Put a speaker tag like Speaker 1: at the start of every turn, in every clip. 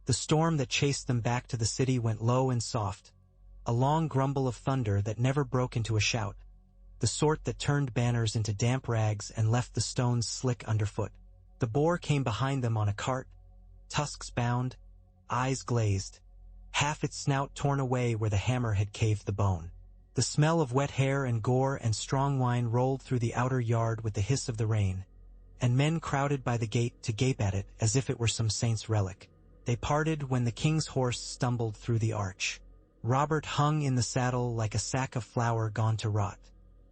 Speaker 1: The storm that chased them back to the city went low and soft, a long grumble of thunder that never broke into a shout, the sort that turned banners into damp rags and left the stones slick underfoot. The boar came behind them on a cart, tusks bound, eyes glazed, half its snout torn away where the hammer had caved the bone. The smell of wet hair and gore and strong wine rolled through the outer yard with the hiss of the rain, and men crowded by the gate to gape at it as if it were some saint's relic. They parted when the king's horse stumbled through the arch. Robert hung in the saddle like a sack of flour gone to rot.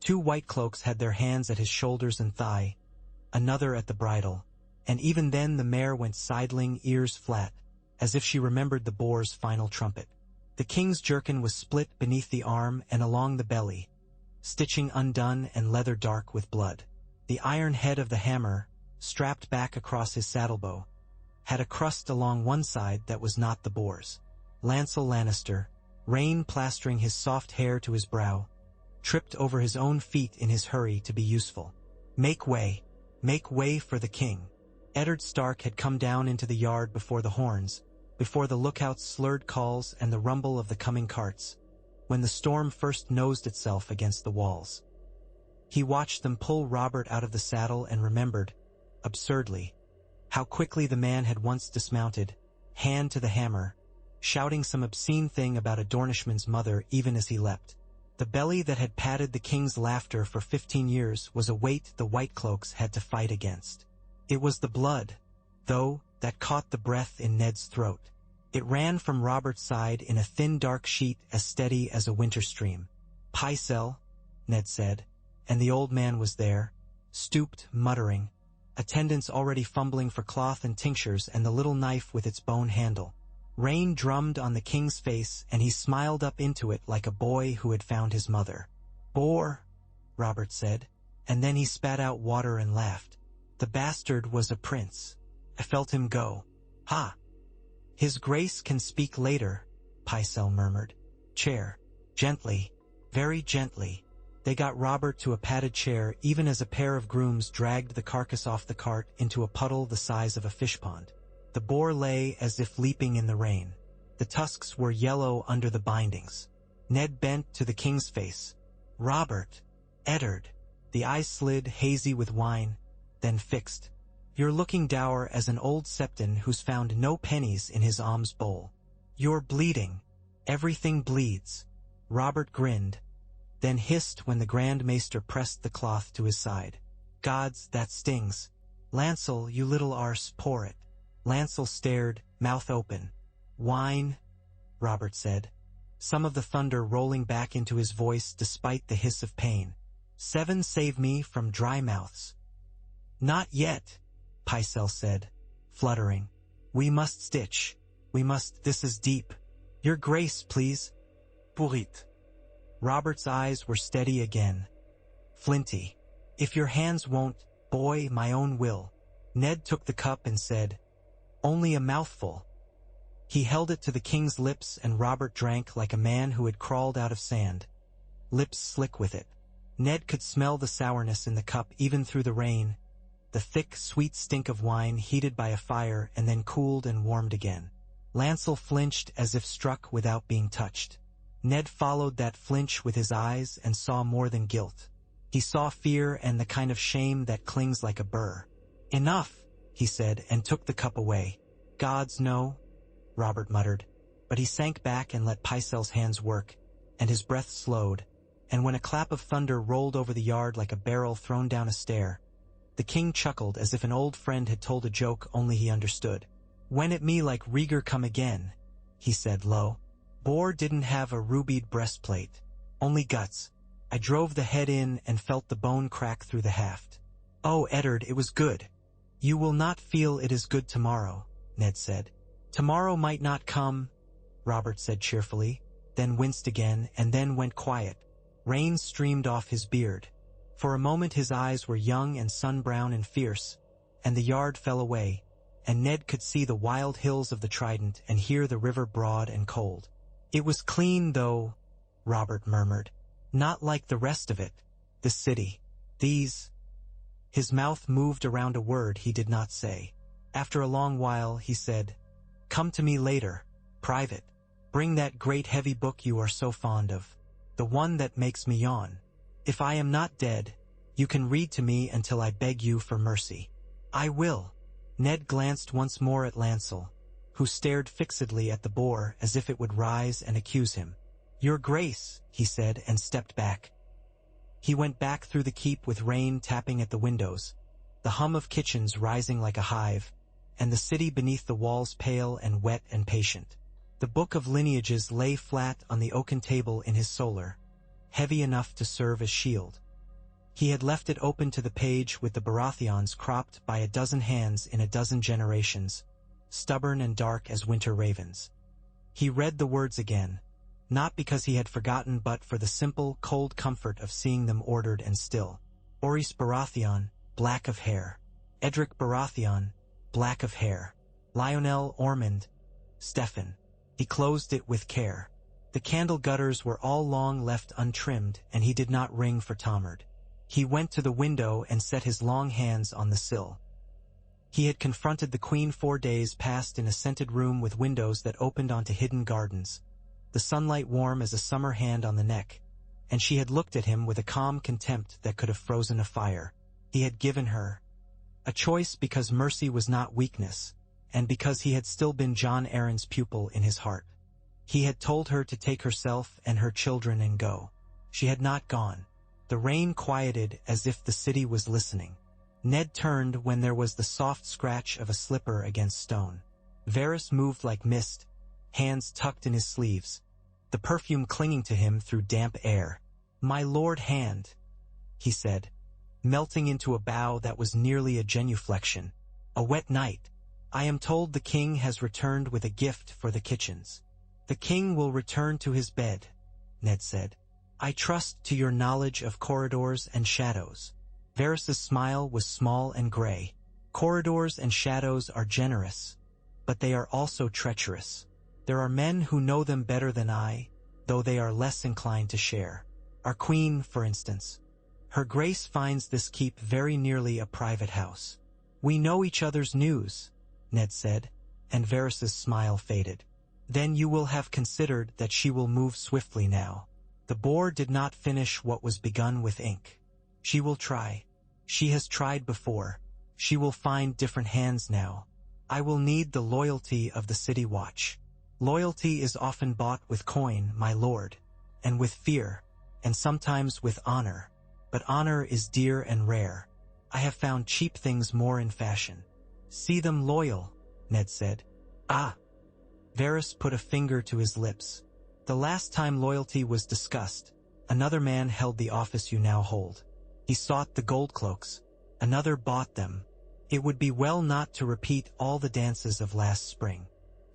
Speaker 1: 2 white cloaks had their hands at his shoulders and thigh, another at the bridle, and even then the mare went sidling, ears flat, as if she remembered the boar's final trumpet. The king's jerkin was split beneath the arm and along the belly, stitching undone and leather dark with blood. The iron head of the hammer, strapped back across his saddlebow, had a crust along one side that was not the boar's. Lancel Lannister, rain plastering his soft hair to his brow, tripped over his own feet in his hurry to be useful. Make way for the king. Eddard Stark had come down into the yard before the horns, before the lookout's slurred calls and the rumble of the coming carts, when the storm first nosed itself against the walls. He watched them pull Robert out of the saddle and remembered, absurdly, how quickly the man had once dismounted, hand to the hammer, shouting some obscene thing about a Dornishman's mother even as he leapt. The belly that had padded the king's laughter for 15 years was a weight the white cloaks had to fight against. It was the blood, though, that caught the breath in Ned's throat. It ran from Robert's side in a thin dark sheet as steady as a winter stream. "Pycelle," Ned said, and the old man was there, stooped, muttering, attendants already fumbling for cloth and tinctures and the little knife with its bone handle. Rain drummed on the king's face, and he smiled up into it like a boy who had found his mother. "Boar," Robert said, and then he spat out water and laughed. "The bastard was a prince. I felt him go. Ha! His grace can speak later," Pycelle murmured. "Chair." Gently, very gently, they got Robert to a padded chair even as a pair of grooms dragged the carcass off the cart into a puddle the size of a fish pond. The boar lay as if leaping in the rain. The tusks were yellow under the bindings. Ned bent to the king's face. "Robert, Eddard." The eyes slid, hazy with wine, then fixed. "You're looking dour as an old septon who's found no pennies in his alms bowl. You're bleeding. Everything bleeds." Robert grinned, then hissed when the Grand Maester pressed the cloth to his side. "Gods, that stings. Lancel, you little arse, pour it." Lancel stared, mouth open. "Wine," Robert said, some of the thunder rolling back into his voice despite the hiss of pain. "7 save me from dry mouths." "Not yet," Pycelle said, fluttering. "We must stitch. We must. This is deep. Your grace, please." "Pour it." Robert's eyes were steady again. "Flinty. If your hands won't, boy, my own will." Ned took the cup and said, "Only a mouthful." He held it to the king's lips, and Robert drank like a man who had crawled out of sand, lips slick with it. Ned could smell the sourness in the cup even through the rain, the thick, sweet stink of wine heated by a fire and then cooled and warmed again. Lancel flinched as if struck without being touched. Ned followed that flinch with his eyes and saw more than guilt. He saw fear and the kind of shame that clings like a burr. "Enough," he said, and took the cup away. "Gods, no," Robert muttered, but he sank back and let Pycelle's hands work, and his breath slowed, and when a clap of thunder rolled over the yard like a barrel thrown down a stair, the king chuckled as if an old friend had told a joke only he understood. "When at me like Rhaegar come again," he said low. "Boar didn't have a rubied breastplate, only guts. I drove the head in and felt the bone crack through the haft. Oh, Eddard, it was good." "You will not feel it is good tomorrow," Ned said. "Tomorrow might not come," Robert said cheerfully, then winced again, and then went quiet. Rain streamed off his beard. For a moment his eyes were young and sun-brown and fierce, and the yard fell away, and Ned could see the wild hills of the Trident and hear the river broad and cold. "It was clean, though," Robert murmured. "Not like the rest of it. The city. These—" His mouth moved around a word he did not say. After a long while, he said, Come to me later, private. Bring that great heavy book you are so fond of. The one that makes me yawn. If I am not dead, you can read to me until I beg you for mercy. I will. Ned glanced once more at Lancel, who stared fixedly at the boar as if it would rise and accuse him. Your Grace, he said, and stepped back. He went back through the keep with rain tapping at the windows, the hum of kitchens rising like a hive, and the city beneath the walls pale and wet and patient. The Book of Lineages lay flat on the oaken table in his solar, heavy enough to serve as shield. He had left it open to the page with the Baratheons cropped by a dozen hands in a dozen generations, stubborn and dark as winter ravens. He read the words again, not because he had forgotten but for the simple, cold comfort of seeing them ordered and still. Orys Baratheon, black of hair. Edric Baratheon, black of hair. Lionel Ormond, Stefan. He closed it with care. The candle gutters were all long left untrimmed, and he did not ring for Tomard. He went to the window and set his long hands on the sill. He had confronted the Queen 4 days past in a scented room with windows that opened onto hidden gardens, the sunlight warm as a summer hand on the neck, and she had looked at him with a calm contempt that could have frozen a fire. He had given her a choice because mercy was not weakness, and because he had still been John Arryn's pupil in his heart. He had told her to take herself and her children and go. She had not gone. The rain quieted as if the city was listening. Ned turned when there was the soft scratch of a slipper against stone. Varys moved like mist, hands tucked in his sleeves, the perfume clinging to him through damp air. "My lord hand," he said, melting into a bow that was nearly a genuflection. "A wet night. I am told the king has returned with a gift for the kitchens." "The king will return to his bed," Ned said. "I trust to your knowledge of corridors and shadows." Varys's smile was small and gray. "Corridors and shadows are generous, but they are also treacherous. There are men who know them better than I, though they are less inclined to share. Our queen, for instance. Her Grace finds this keep very nearly a private house." "We know each other's news," Ned said, and Varys's smile faded. "Then you will have considered that she will move swiftly now. The boar did not finish what was begun with ink. She will try. She has tried before. She will find different hands now. I will need the loyalty of the city watch. Loyalty is often bought with coin, my lord, and with fear, and sometimes with honor. But honor is dear and rare. I have found cheap things more in fashion." "See them loyal," Ned said. "Ah." Varys put a finger to his lips. "The last time loyalty was discussed, another man held the office you now hold. He sought the gold cloaks. Another bought them. It would be well not to repeat all the dances of last spring.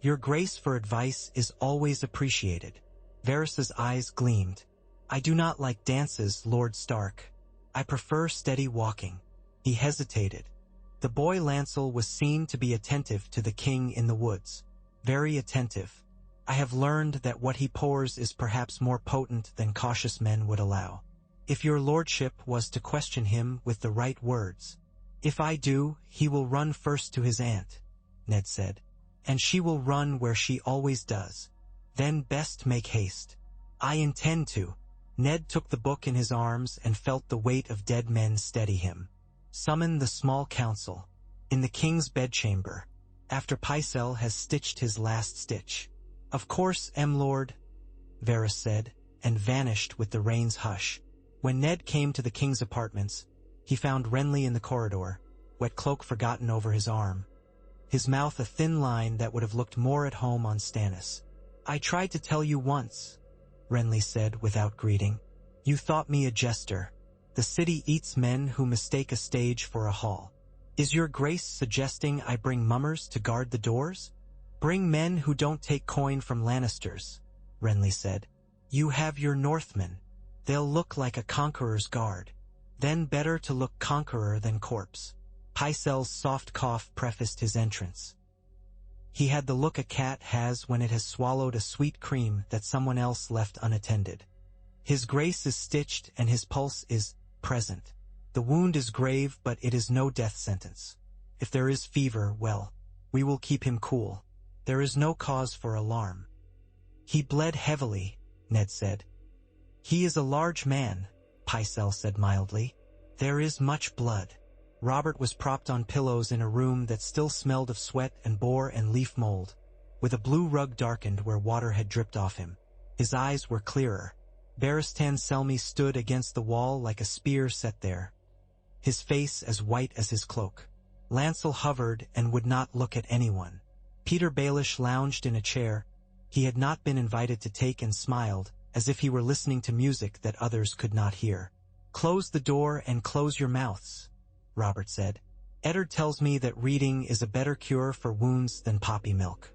Speaker 1: Your Grace for advice is always appreciated." Varys's eyes gleamed. "I do not like dances, Lord Stark. I prefer steady walking." He hesitated. The boy Lancel was seen to be attentive to the king in the woods. Very attentive. "I have learned that what he pours is perhaps more potent than cautious men would allow. If your lordship was to question him with the right words." "If I do, he will run first to his aunt," Ned said. "And she will run where she always does. Then best make haste." "I intend to." Ned took the book in his arms and felt the weight of dead men steady him. "Summon the small council. In the king's bedchamber, after Pycelle has stitched his last stitch." "Of course, lord," Varys said, and vanished with the rain's hush. When Ned came to the king's apartments, he found Renly in the corridor, wet cloak forgotten over his arm, his mouth a thin line that would have looked more at home on Stannis. "I tried to tell you once," Renly said without greeting. "You thought me a jester. The city eats men who mistake a stage for a hall. Is your Grace suggesting I bring mummers to guard the doors?" "Bring men who don't take coin from Lannisters," Renly said. "You have your Northmen. They'll look like a conqueror's guard. Then better to look conqueror than corpse." Pycelle's soft cough prefaced his entrance. He had the look a cat has when it has swallowed a sweet cream that someone else left unattended. "His Grace is stitched and his pulse is present. The wound is grave, but it is no death sentence. If there is fever, well, we will keep him cool." There is no cause for alarm." "He bled heavily," Ned said. "He is a large man," Pycelle said mildly. "There is much blood." Robert was propped on pillows in a room that still smelled of sweat and boar and leaf mold, with a blue rug darkened where water had dripped off him. His eyes were clearer. Barristan Selmy stood against the wall like a spear set there, his face as white as his cloak. Lancel hovered and would not look at anyone. Peter Baelish lounged in a chair he had not been invited to take and smiled, as if he were listening to music that others could not hear. "Close the door and close your mouths," Robert said. "Eddard tells me that reading is a better cure for wounds than poppy milk.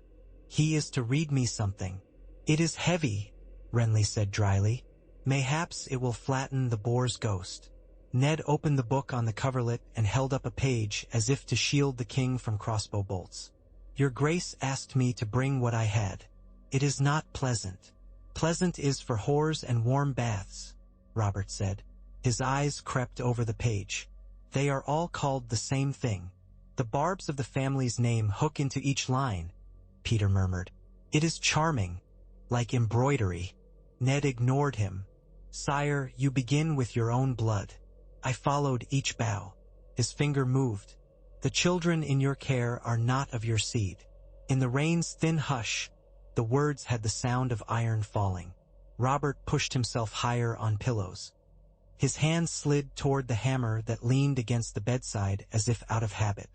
Speaker 1: He is to read me something." "It is heavy," Renly said dryly. "Mayhaps it will flatten the boar's ghost." Ned opened the book on the coverlet and held up a page as if to shield the king from crossbow bolts. "Your Grace asked me to bring what I had. It is not pleasant." "Pleasant is for whores and warm baths," Robert said. His eyes crept over the page. "They are all called the same thing. The barbs of the family's name hook into each line," Peter murmured. "It is charming, like embroidery." Ned ignored him. "Sire, you begin with your own blood." I followed each bow. His finger moved. "The children in your care are not of your seed." In the rain's thin hush, the words had the sound of iron falling. Robert pushed himself higher on pillows. His hand slid toward the hammer that leaned against the bedside as if out of habit.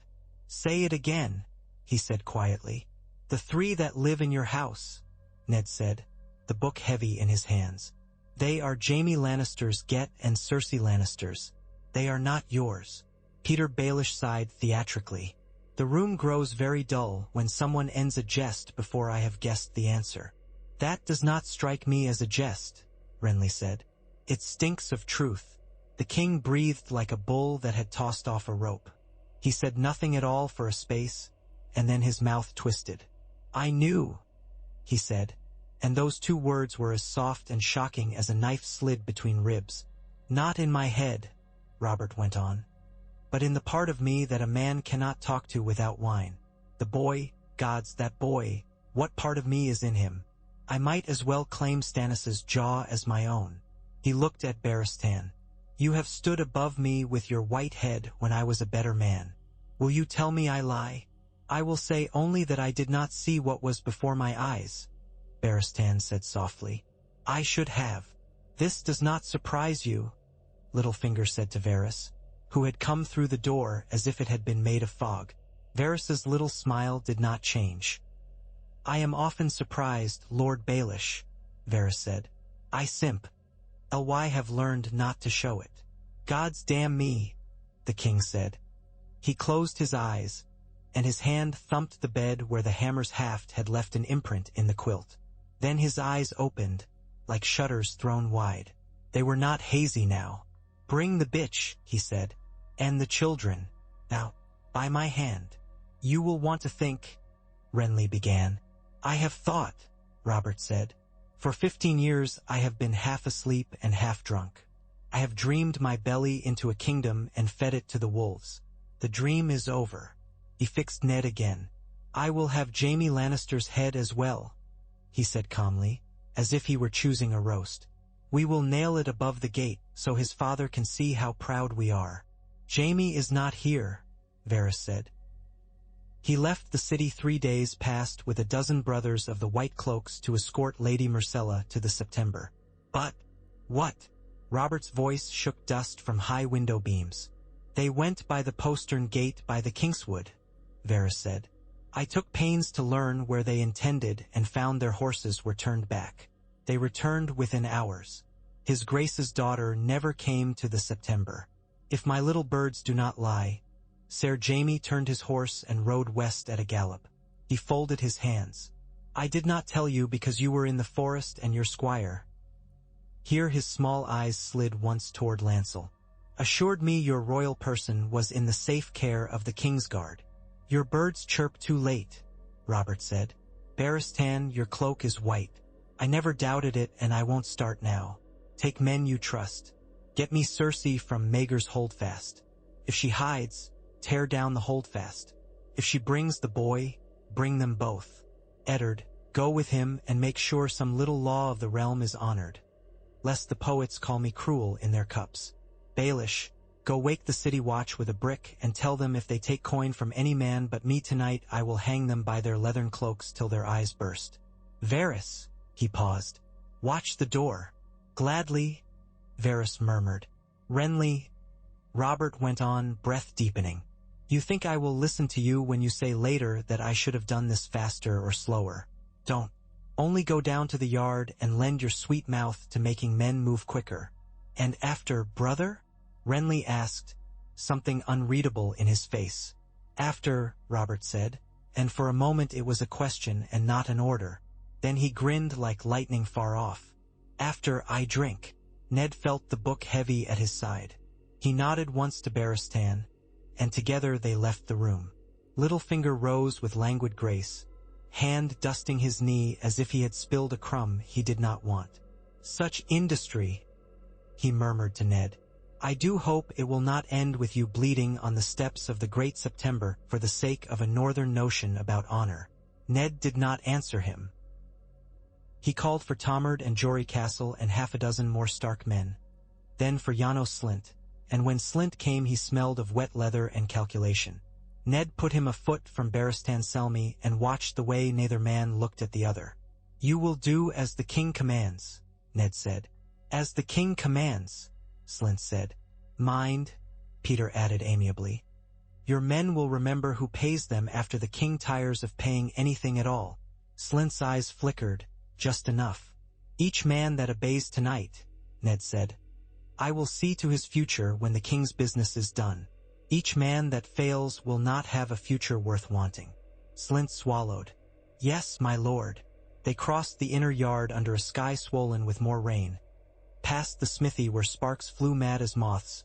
Speaker 1: "Say it again," he said quietly. "The three that live in your house," Ned said, the book heavy in his hands. "They are Jaime Lannister's Get and Cersei Lannister's. They are not yours." Peter Baelish sighed theatrically. "The room grows very dull when someone ends a jest before I have guessed the answer." "That does not strike me as a jest," Renly said. "It stinks of truth." The king breathed like a bull that had tossed off a rope. He said nothing at all for a space, and then his mouth twisted. "I knew," he said, and those two words were as soft and shocking as a knife slid between ribs. "Not in my head," Robert went on, "but in the part of me that a man cannot talk to without wine. The boy, gods, that boy, what part of me is in him? I might as well claim Stannis's jaw as my own." He looked at Barristan. "You have stood above me with your white head when I was a better man. Will you tell me I lie?" "I will say only that I did not see what was before my eyes," Barristan said softly. "I should have." "This does not surprise you," Littlefinger said to Varys, who had come through the door as if it had been made of fog. Varys's little smile did not change. "I am often surprised, Lord Baelish," Varys said. "I simp. Ly have learned not to show it." "Gods damn me," the king said. He closed his eyes, and his hand thumped the bed where the hammer's haft had left an imprint in the quilt. Then his eyes opened, like shutters thrown wide. They were not hazy now. "Bring the bitch," he said, "and the children. Now, by my hand." "You will want to think," Renly began. "I have thought," Robert said. "For 15 years I have been half asleep and half drunk. I have dreamed my belly into a kingdom and fed it to the wolves. The dream is over." He fixed Ned again. "I will have Jaime Lannister's head as well," he said calmly, as if he were choosing a roast. "We will nail it above the gate so his father can see how proud we are." "Jaime is not here," Varys said. He left the city 3 days past with a dozen brothers of the White Cloaks to escort Lady Myrcella to the September. "But what?" Robert's voice shook dust from high window beams. "They went by the postern gate by the Kingswood," Varys said. "I took pains to learn where they intended and found their horses were turned back. They returned within hours. His Grace's daughter never came to the September. If my little birds do not lie." Ser Jaime turned his horse and rode west at a gallop. He folded his hands. "I did not tell you because you were in the forest and your squire." Here his small eyes slid once toward Lancel. "Assured me your royal person was in the safe care of the Kingsguard." "Your birds chirp too late," Robert said. "Barristan, your cloak is white. I never doubted it and I won't start now. Take men you trust. Get me Cersei from Maegor's Holdfast. If she hides, tear down the holdfast. If she brings the boy, bring them both." Eddard, go with him and make sure some little law of the realm is honored, lest the poets call me cruel in their cups. Baelish, go wake the city watch with a brick and tell them if they take coin from any man but me tonight I will hang them by their leathern cloaks till their eyes burst. Varys, he paused. Watch the door. Gladly, Varys murmured. Renly, Robert went on, breath deepening. You think I will listen to you when you say later that I should have done this faster or slower. Don't. Only go down to the yard and lend your sweet mouth to making men move quicker. And after, brother? Renly asked, something unreadable in his face. After, Robert said, and for a moment it was a question and not an order. Then he grinned like lightning far off. After I drink. Ned felt the book heavy at his side. He nodded once to Barristan, and together they left the room. Littlefinger rose with languid grace, hand dusting his knee as if he had spilled a crumb he did not want. Such industry, he murmured to Ned. I do hope it will not end with you bleeding on the steps of the Great September for the sake of a northern notion about honor. Ned did not answer him. He called for Tomard and Jory Castle and half a dozen more Stark men. Then for Janos Slint, and when Slint came he smelled of wet leather and calculation. Ned put him a foot from Barristan Selmy and watched the way neither man looked at the other. You will do as the king commands, Ned said. As the king commands, Slint said. Mind, Peter added amiably. Your men will remember who pays them after the king tires of paying anything at all. Slint's eyes flickered, just enough. Each man that obeys tonight, Ned said. I will see to his future when the king's business is done. Each man that fails will not have a future worth wanting. Slint swallowed. Yes, my lord. They crossed the inner yard under a sky swollen with more rain. Past the smithy where sparks flew mad as moths.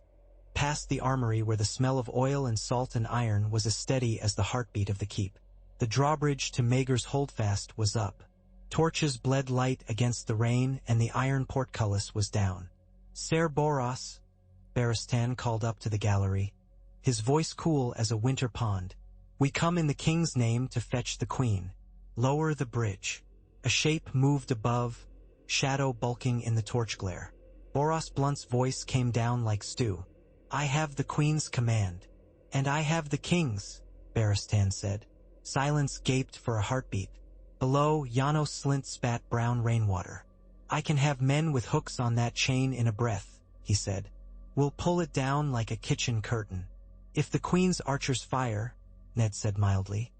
Speaker 1: Past the armory where the smell of oil and salt and iron was as steady as the heartbeat of the keep. The drawbridge to Maegor's holdfast was up. Torches bled light against the rain and the iron portcullis was down. Ser Boros, Barristan called up to the gallery, his voice cool as a winter pond. We come in the king's name to fetch the queen. Lower the bridge. A shape moved above, shadow bulking in the torch glare. Boros Blunt's voice came down like stew. I have the queen's command. And I have the king's, Barristan said. Silence gaped for a heartbeat. Below, Janos Slint spat brown rainwater. I can have men with hooks on that chain in a breath, he said. We'll pull it down like a kitchen curtain. If the queen's archers fire, Ned said mildly,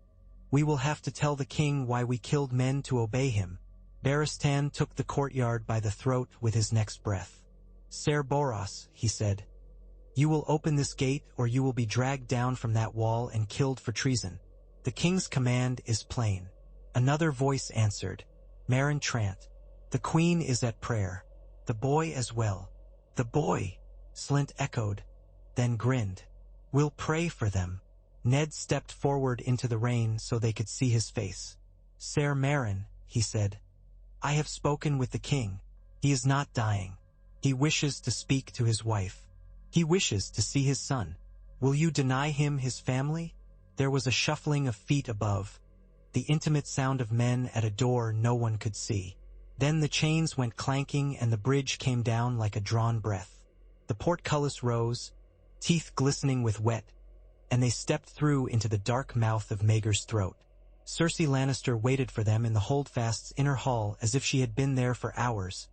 Speaker 1: we will have to tell the king why we killed men to obey him. Barristan took the courtyard by the throat with his next breath. Ser Boros, he said, you will open this gate or you will be dragged down from that wall and killed for treason. The king's command is plain. Another voice answered, Marin Trant. The queen is at prayer. The boy as well. The boy, Slint echoed, then grinned. We'll pray for them. Ned stepped forward into the rain so they could see his face. Ser Marin, he said, I have spoken with the king. He is not dying. He wishes to speak to his wife. He wishes to see his son. Will you deny him his family? There was a shuffling of feet above, the intimate sound of men at a door no one could see. Then the chains went clanking and the bridge came down like a drawn breath. The portcullis rose, teeth glistening with wet, and they stepped through into the dark mouth of Maegor's throat. Cersei Lannister waited for them in the holdfast's inner hall as if she had been there for hours,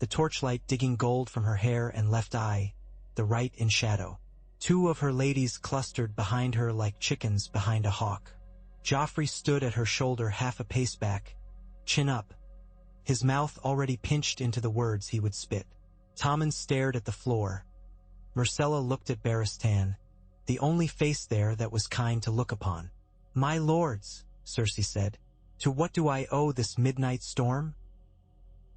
Speaker 1: the torchlight digging gold from her hair and left eye, the right in shadow. Two of her ladies clustered behind her like chickens behind a hawk. Joffrey stood at her shoulder half a pace back, chin up, his mouth already pinched into the words he would spit. Tommen stared at the floor. Myrcella looked at Barristan, the only face there that was kind to look upon. My lords, Cersei said, to what do I owe this midnight storm?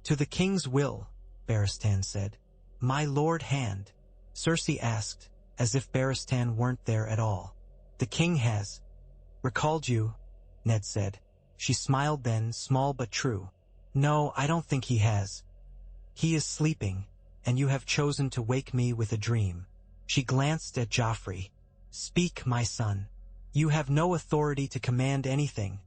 Speaker 1: To the king's will, Barristan said. My lord hand, Cersei asked, as if Barristan weren't there at all. The king has recalled you, Ned said. She smiled then, small but true. No, I don't think he has. He is sleeping, and you have chosen to wake me with a dream. She glanced at Joffrey. Speak, my son. You have no authority to command anything,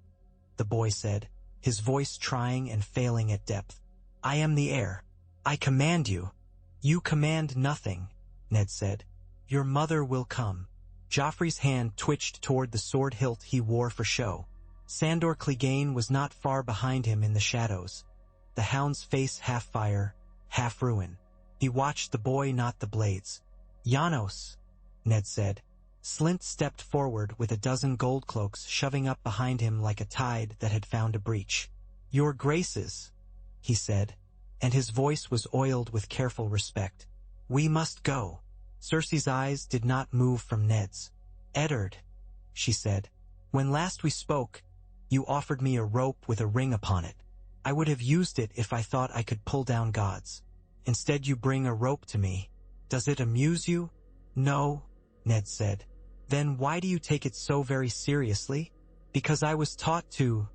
Speaker 1: the boy said. his voice trying and failing at depth. "I am the heir. I command you." "You command nothing," Ned said. "Your mother will come." Joffrey's hand twitched toward the sword hilt he wore for show. Sandor Clegane was not far behind him in the shadows, the hound's face half fire, half ruin. He watched the boy, not the blades. "Janos," Ned said. Slint stepped forward with a dozen gold cloaks shoving up behind him like a tide that had found a breach. "Your graces," he said, and his voice was oiled with careful respect. "We must go." Cersei's eyes did not move from Ned's. "Eddard," she said, "when last we spoke, you offered me a rope with a ring upon it. I would have used it if I thought I could pull down gods. Instead you bring a rope to me. Does it amuse you?" "No," Ned said. "Then why do you take it so very seriously?" "Because I was taught to,"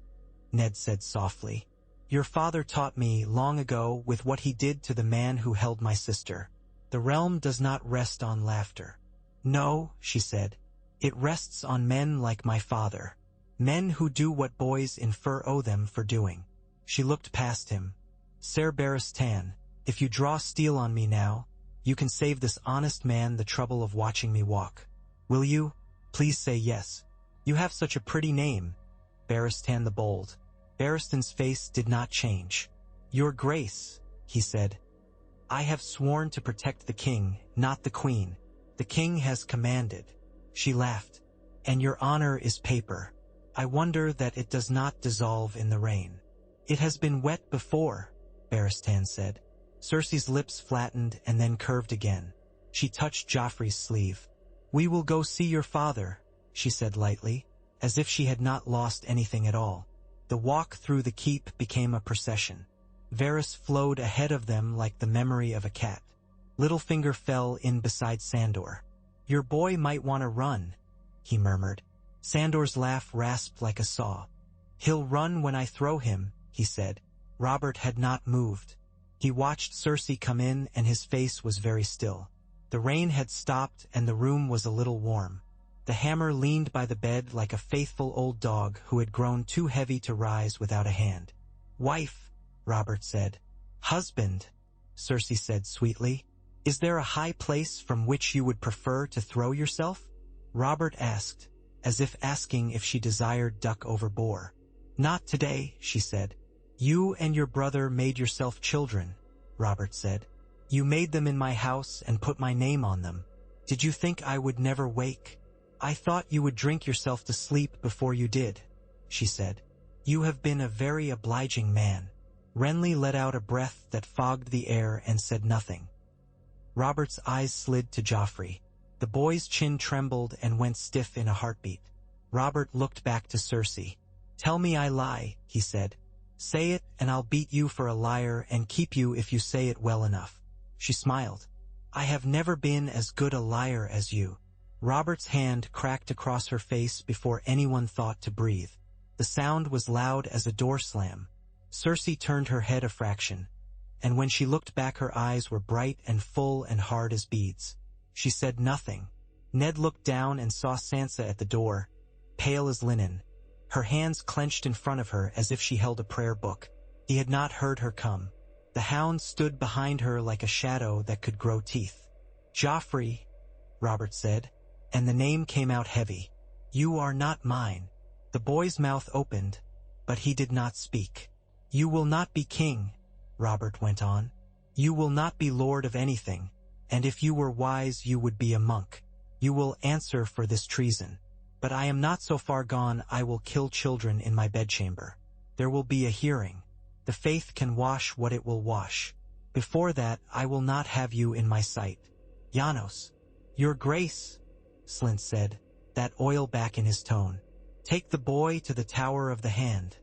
Speaker 1: Ned said softly. "Your father taught me long ago with what he did to the man who held my sister. The realm does not rest on laughter." "No," she said. "It rests on men like my father. Men who do what boys in fur owe them for doing." She looked past him. "Ser Barristan, if you draw steel on me now, you can save this honest man the trouble of watching me walk. Will you? Please say yes. You have such a pretty name, Barristan the Bold." Barristan's face did not change. "Your Grace," he said, "I have sworn to protect the king, not the queen. The king has commanded." She laughed. "And your honor is paper. I wonder that it does not dissolve in the rain." "It has been wet before," Barristan said. Cersei's lips flattened and then curved again. She touched Joffrey's sleeve. "We will go see your father," she said lightly, as if she had not lost anything at all. The walk through the keep became a procession. Varys flowed ahead of them like the memory of a cat. Littlefinger fell in beside Sandor. "Your boy might want to run," he murmured. Sandor's laugh rasped like a saw. "He'll run when I throw him," he said. Robert had not moved. He watched Cersei come in and his face was very still. The rain had stopped and the room was a little warm. The hammer leaned by the bed like a faithful old dog who had grown too heavy to rise without a hand. "Wife," Robert said. "Husband," Cersei said sweetly. "Is there a high place from which you would prefer to throw yourself?" Robert asked, as if asking if she desired duck over boar. "Not today," she said. "You and your brother made yourself children," Robert said. "You made them in my house and put my name on them. Did you think I would never wake? I thought you would drink yourself to sleep before you did," she said. "You have been a very obliging man." Renly let out a breath that fogged the air and said nothing. Robert's eyes slid to Joffrey. The boy's chin trembled and went stiff in a heartbeat. Robert looked back to Cersei. "Tell me I lie," he said. "Say it and I'll beat you for a liar and keep you if you say it well enough." She smiled. "I have never been as good a liar as you." Robert's hand cracked across her face before anyone thought to breathe. The sound was loud as a door slam. Cersei turned her head a fraction, and when she looked back her eyes were bright and full and hard as beads. She said nothing. Ned looked down and saw Sansa at the door, pale as linen, her hands clenched in front of her as if she held a prayer book. He had not heard her come. The hound stood behind her like a shadow that could grow teeth. "Joffrey," Robert said, and the name came out heavy. "You are not mine." The boy's mouth opened, but he did not speak. "You will not be king," Robert went on. "You will not be lord of anything, and if you were wise you would be a monk. You will answer for this treason. But I am not so far gone I will kill children in my bedchamber. There will be a hearing. The faith can wash what it will wash. Before that I will not have you in my sight." "Janos." "Your Grace," Slint said, that oil back in his tone. "Take the boy to the Tower of the Hand,"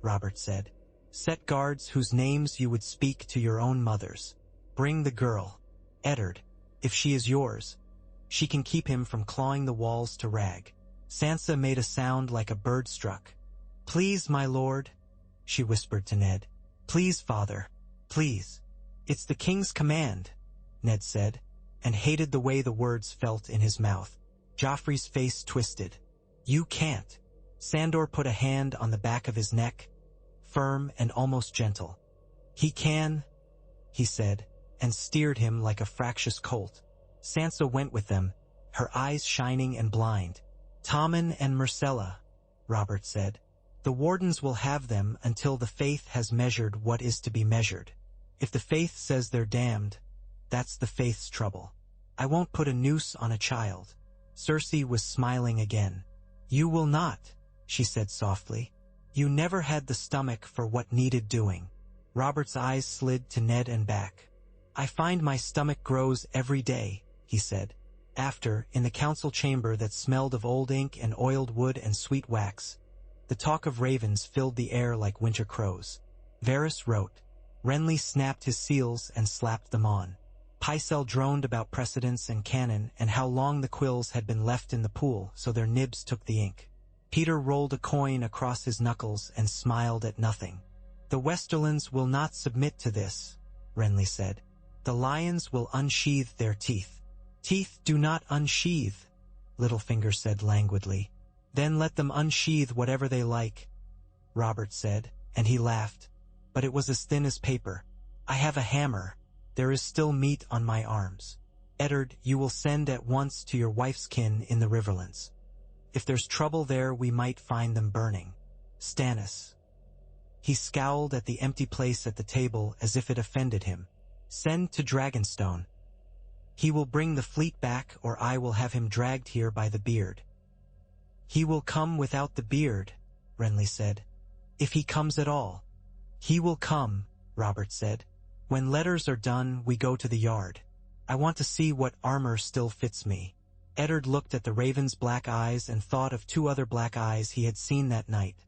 Speaker 1: Robert said. "Set guards whose names you would speak to your own mothers. Bring the girl, Eddard, if she is yours. She can keep him from clawing the walls to rag." Sansa made a sound like a bird struck. "Please, my lord," she whispered to Ned. "Please, father. Please." "It's the king's command," Ned said, and hated the way the words felt in his mouth. Joffrey's face twisted. "You can't." Sandor put a hand on the back of his neck. firm and almost gentle. "He can," he said, and steered him like a fractious colt. Sansa went with them, her eyes shining and blind. "Tommen and Myrcella," Robert said. "The wardens will have them until the faith has measured what is to be measured. If the faith says they're damned, that's the faith's trouble. I won't put a noose on a child." Cersei was smiling again. "You will not," she said softly. "You never had the stomach for what needed doing." Robert's eyes slid to Ned and back. "I find my stomach grows every day," he said. After, in the council chamber that smelled of old ink and oiled wood and sweet wax, the talk of ravens filled the air like winter crows. Varys wrote. Renly snapped his seals and slapped them on. Pycelle droned about precedents and canon and how long the quills had been left in the pool so their nibs took the ink. Peter rolled a coin across his knuckles and smiled at nothing. "The Westerlands will not submit to this," Renly said. "The lions will unsheathe their teeth." "Teeth do not unsheathe," Littlefinger said languidly. "Then let them unsheathe whatever they like," Robert said, and he laughed. But it was as thin as paper. "I have a hammer. There is still meat on my arms. Eddard, you will send at once to your wife's kin in the Riverlands. If there's trouble there, we might find them burning. Stannis." He scowled at the empty place at the table as if it offended him. "Send to Dragonstone. He will bring the fleet back, or I will have him dragged here by the beard." "He will come without the beard," Renly said. "If he comes at all." "He will come," Robert said. "When letters are done, we go to the yard. I want to see what armor still fits me." Eddard looked at the raven's black eyes and thought of two other black eyes he had seen that night.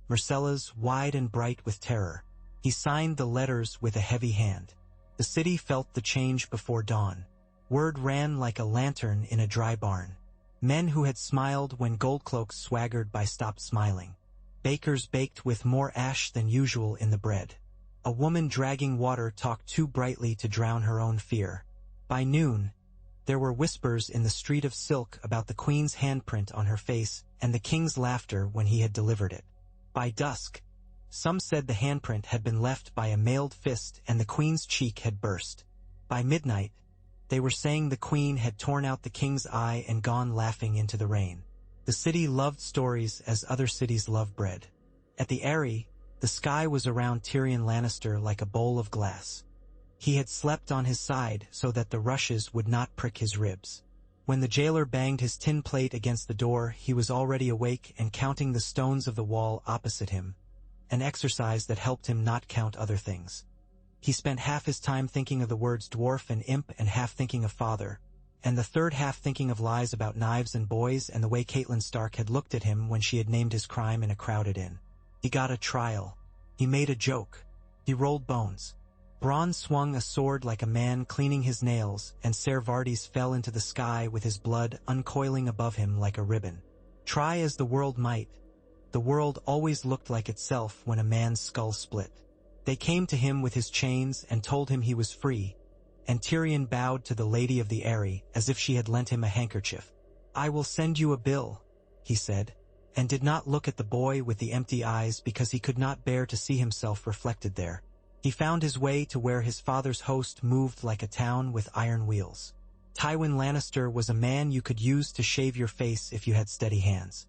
Speaker 1: Myrcella's, wide and bright with terror. He signed the letters with a heavy hand. The city felt the change before dawn. Word ran like a lantern in a dry barn. Men who had smiled when Goldcloaks swaggered by stopped smiling. Bakers baked with more ash than usual in the bread. A woman dragging water talked too brightly to drown her own fear. By noon, there were whispers in the street of silk about the Queen's handprint on her face and the King's laughter when he had delivered it. By dusk, some said the handprint had been left by a mailed fist and the Queen's cheek had burst. By midnight, they were saying the Queen had torn out the King's eye and gone laughing into the rain. The city loved stories as other cities love bread. At the Eyrie, the sky was around Tyrion Lannister like a bowl of glass. He had slept on his side so that the rushes would not prick his ribs. When the jailer banged his tin plate against the door, he was already awake and counting the stones of the wall opposite him, an exercise that helped him not count other things. He spent half his time thinking of the words dwarf and imp and half thinking of father, and the third half thinking of lies about knives and boys and the way Catelyn Stark had looked at him when she had named his crime in a crowded inn. He got a trial. He made a joke. He rolled bones. Bronn swung a sword like a man cleaning his nails, and Ser Vardis fell into the sky with his blood uncoiling above him like a ribbon. Try as the world might, the world always looked like itself when a man's skull split. They came to him with his chains and told him he was free, and Tyrion bowed to the Lady of the Eyrie as if she had lent him a handkerchief. "I will send you a bill," he said, and did not look at the boy with the empty eyes because he could not bear to see himself reflected there. He found his way to where his father's host moved like a town with iron wheels. Tywin Lannister was a man you could use to shave your face if you had steady hands.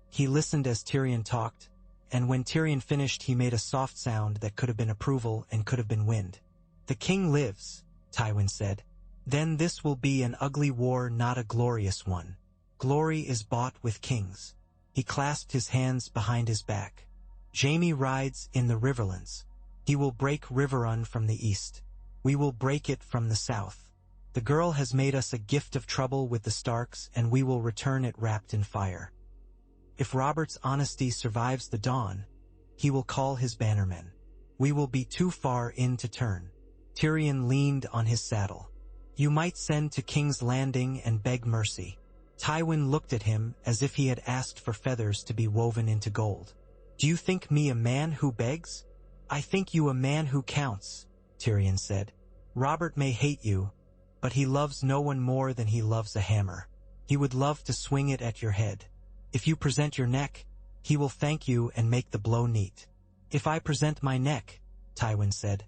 Speaker 1: He listened as Tyrion talked, and when Tyrion finished he made a soft sound that could have been approval and could have been wind. "The king lives," Tywin said. "Then this will be an ugly war, not a glorious one. Glory is bought with kings." He clasped his hands behind his back. "Jaime rides in the Riverlands. He will break Riverrun from the east. We will break it from the south. The girl has made us a gift of trouble with the Starks, and we will return it wrapped in fire. If Robert's honesty survives the dawn, he will call his bannermen. We will be too far in to turn." Tyrion leaned on his saddle. "You might send to King's Landing and beg mercy." Tywin looked at him as if he had asked for feathers to be woven into gold. "Do you think me a man who begs?" "I think you a man who counts," Tyrion said. "Robert may hate you, but he loves no one more than he loves a hammer. He would love to swing it at your head. If you present your neck, he will thank you and make the blow neat. If I present my neck, Tywin said,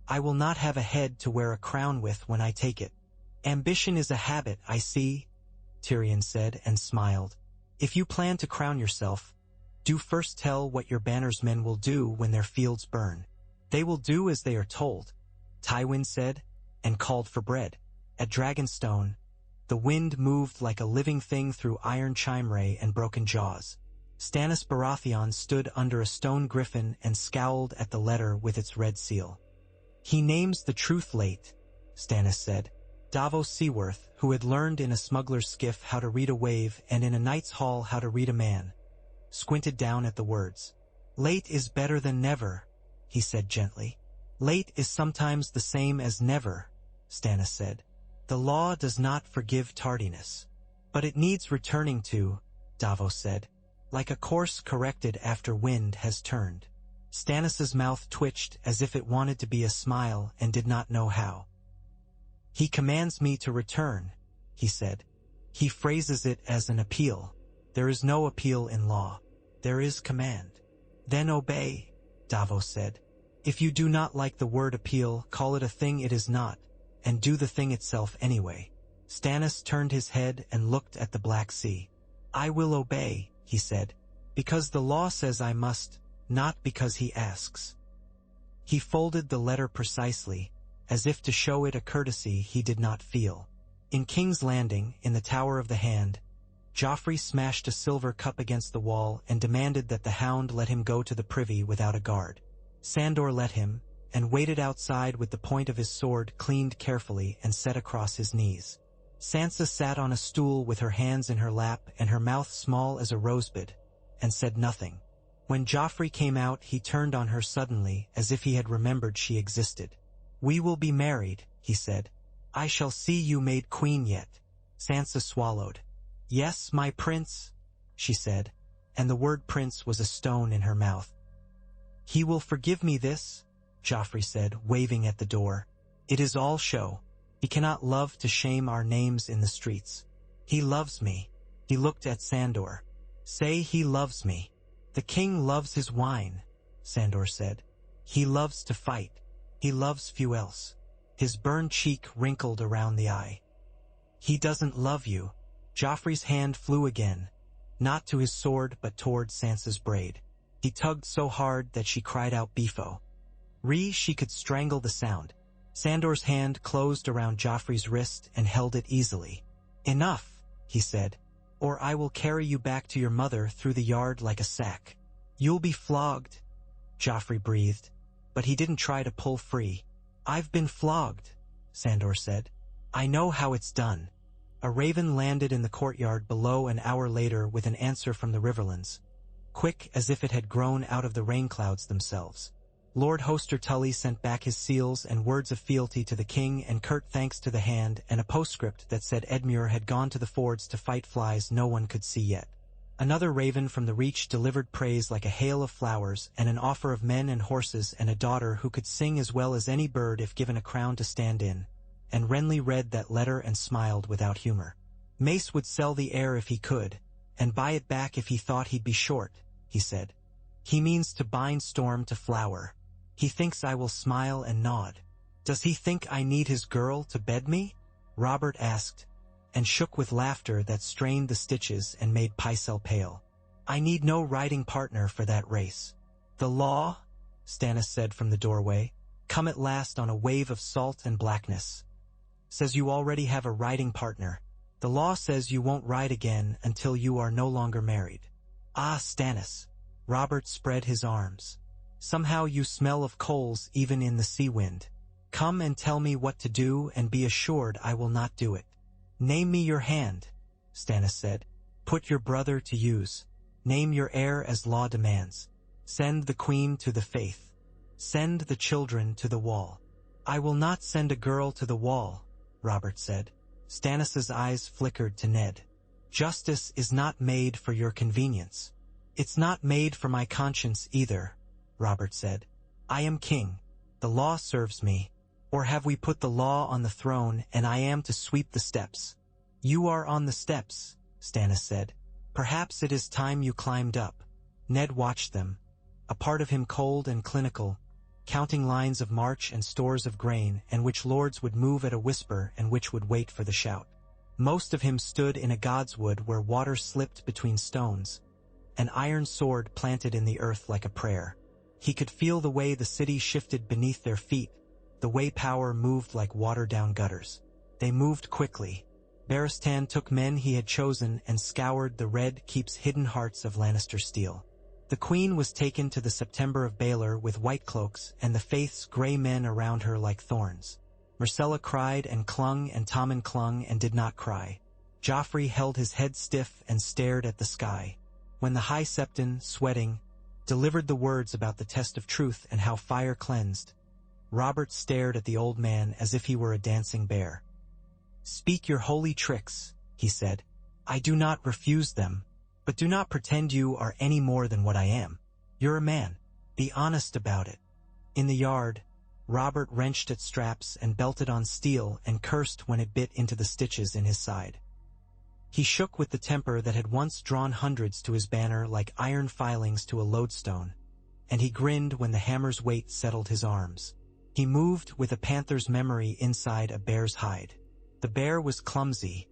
Speaker 1: I will not have a head to wear a crown with when I take it. Ambition is a habit, I see, Tyrion said and smiled. If you plan to crown yourself, do first tell what your banner's men will do when their fields burn. They will do as they are told, Tywin said, and called for bread. At Dragonstone, the wind moved like a living thing through iron chimray and broken jaws. Stannis Baratheon stood under a stone griffin and scowled at the letter with its red seal. He names the truth late, Stannis said. Davos Seaworth, who had learned in a smuggler's skiff how to read a wave and in a knight's hall how to read a man, squinted down at the words. Late is better than never, he said gently. Late is sometimes the same as never, Stannis said. The law does not forgive tardiness. But it needs returning to, Davos said, like a course corrected after wind has turned. Stannis's mouth twitched as if it wanted to be a smile and did not know how. He commands me to return, he said. He phrases it as an appeal. There is no appeal in law. There is command. Then obey, Davos said. If you do not like the word appeal, call it a thing it is not, and do the thing itself anyway. Stannis turned his head and looked at the Black Sea. I will obey, he said, because the law says I must, not because he asks. He folded the letter precisely, as if to show it a courtesy he did not feel. In King's Landing, in the Tower of the Hand, Joffrey smashed a silver cup against the wall and demanded that the Hound let him go to the privy without a guard. Sandor let him, and waited outside with the point of his sword cleaned carefully and set across his knees. Sansa sat on a stool with her hands in her lap and her mouth small as a rosebud, and said nothing. When Joffrey came out, he turned on her suddenly, as if he had remembered she existed. We will be married, he said. I shall see you made queen yet. Sansa swallowed. Yes, my prince, she said, and the word prince was a stone in her mouth. He will forgive me this, Joffrey said, waving at the door. It is all show. He cannot love to shame our names in the streets. He loves me. He looked at Sandor. Say he loves me. The king loves his wine, Sandor said. He loves to fight. He loves few else. His burned cheek wrinkled around the eye. He doesn't love you. Joffrey's hand flew again, not to his sword but toward Sansa's braid. He tugged so hard that she cried out Beefo. She could strangle the sound. Sandor's hand closed around Joffrey's wrist and held it easily. Enough, he said, or I will carry you back to your mother through the yard like a sack. You'll be flogged, Joffrey breathed, but he didn't try to pull free. I've been flogged, Sandor said. I know how it's done. A raven landed in the courtyard below an hour later with an answer from the Riverlands, quick as if it had grown out of the rain clouds themselves. Lord Hoster Tully sent back his seals and words of fealty to the king and curt thanks to the Hand and a postscript that said Edmure had gone to the fords to fight flies no one could see yet. Another raven from the Reach delivered praise like a hail of flowers and an offer of men and horses and a daughter who could sing as well as any bird if given a crown to stand in. And Renly read that letter and smiled without humor. Mace would sell the heir if he could, and buy it back if he thought he'd be short, he said. He means to bind Storm to flower. He thinks I will smile and nod. Does he think I need his girl to bed me? Robert asked, and shook with laughter that strained the stitches and made Pycelle pale. I need no riding partner for that race. The law, Stannis said from the doorway, come at last on a wave of salt and blackness. Says you already have a riding partner. The law says you won't ride again until you are no longer married. Ah, Stannis. Robert spread his arms. Somehow you smell of coals even in the sea wind. Come and tell me what to do and be assured I will not do it. Name me your hand, Stannis said. Put your brother to use. Name your heir as law demands. Send the queen to the faith. Send the children to the wall. I will not send a girl to the wall, Robert said. Stannis's eyes flickered to Ned. Justice is not made for your convenience. It's not made for my conscience either, Robert said. I am king. The law serves me. Or have we put the law on the throne and I am to sweep the steps? You are on the steps, Stannis said. Perhaps it is time you climbed up. Ned watched them. a part of him cold and clinical, counting lines of march and stores of grain, and which lords would move at a whisper and which would wait for the shout. Most of him stood in a godswood where water slipped between stones, an iron sword planted in the earth like a prayer. He could feel the way the city shifted beneath their feet, the way power moved like water down gutters. They moved quickly. Baratheon took men he had chosen and scoured the red keep's hidden hearts of Lannister steel. The queen was taken to the September of Baelor with white cloaks and the faith's grey men around her like thorns. Myrcella cried and Tommen clung and did not cry. Joffrey held his head stiff and stared at the sky. When the High Septon, sweating, delivered the words about the test of truth and how fire cleansed, Robert stared at the old man as if he were a dancing bear. "Speak your holy tricks," he said. "I do not refuse them, but do not pretend you are any more than what I am. You're a man. Be honest about it." In the yard, Robert wrenched at straps and belted on steel and cursed when it bit into the stitches in his side. He shook with the temper that had once drawn hundreds to his banner like iron filings to a lodestone, and he grinned when the hammer's weight settled his arms. He moved with a panther's memory inside a bear's hide. The bear was clumsy.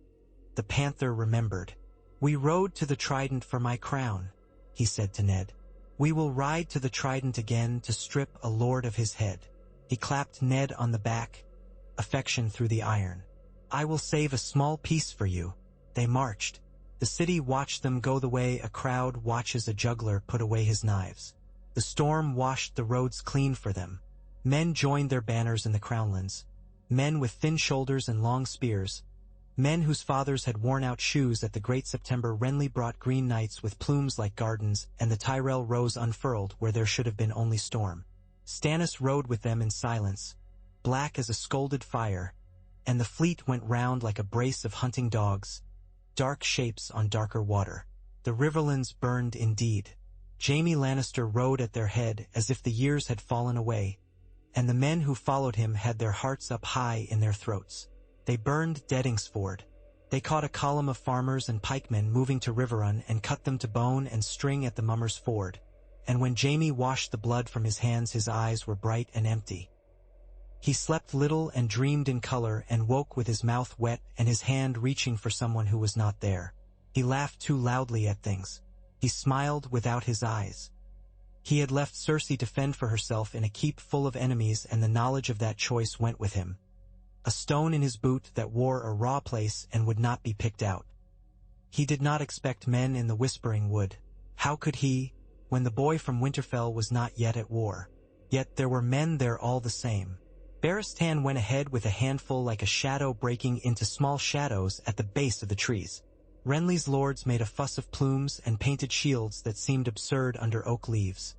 Speaker 1: The panther remembered. "We rode to the Trident for my crown," he said to Ned. "We will ride to the Trident again to strip a lord of his head." He clapped Ned on the back, affection through the iron. "I will save a small piece for you." They marched. The city watched them go the way a crowd watches a juggler put away his knives. The storm washed the roads clean for them. Men joined their banners in the crownlands. Men with thin shoulders and long spears. Men whose fathers had worn out shoes at the Great September. Renly brought green knights with plumes like gardens, and the Tyrell rose unfurled where there should have been only storm. Stannis rode with them in silence, black as a scolded fire, and the fleet went round like a brace of hunting dogs, dark shapes on darker water. The riverlands burned indeed. Jaime Lannister rode at their head as if the years had fallen away, and the men who followed him had their hearts up high in their throats. They burned Deddingsford. They caught a column of farmers and pikemen moving to Riverrun and cut them to bone and string at the Mummers' Ford. And when Jaime washed the blood from his hands, his eyes were bright and empty. He slept little and dreamed in color and woke with his mouth wet and his hand reaching for someone who was not there. He laughed too loudly at things. He smiled without his eyes. He had left Cersei to fend for herself in a keep full of enemies, and the knowledge of that choice went with him. A stone in his boot that wore a raw place and would not be picked out. He did not expect men in the Whispering Wood. How could he, when the boy from Winterfell was not yet at war? Yet there were men there all the same. Baratheon went ahead with a handful like a shadow breaking into small shadows at the base of the trees. Renly's lords made a fuss of plumes and painted shields that seemed absurd under oak leaves.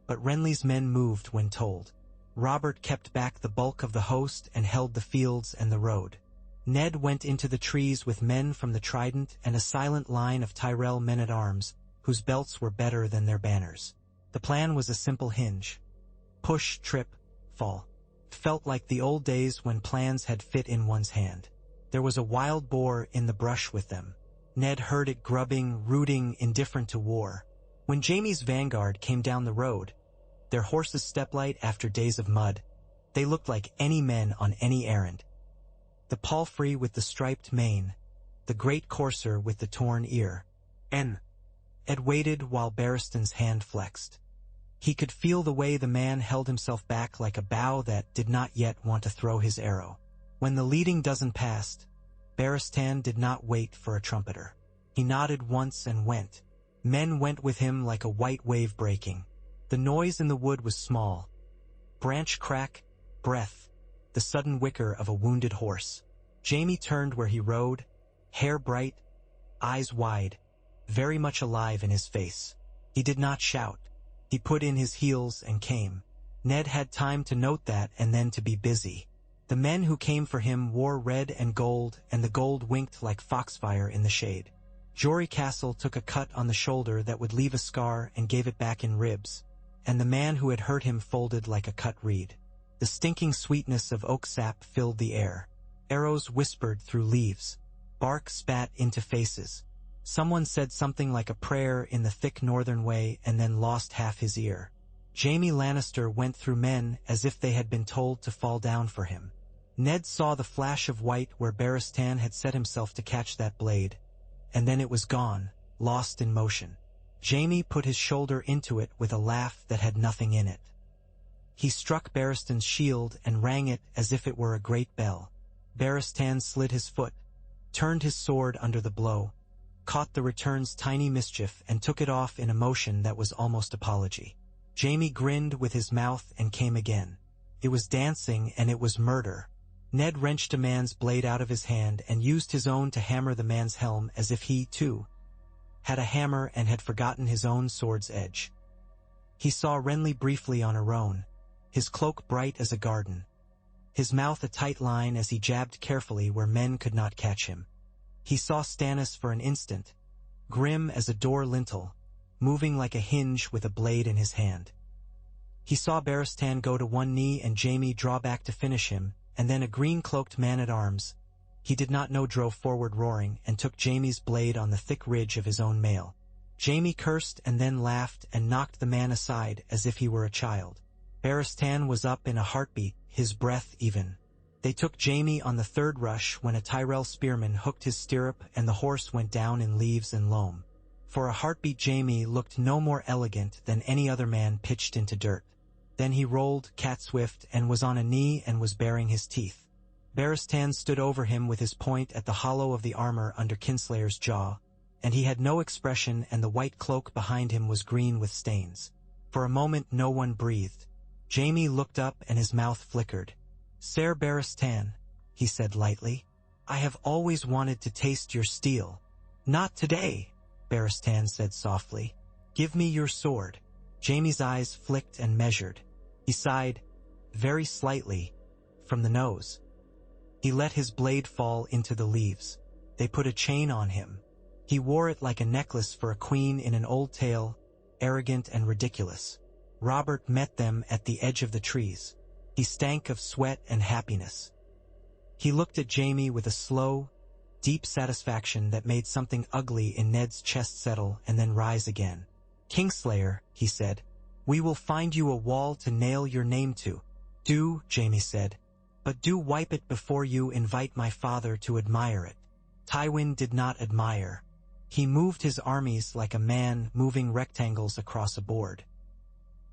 Speaker 1: But Renly's men moved when told. Robert kept back the bulk of the host and held the fields and the road. Ned went into the trees with men from the Trident and a silent line of Tyrell men-at-arms, whose belts were better than their banners. The plan was a simple hinge. Push, trip, fall. It felt like the old days when plans had fit in one's hand. There was a wild boar in the brush with them. Ned heard it grubbing, rooting, indifferent to war. When Jaime's vanguard came down the road, their horses steplight after days of mud, they looked like any men on any errand. The palfrey with the striped mane, the great courser with the torn ear. Ed waited while Barristan's hand flexed. He could feel the way the man held himself back like a bow that did not yet want to throw his arrow. When the leading dozen passed, Barristan did not wait for a trumpeter. He nodded once and went. Men went with him like a white wave breaking. The noise in the wood was small. Branch crack, breath, the sudden whicker of a wounded horse. Jaime turned where he rode, hair bright, eyes wide, very much alive in his face. He did not shout. He put in his heels and came. Ned had time to note that and then to be busy. The men who came for him wore red and the gold winked like foxfire in the shade. Jory Castle took a cut on the shoulder that would leave a scar and gave it back in ribs, and the man who had hurt him folded like a cut reed. The stinking sweetness of oak sap filled the air. Arrows whispered through leaves. Bark spat into faces. Someone said something like a prayer in the thick northern way and then lost half his ear. Jaime Lannister went through men as if they had been told to fall down for him. Ned saw the flash of white where Barristan had set himself to catch that blade, and then it was gone, lost in motion. Jaime put his shoulder into it with a laugh that had nothing in it. He struck Barristan's shield and rang it as if it were a great bell. Barristan slid his foot, turned his sword under the blow, caught the return's tiny mischief and took it off in a motion that was almost apology. Jaime grinned with his mouth and came again. It was dancing and it was murder. Ned wrenched a man's blade out of his hand and used his own to hammer the man's helm as if he, too, had a hammer and had forgotten his own sword's edge. He saw Renly briefly on a roan, his cloak bright as a garden, his mouth a tight line as he jabbed carefully where men could not catch him. He saw Stannis for an instant, grim as a door lintel, moving like a hinge with a blade in his hand. He saw Barristan go to one knee and Jaime draw back to finish him, and then a green-cloaked man-at-arms, he did not know, drove forward roaring and took Jaime's blade on the thick ridge of his own mail. Jaime cursed and then laughed and knocked the man aside as if he were a child. Barristan was up in a heartbeat, his breath even. They took Jaime on the third rush when a Tyrell spearman hooked his stirrup and the horse went down in leaves and loam. For a heartbeat Jaime looked no more elegant than any other man pitched into dirt. Then he rolled, cat-swift, and was on a knee and was baring his teeth. Barristan stood over him with his point at the hollow of the armor under Kinslayer's jaw, and he had no expression and the white cloak behind him was green with stains. For a moment no one breathed. Jaime looked up and his mouth flickered. "Ser Barristan," he said lightly, "I have always wanted to taste your steel." "Not today," Barristan said softly. "Give me your sword." Jaime's eyes flicked and measured. He sighed, very slightly, from the nose. He let his blade fall into the leaves. They put a chain on him. He wore it like a necklace for a queen in an old tale, arrogant and ridiculous. Robert met them at the edge of the trees. He stank of sweat and happiness. He looked at Jaime with a slow, deep satisfaction that made something ugly in Ned's chest settle and then rise again. "Kingslayer," he said, "we will find you a wall to nail your name to." "Do," Jaime said, "but do wipe it before you invite my father to admire it." Tywin did not admire. He moved his armies like a man moving rectangles across a board.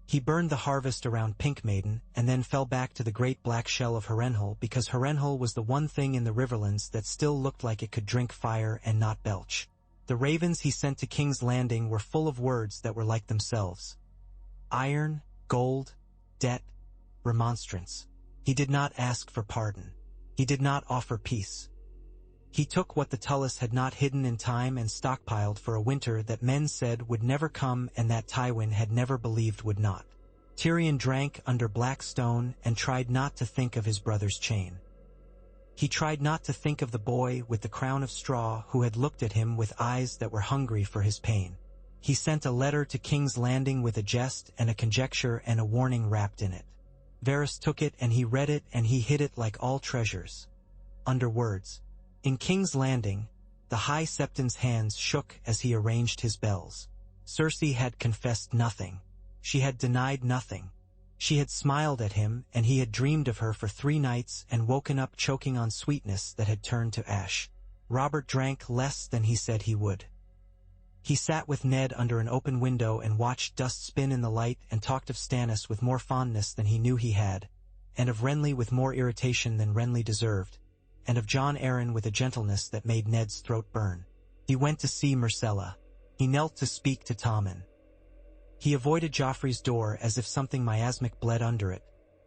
Speaker 1: He burned the harvest around Pink Maiden and then fell back to the great black shell of Harrenhal because Harrenhal was the one thing in the Riverlands that still looked like it could drink fire and not belch. The ravens he sent to King's Landing were full of words that were like themselves. Iron, gold, debt, remonstrance. He did not ask for pardon. He did not offer peace. He took what the Tullus had not hidden in time and stockpiled for a winter that men said would never come and that Tywin had never believed would not. Tyrion drank under black stone and tried not to think of his brother's chain. He tried not to think of the boy with the crown of straw who had looked at him with eyes that were hungry for his pain. He sent a letter to King's Landing with a jest and a conjecture and a warning wrapped in it. Varys took it and he read it and he hid it like all treasures, under words. In King's Landing, the High Septon's hands shook as he arranged his bells. Cersei had confessed nothing. She had denied nothing. She had smiled at him and he had dreamed of her for 3 nights and woken up choking on sweetness that had turned to ash. Robert drank less than he said he would. He sat with Ned under an open window and watched dust spin in the light and talked of Stannis with more fondness than he knew he had, and of Renly with more irritation than Renly deserved, and of Jon Arryn with a gentleness that made Ned's throat burn. He went to see Myrcella. He knelt to speak to Tommen. He avoided Joffrey's door as if something miasmic bled under it,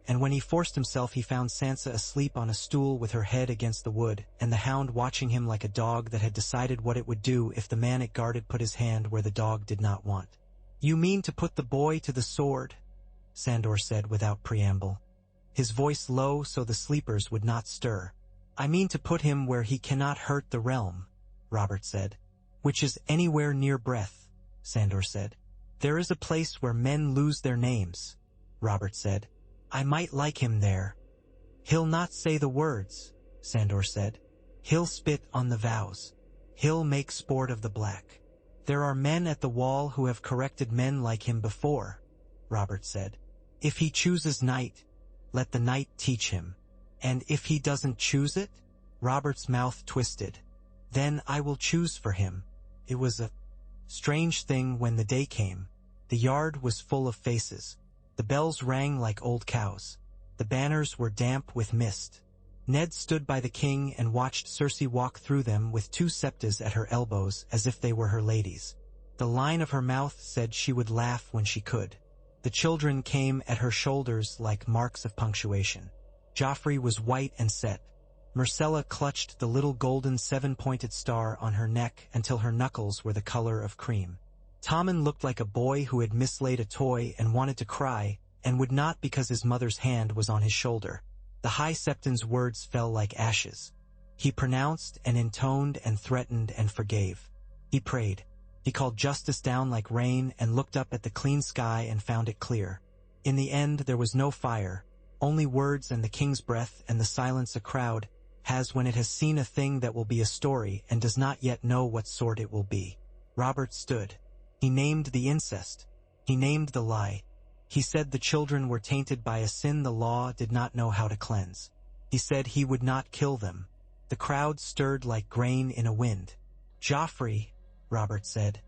Speaker 1: and when he forced himself he found Sansa asleep on a stool with her head against the wood, and the hound watching him like a dog that had decided what it would do if the man it guarded put his hand where the dog did not want. "You mean to put the boy to the sword?" Sandor said without preamble, his voice low so the sleepers would not stir. "I mean to put him where he cannot hurt the realm," Robert said. "Which is anywhere near breath," Sandor said. "There is a place where men lose their names," Robert said. "I might like him there." "He'll not say the words," Sandor said. "He'll spit on the vows. He'll make sport of the black. There are men at the wall who have corrected men like him before," Robert said. If he chooses night, let the night teach him. And if he doesn't choose it? Robert's mouth twisted. Then I will choose for him. It was a strange thing when the day came. The yard was full of faces. The bells rang like old cows. The banners were damp with mist. Ned stood by the king and watched Cersei walk through them with 2 septas at her elbows as if they were her ladies. The line of her mouth said she would laugh when she could. The children came at her shoulders like marks of punctuation. Joffrey was white and set. Myrcella clutched the little golden 7-pointed star on her neck until her knuckles were the color of cream. Tommen looked like a boy who had mislaid a toy and wanted to cry, and would not because his mother's hand was on his shoulder. The High Septon's words fell like ashes. He pronounced and intoned and threatened and forgave. He prayed. He called justice down like rain and looked up at the clean sky and found it clear. In the end there was no fire, only words and the king's breath and the silence a crowd has when it has seen a thing that will be a story and does not yet know what sort it will be. Robert stood. He named the incest. He named the lie. He said the children were tainted by a sin the law did not know how to cleanse. He said he would not kill them. The crowd stirred like grain in a wind. Joffrey, Robert said,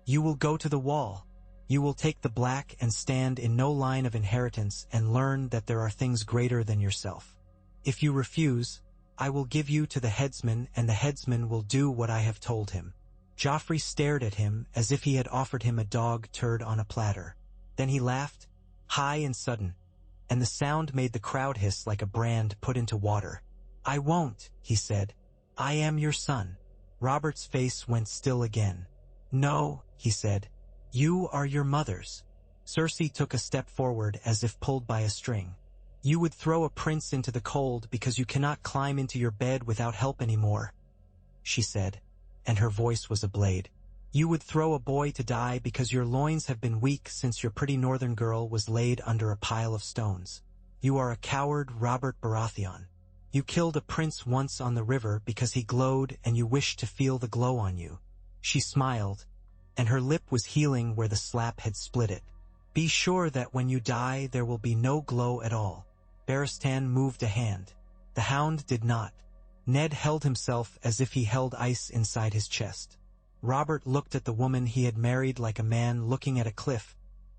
Speaker 1: you will go to the wall. You will take the black and stand in no line of inheritance and learn that there are things greater than yourself. If you refuse, I will give you to the headsman and the headsman will do what I have told him. Joffrey stared at him as if he had offered him a dog turd on a platter. Then he laughed, high and sudden, and the sound made the crowd hiss like a brand put into water. I won't, he said. I am your son. Robert's face went still again. No, he said. You are your mother's. Cersei took a step forward as if pulled by a string. You would throw a prince into the cold because you cannot climb into your bed without help anymore, she said, and her voice was a blade. You would throw a boy to die because your loins have been weak since your pretty northern girl was laid under a pile of stones. You are a coward, Robert Baratheon. You killed a prince once on the river because he glowed and you wished to feel the glow on you. She smiled, and her lip was healing where the slap had split it. Be sure that when you die there will be no glow at all. Barristan moved a hand. The hound did not. Ned held himself as if he held ice inside his chest. Robert looked at the woman he had married like a man looking at a cliff.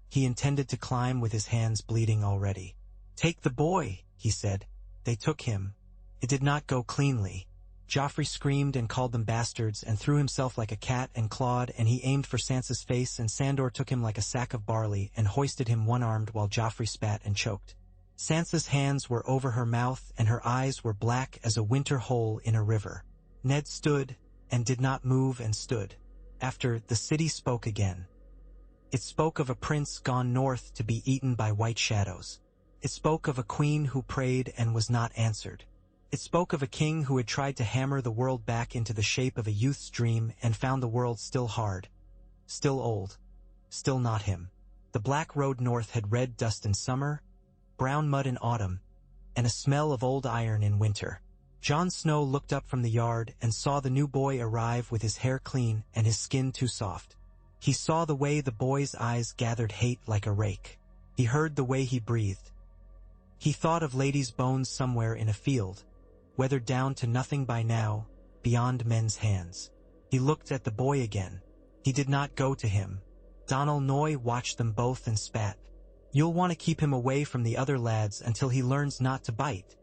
Speaker 1: He intended to climb with his hands bleeding already. Take the boy, he said. They took him. It did not go cleanly. Joffrey screamed and called them bastards and threw himself like a cat and clawed, and he aimed for Sansa's face, and Sandor took him like a sack of barley and hoisted him one-armed while Joffrey spat and choked. Sansa's hands were over her mouth and her eyes were black as a winter hole in a river. Ned stood and did not move and stood. After, the city spoke again. It spoke of a prince gone north to be eaten by white shadows. It spoke of a queen who prayed and was not answered. It spoke of a king who had tried to hammer the world back into the shape of a youth's dream and found the world still hard, still old, still not him. The black road north had red dust in summer, brown mud in autumn, and a smell of old iron in winter. Jon Snow looked up from the yard and saw the new boy arrive with his hair clean and his skin too soft. He saw the way the boy's eyes gathered hate like a rake. He heard the way he breathed. He thought of ladies' bones somewhere in a field, weathered down to nothing by now, beyond men's hands. He looked at the boy again. He did not go to him. Donal Noy watched them both and spat. You'll want to keep him away from the other lads until he learns not to bite,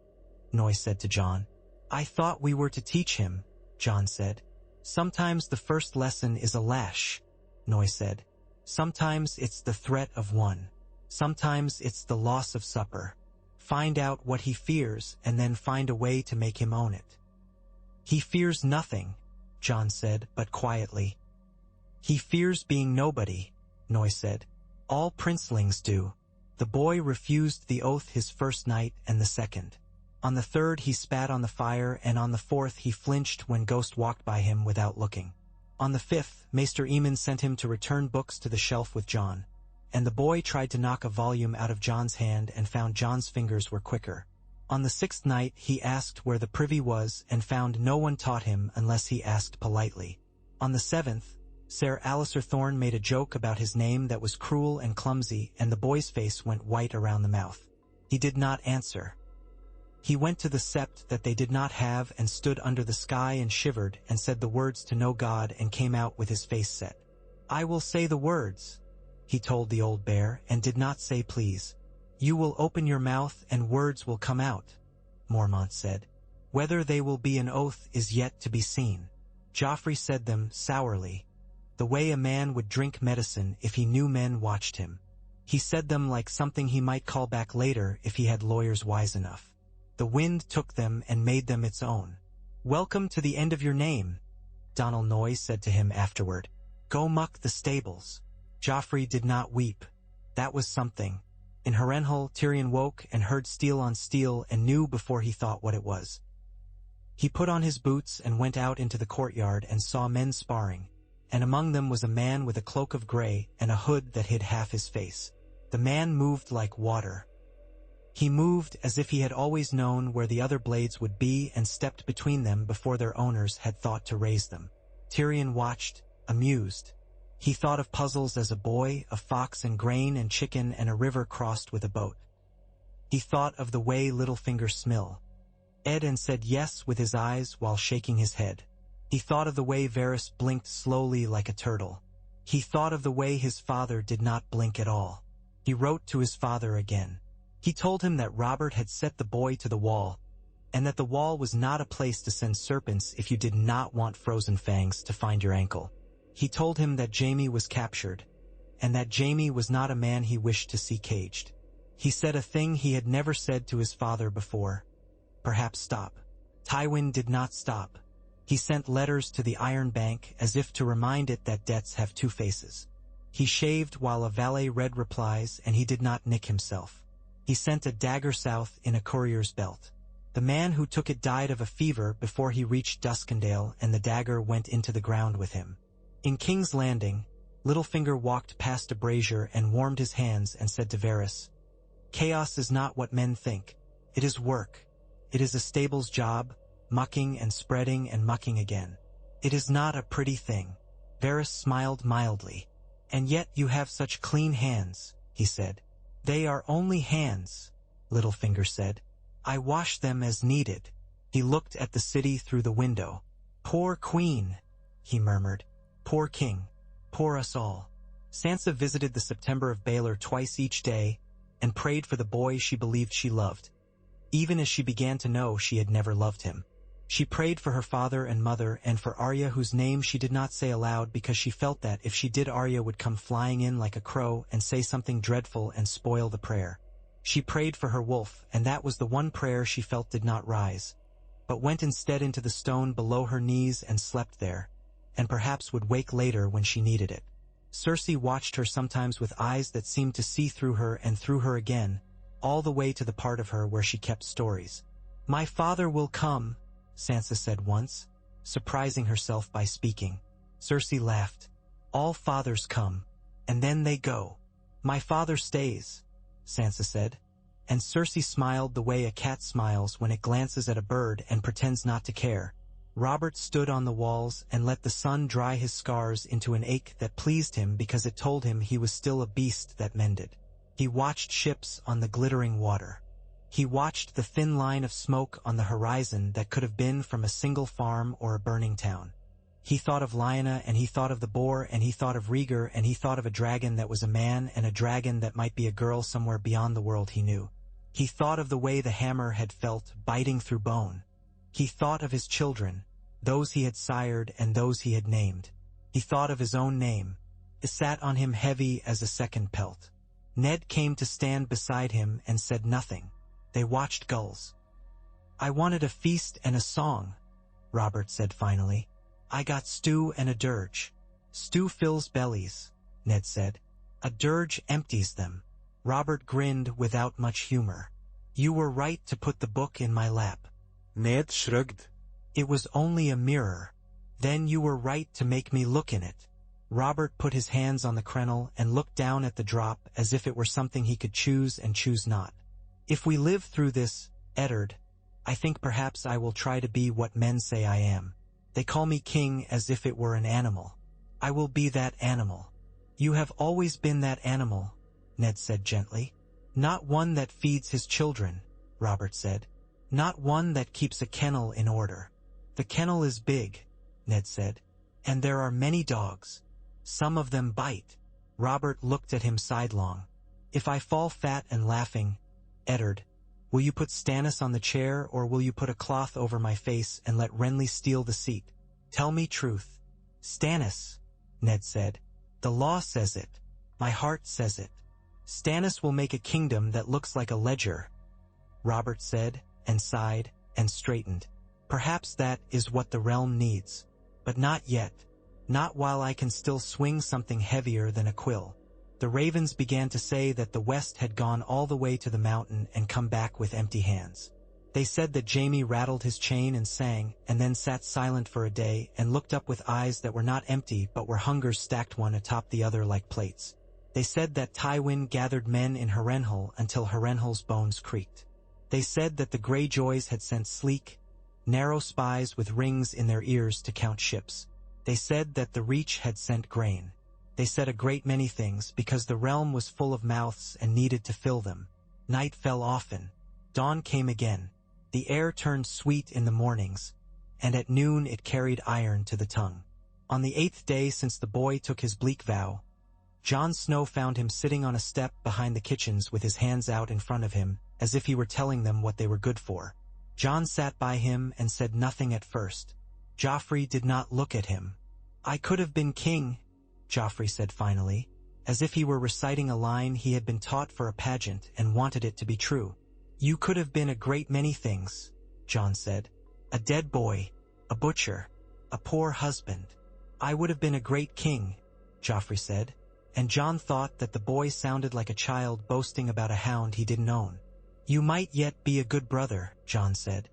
Speaker 1: Noy said to Jon. I thought we were to teach him, Jon said. Sometimes the first lesson is a lash, Noy said. Sometimes it's the threat of one. Sometimes it's the loss of supper. Find out what he fears and then find a way to make him own it. He fears nothing, Jon said, but quietly. He fears being nobody, Noy said. All princelings do. The boy refused the oath his first night and the second. On the third he spat on the fire, and on the fourth he flinched when Ghost walked by him without looking. On the fifth, Maester Aemon sent him to return books to the shelf with Jon, and the boy tried to knock a volume out of Jon's hand and found Jon's fingers were quicker. On the sixth night he asked where the privy was and found no one taught him unless he asked politely. On the seventh, Sir Alistair Thorne made a joke about his name that was cruel and clumsy, and the boy's face went white around the mouth. He did not answer. He went to the sept that they did not have and stood under the sky and shivered and said the words to no god and came out with his face set. "I will say the words," he told the old bear, and did not say please. "You will open your mouth and words will come out," Mormont said. "Whether they will be an oath is yet to be seen." Joffrey said them sourly, the way a man would drink medicine if he knew men watched him. He said them like something he might call back later if he had lawyers wise enough. The wind took them and made them its own. "Welcome to the end of your name," Donal Noy said to him afterward. "Go muck the stables." Joffrey did not weep. That was something. In Harrenhal, Tyrion woke and heard steel on steel and knew before he thought what it was. He put on his boots and went out into the courtyard and saw men sparring, and among them was a man with a cloak of grey and a hood that hid half his face. The man moved like water. He moved as if he had always known where the other blades would be and stepped between them before their owners had thought to raise them. Tyrion watched, amused. He thought of puzzles as a boy, of fox and grain and chicken and a river crossed with a boat. He thought of the way Littlefinger Smill ed and said yes with his eyes while shaking his head. He thought of the way Varys blinked slowly like a turtle. He thought of the way his father did not blink at all. He wrote to his father again. He told him that Robert had set the boy to the wall, and that the wall was not a place to send serpents if you did not want Frozen Fangs to find your ankle. He told him that Jaime was captured, and that Jaime was not a man he wished to see caged. He said a thing he had never said to his father before. Perhaps stop. Tywin did not stop. He sent letters to the Iron Bank as if to remind it that debts have two faces. He shaved while a valet read replies, and he did not nick himself. He sent a dagger south in a courier's belt. The man who took it died of a fever before he reached Duskendale, and the dagger went into the ground with him. In King's Landing, Littlefinger walked past a brazier and warmed his hands and said to Varys, "Chaos is not what men think. It is work. It is a stable's job, mucking and spreading and mucking again. It is not a pretty thing." Varys smiled mildly. "And yet you have such clean hands," he said. "They are only hands," Littlefinger said. "I wash them as needed." He looked at the city through the window. "Poor queen," he murmured. "Poor king. Poor us all." Sansa visited the September of Baelor twice each day and prayed for the boy she believed she loved, even as she began to know she had never loved him. She prayed for her father and mother and for Arya, whose name she did not say aloud because she felt that if she did, Arya would come flying in like a crow and say something dreadful and spoil the prayer. She prayed for her wolf, and that was the one prayer she felt did not rise, but went instead into the stone below her knees and slept there, and perhaps would wake later when she needed it. Cersei watched her sometimes with eyes that seemed to see through her and through her again, all the way to the part of her where she kept stories. "My father will come," Sansa said once, surprising herself by speaking. Cersei laughed. "All fathers come, and then they go. My father stays," Sansa said. And Cersei smiled the way a cat smiles when it glances at a bird and pretends not to care. Robert stood on the walls and let the sun dry his scars into an ache that pleased him because it told him he was still a beast that mended. He watched ships on the glittering water. He watched the thin line of smoke on the horizon that could have been from a single farm or a burning town. He thought of Lyanna, and he thought of the Boar, and he thought of Rhaegar, and he thought of a dragon that was a man and a dragon that might be a girl somewhere beyond the world he knew. He thought of the way the hammer had felt biting through bone. He thought of his children, those he had sired and those he had named. He thought of his own name. It sat on him heavy as a second pelt. Ned came to stand beside him and said nothing. They watched gulls. "I wanted a feast and a song," Robert said finally. "I got stew and a dirge." "Stew fills bellies," Ned said. "A dirge empties them." Robert grinned without much humor. "You were right to put the book in my lap."
Speaker 2: Ned shrugged.
Speaker 1: "It was only a mirror. Then you were right to make me look in it." Robert put his hands on the crenel and looked down at the drop as if it were something he could choose and choose not. "If we live through this, Eddard, I think perhaps I will try to be what men say I am. They call me king as if it were an animal. I will be that animal." "You have always been that animal," Ned said gently. "Not one that feeds his children," Robert said. "Not one that keeps a kennel in order." "The kennel is big," Ned said. "And there are many dogs. Some of them bite." Robert looked at him sidelong. "If I fall fat and laughing, Eddard, will you put Stannis on the chair, or will you put a cloth over my face and let Renly steal the seat? Tell me truth." "Stannis," Ned said. "The law says it. My heart says it. Stannis will make a kingdom that looks like a ledger," Robert said, and sighed, and straightened. "Perhaps that is what the realm needs. But not yet. Not while I can still swing something heavier than a quill." The ravens began to say that the West had gone all the way to the mountain and come back with empty hands. They said that Jaime rattled his chain and sang, and then sat silent for a day and looked up with eyes that were not empty but were hungers stacked one atop the other like plates. They said that Tywin gathered men in Harrenhal until Harrenhal's bones creaked. They said that the Greyjoys had sent sleek, narrow spies with rings in their ears to count ships. They said that the Reach had sent grain. They said a great many things because the realm was full of mouths and needed to fill them. Night fell often. Dawn came again. The air turned sweet in the mornings, and at noon it carried iron to the tongue. On the 8th day since the boy took his bleak vow, Jon Snow found him sitting on a step behind the kitchens with his hands out in front of him, as if he were telling them what they were good for. Jon sat by him and said nothing at first. Joffrey did not look at him. "I could have been king," Joffrey said finally, as if he were reciting a line he had been taught for a pageant and wanted it to be true. "You could have been a great many things," Jon said. "A dead boy, a butcher, a poor husband." "I would have been a great king," Joffrey said, and Jon thought that the boy sounded like a child boasting about a hound he didn't own. "You might yet be a good brother," Jon said.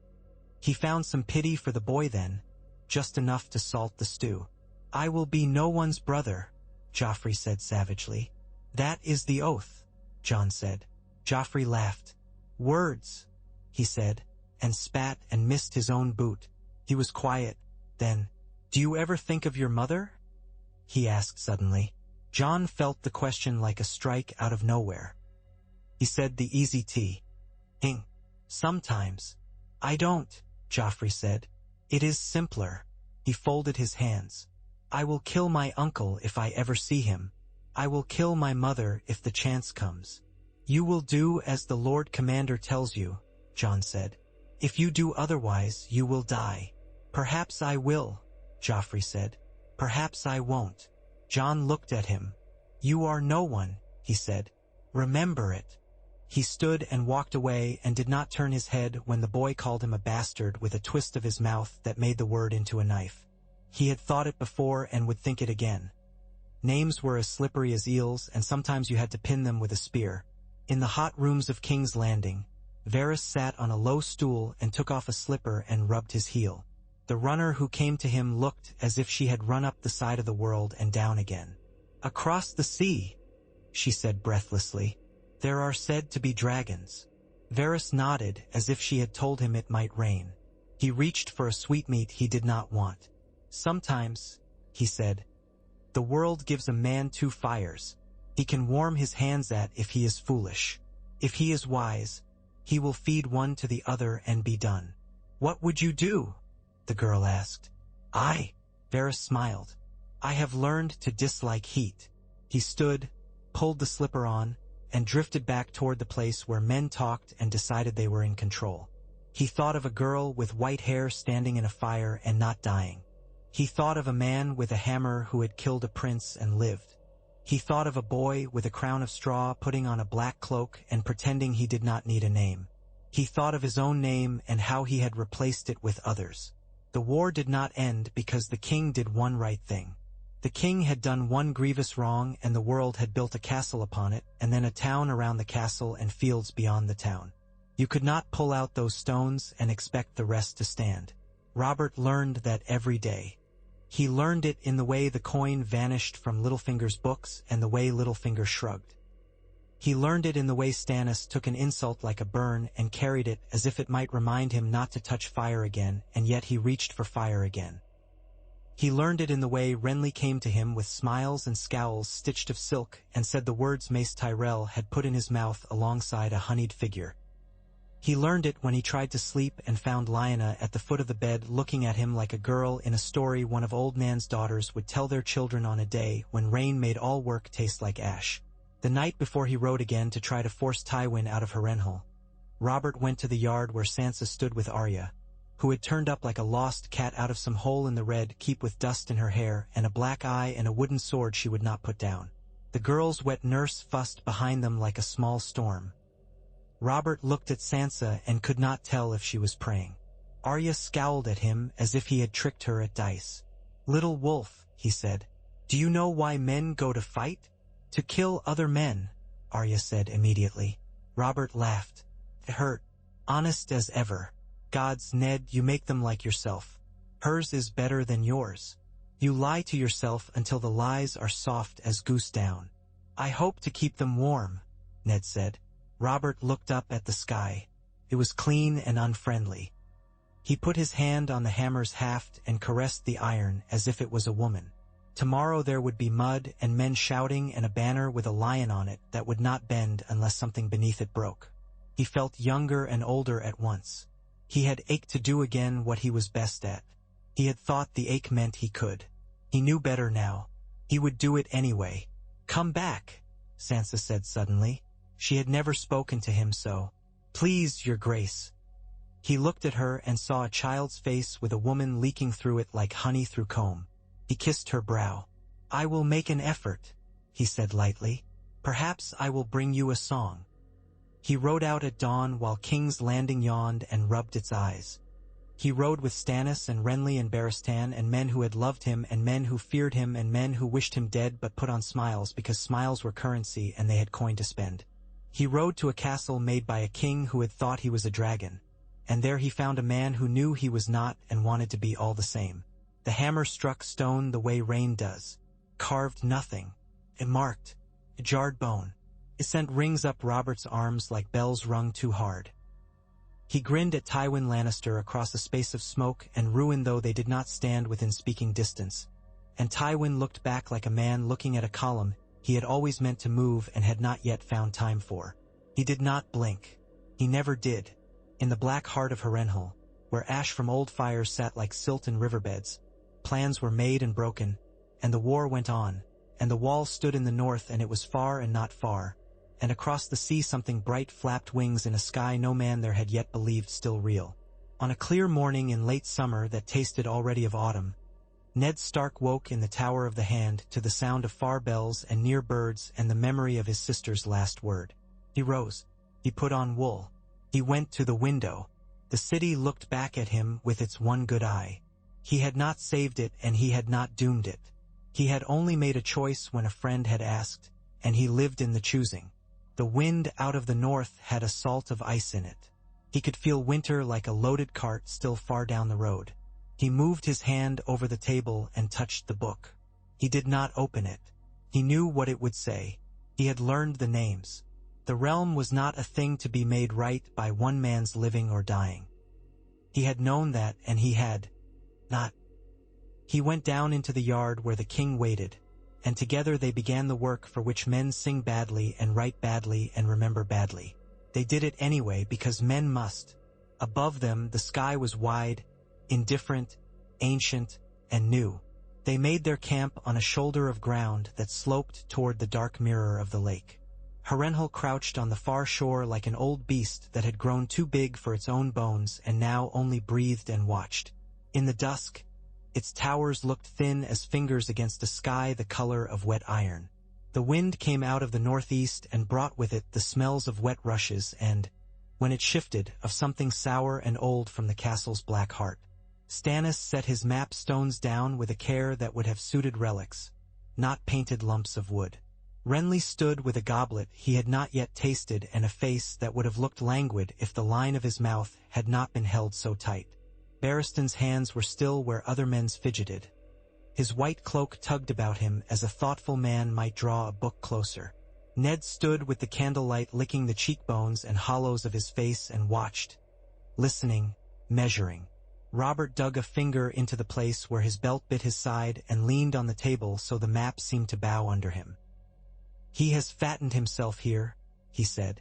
Speaker 1: He found some pity for the boy then, just enough to salt the stew. "I will be no one's brother," Joffrey said savagely. "That is the oath," Jon said. Joffrey laughed. "Words," he said, and spat and missed his own boot. He was quiet. Then, "Do you ever think of your mother?" he asked suddenly. Jon felt the question like a strike out of nowhere. He said the easy "Ing. Sometimes." "I don't," Joffrey said. "It is simpler." He folded his hands. "I will kill my uncle if I ever see him. I will kill my mother if the chance comes." "You will do as the Lord Commander tells you," Jon said. "If you do otherwise, you will die." "Perhaps I will," Joffrey said. "Perhaps I won't." Jon looked at him. "You are no one," he said. "Remember it." He stood and walked away and did not turn his head when the boy called him a bastard with a twist of his mouth that made the word into a knife. He had thought it before and would think it again. Names were as slippery as eels, and sometimes you had to pin them with a spear. In the hot rooms of King's Landing, Varys sat on a low stool and took off a slipper and rubbed his heel. The runner who came to him looked as if she had run up the side of the world and down again. "Across the sea," she said breathlessly, "there are said to be dragons." Varys nodded as if she had told him it might rain. He reached for a sweetmeat he did not want. "Sometimes," he said, "the world gives a man 2 fires. He can warm his hands at if he is foolish. If he is wise, he will feed one to the other and be done." "What would you do?" the girl asked. "I," Varys smiled. "I have learned to dislike heat." He stood, pulled the slipper on, and drifted back toward the place where men talked and decided they were in control. He thought of a girl with white hair standing in a fire and not dying. He thought of a man with a hammer who had killed a prince and lived. He thought of a boy with a crown of straw putting on a black cloak and pretending he did not need a name. He thought of his own name and how he had replaced it with others. The war did not end because the king did one right thing. The king had done one grievous wrong and the world had built a castle upon it, and then a town around the castle and fields beyond the town. You could not pull out those stones and expect the rest to stand. Robert learned that every day. He learned it in the way the coin vanished from Littlefinger's books and the way Littlefinger shrugged. He learned it in the way Stannis took an insult like a burn and carried it as if it might remind him not to touch fire again, and yet he reached for fire again. He learned it in the way Renly came to him with smiles and scowls stitched of silk and said the words Mace Tyrell had put in his mouth alongside a honeyed figure. He learned it when he tried to sleep and found Lyanna at the foot of the bed looking at him like a girl in a story one of Old Man's daughters would tell their children on a day when rain made all work taste like ash. The night before he rode again to try to force Tywin out of Harrenhal, Robert went to the yard where Sansa stood with Arya, who had turned up like a lost cat out of some hole in the red keep with dust in her hair and a black eye and a wooden sword she would not put down. The girl's wet nurse fussed behind them like a small storm. Robert looked at Sansa and could not tell if she was praying. Arya scowled at him as if he had tricked her at dice. "Little wolf," he said, "do you know why men go to fight? To kill other men," Arya said immediately. Robert laughed. It hurt. Honest as ever. "Gods, Ned, you make them like yourself. Hers is better than yours. You lie to yourself until the lies are soft as goose down." "I hope to keep them warm," Ned said. Robert looked up at the sky. It was clean and unfriendly. He put his hand on the hammer's haft and caressed the iron as if it was a woman. Tomorrow there would be mud and men shouting and a banner with a lion on it that would not bend unless something beneath it broke. He felt younger and older at once. He had ached to do again what he was best at. He had thought the ache meant he could. He knew better now. He would do it anyway. "Come back," Sansa said suddenly. She had never spoken to him so. "Please, your grace." He looked at her and saw a child's face with a woman leaking through it like honey through comb. He kissed her brow. "I will make an effort," he said lightly. "Perhaps I will bring you a song." He rode out at dawn while King's Landing yawned and rubbed its eyes. He rode with Stannis and Renly and Barristan and men who had loved him and men who feared him and men who wished him dead but put on smiles because smiles were currency and they had coin to spend. He rode to a castle made by a king who had thought he was a dragon, and there he found a man who knew he was not and wanted to be all the same. The hammer struck stone the way rain does. Carved nothing. It marked. It jarred bone. It sent rings up Robert's arms like bells rung too hard. He grinned at Tywin Lannister across a space of smoke and ruin though they did not stand within speaking distance. And Tywin looked back like a man looking at a column he had always meant to move and had not yet found time for. He did not blink. He never did. In the black heart of Harrenhal, where ash from old fires sat like silt in riverbeds, plans were made and broken, and the war went on, and the wall stood in the north and it was far and not far, and across the sea something bright flapped wings in a sky no man there had yet believed still real. On a clear morning in late summer that tasted already of autumn, Ned Stark woke in the Tower of the Hand to the sound of far bells and near birds and the memory of his sister's last word. He rose. He put on wool. He went to the window. The city looked back at him with its one good eye. He had not saved it and he had not doomed it. He had only made a choice when a friend had asked, and he lived in the choosing. The wind out of the north had a salt of ice in it. He could feel winter like a loaded cart still far down the road. He moved his hand over the table and touched the book. He did not open it. He knew what it would say. He had learned the names. The realm was not a thing to be made right by one man's living or dying. He had known that, and he had not. He went down into the yard where the king waited, and together they began the work for which men sing badly and write badly and remember badly. They did it anyway because men must. Above them the sky was wide, indifferent, ancient, and new. They made their camp on a shoulder of ground that sloped toward the dark mirror of the lake. Harrenhal crouched on the far shore like an old beast that had grown too big for its own bones and now only breathed and watched. In the dusk, its towers looked thin as fingers against a sky the color of wet iron. The wind came out of the northeast and brought with it the smells of wet rushes and, when it shifted, of something sour and old from the castle's black heart. Stannis set his map stones down with a care that would have suited relics, not painted lumps of wood. Renly stood with a goblet he had not yet tasted and a face that would have looked languid if the line of his mouth had not been held so tight. Barristan's hands were still where other men's fidgeted. His white cloak tugged about him as a thoughtful man might draw a book closer. Ned stood with the candlelight licking the cheekbones and hollows of his face and watched, listening, measuring. Robert dug a finger into the place where his belt bit his side and leaned on the table so the map seemed to bow under him. "He has fattened himself here," he said.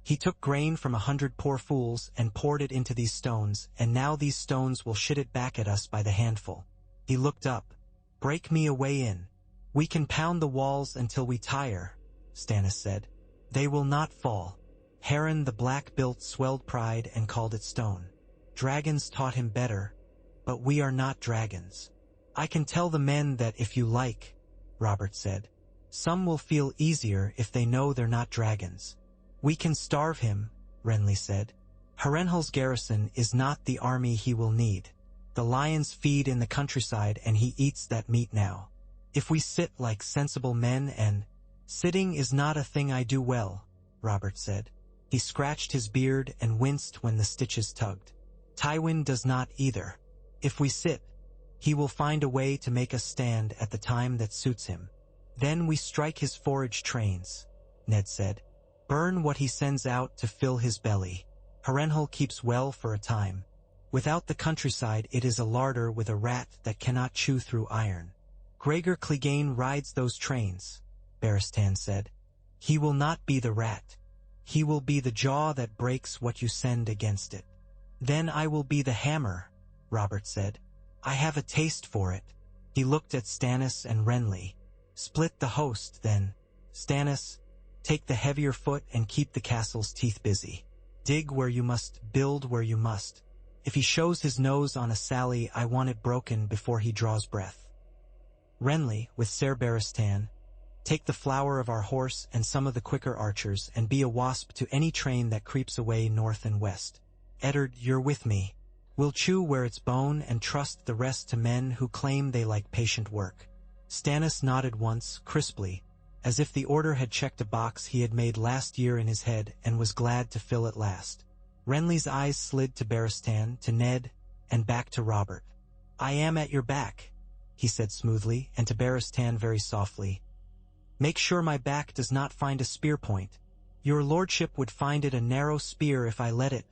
Speaker 1: "He took grain from 100 poor fools and poured it into these stones, and now these stones will shit it back at us by the handful." He looked up. "Break me a way in. We can pound the walls until we tire," Stannis said. "They will not fall." Harren the Black-Built swelled pride and called it stone. "Dragons taught him better, but we are not dragons." "I can tell the men that if you like," Robert said. "Some will feel easier if they know they're not dragons." "We can starve him," Renly said. "Harrenhal's garrison is not the army he will need. The lions feed in the countryside and he eats that meat now. If we sit like sensible men and—" "Sitting is not a thing I do well," Robert said. He scratched his beard and winced when the stitches tugged. "Tywin does not either. If we sit, he will find a way to make us stand at the time that suits him. Then we strike his forage trains," Ned said. "Burn what he sends out to fill his belly. Harrenhal keeps well for a time. Without the countryside it is a larder with a rat that cannot chew through iron." "Gregor Clegane rides those trains," Barristan said. "He will not be the rat. He will be the jaw that breaks what you send against it." "Then I will be the hammer," Robert said. "I have a taste for it." He looked at Stannis and Renly. "Split the host, then. Stannis, take the heavier foot and keep the castle's teeth busy. Dig where you must, build where you must. If he shows his nose on a sally, I want it broken before he draws breath. Renly, with Ser Barristan, take the flower of our horse and some of the quicker archers, and be a wasp to any train that creeps away north and west. Eddard, you're with me. We'll chew where it's bone and trust the rest to men who claim they like patient work." Stannis nodded once, crisply, as if the order had checked a box he had made last year in his head and was glad to fill at last. Renly's eyes slid to Barristan, to Ned, and back to Robert. "I am at your back," he said smoothly, and to Barristan very softly. "Make sure my back does not find a spear point. Your lordship would find it a narrow spear if I let it,"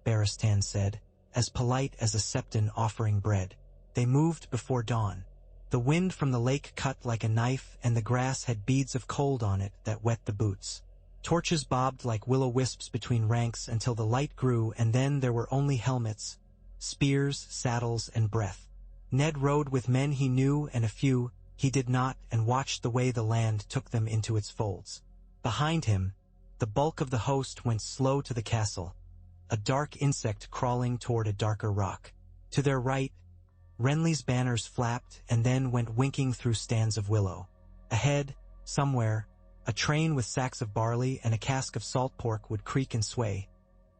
Speaker 1: Barristan said, as polite as a septon offering bread. They moved before dawn. The wind from the lake cut like a knife, and the grass had beads of cold on it that wet the boots. Torches bobbed like will-o-wisps between ranks until the light grew, and then there were only helmets, spears, saddles, and breath. Ned rode with men he knew and a few he did not, and watched the way the land took them into its folds. Behind him, the bulk of the host went slow to the castle, a dark insect crawling toward a darker rock. To their right, Renly's banners flapped and then went winking through stands of willow. Ahead, somewhere, a train with sacks of barley and a cask of salt pork would creak and sway,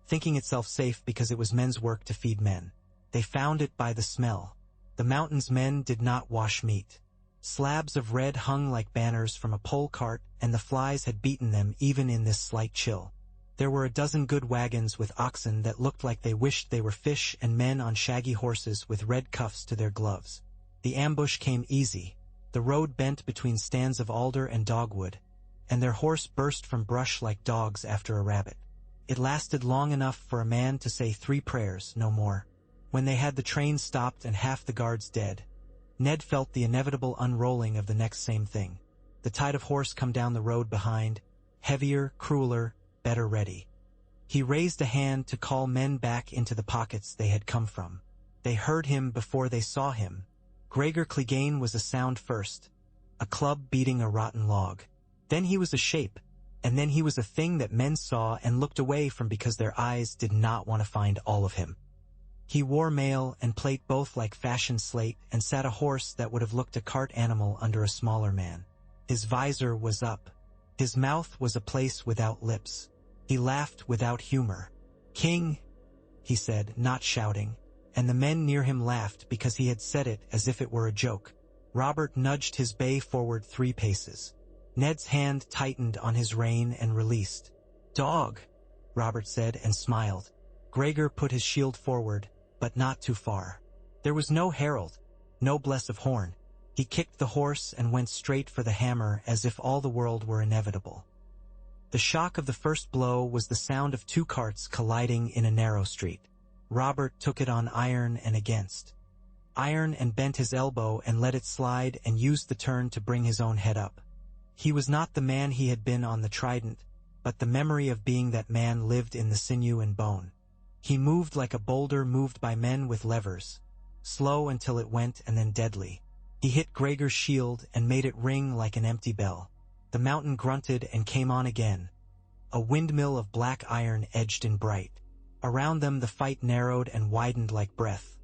Speaker 1: thinking itself safe because it was men's work to feed men. They found it by the smell. The mountain's men did not wash meat. Slabs of red hung like banners from a pole cart, and the flies had beaten them even in this slight chill. There were a dozen good wagons with oxen that looked like they wished they were fish, and men on shaggy horses with red cuffs to their gloves. The ambush came easy. The road bent between stands of alder and dogwood, and their horse burst from brush like dogs after a rabbit. It lasted long enough for a man to say 3 prayers, no more. When they had the train stopped and half the guards dead, Ned felt the inevitable unrolling of the next same thing. The tide of horse come down the road behind, heavier, crueler, better ready. He raised a hand to call men back into the pockets they had come from. They heard him before they saw him. Gregor Clegane was a sound first, a club beating a rotten log. Then he was a shape, and then he was a thing that men saw and looked away from because their eyes did not want to find all of him. He wore mail and plate both like fashion slate, and sat a horse that would have looked a cart animal under a smaller man. His visor was up. His mouth was a place without lips. He laughed without humor. "King," he said, not shouting, and the men near him laughed because he had said it as if it were a joke. Robert nudged his bay forward 3 paces. Ned's hand tightened on his rein and released. "Dog," Robert said and smiled. Gregor put his shield forward, but not too far. There was no herald, no bless of horn. He kicked the horse and went straight for the hammer as if all the world were inevitable. The shock of the first blow was the sound of 2 carts colliding in a narrow street. Robert took it on iron and against iron and bent his elbow and let it slide and used the turn to bring his own head up. He was not the man he had been on the trident, but the memory of being that man lived in the sinew and bone. He moved like a boulder moved by men with levers, slow until it went and then deadly. He hit Gregor's shield and made it ring like an empty bell. The mountain grunted and came on again, a windmill of black iron edged in bright. Around them the fight narrowed and widened like breath.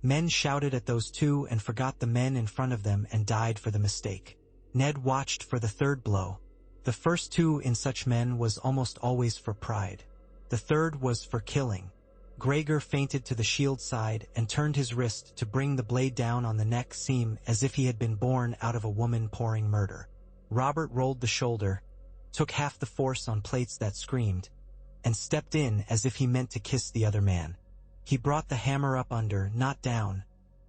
Speaker 1: Men shouted at those two and forgot the men in front of them and died for the mistake. Ned watched for the third blow. The first two in such men was almost always for pride. The third was for killing. Gregor feinted to the shield side and turned his wrist to bring the blade down on the neck seam as if he had been born out of a woman pouring murder. Robert rolled the shoulder, took half the force on plates that screamed, and stepped in as if he meant to kiss the other man. He brought the hammer up under, not down,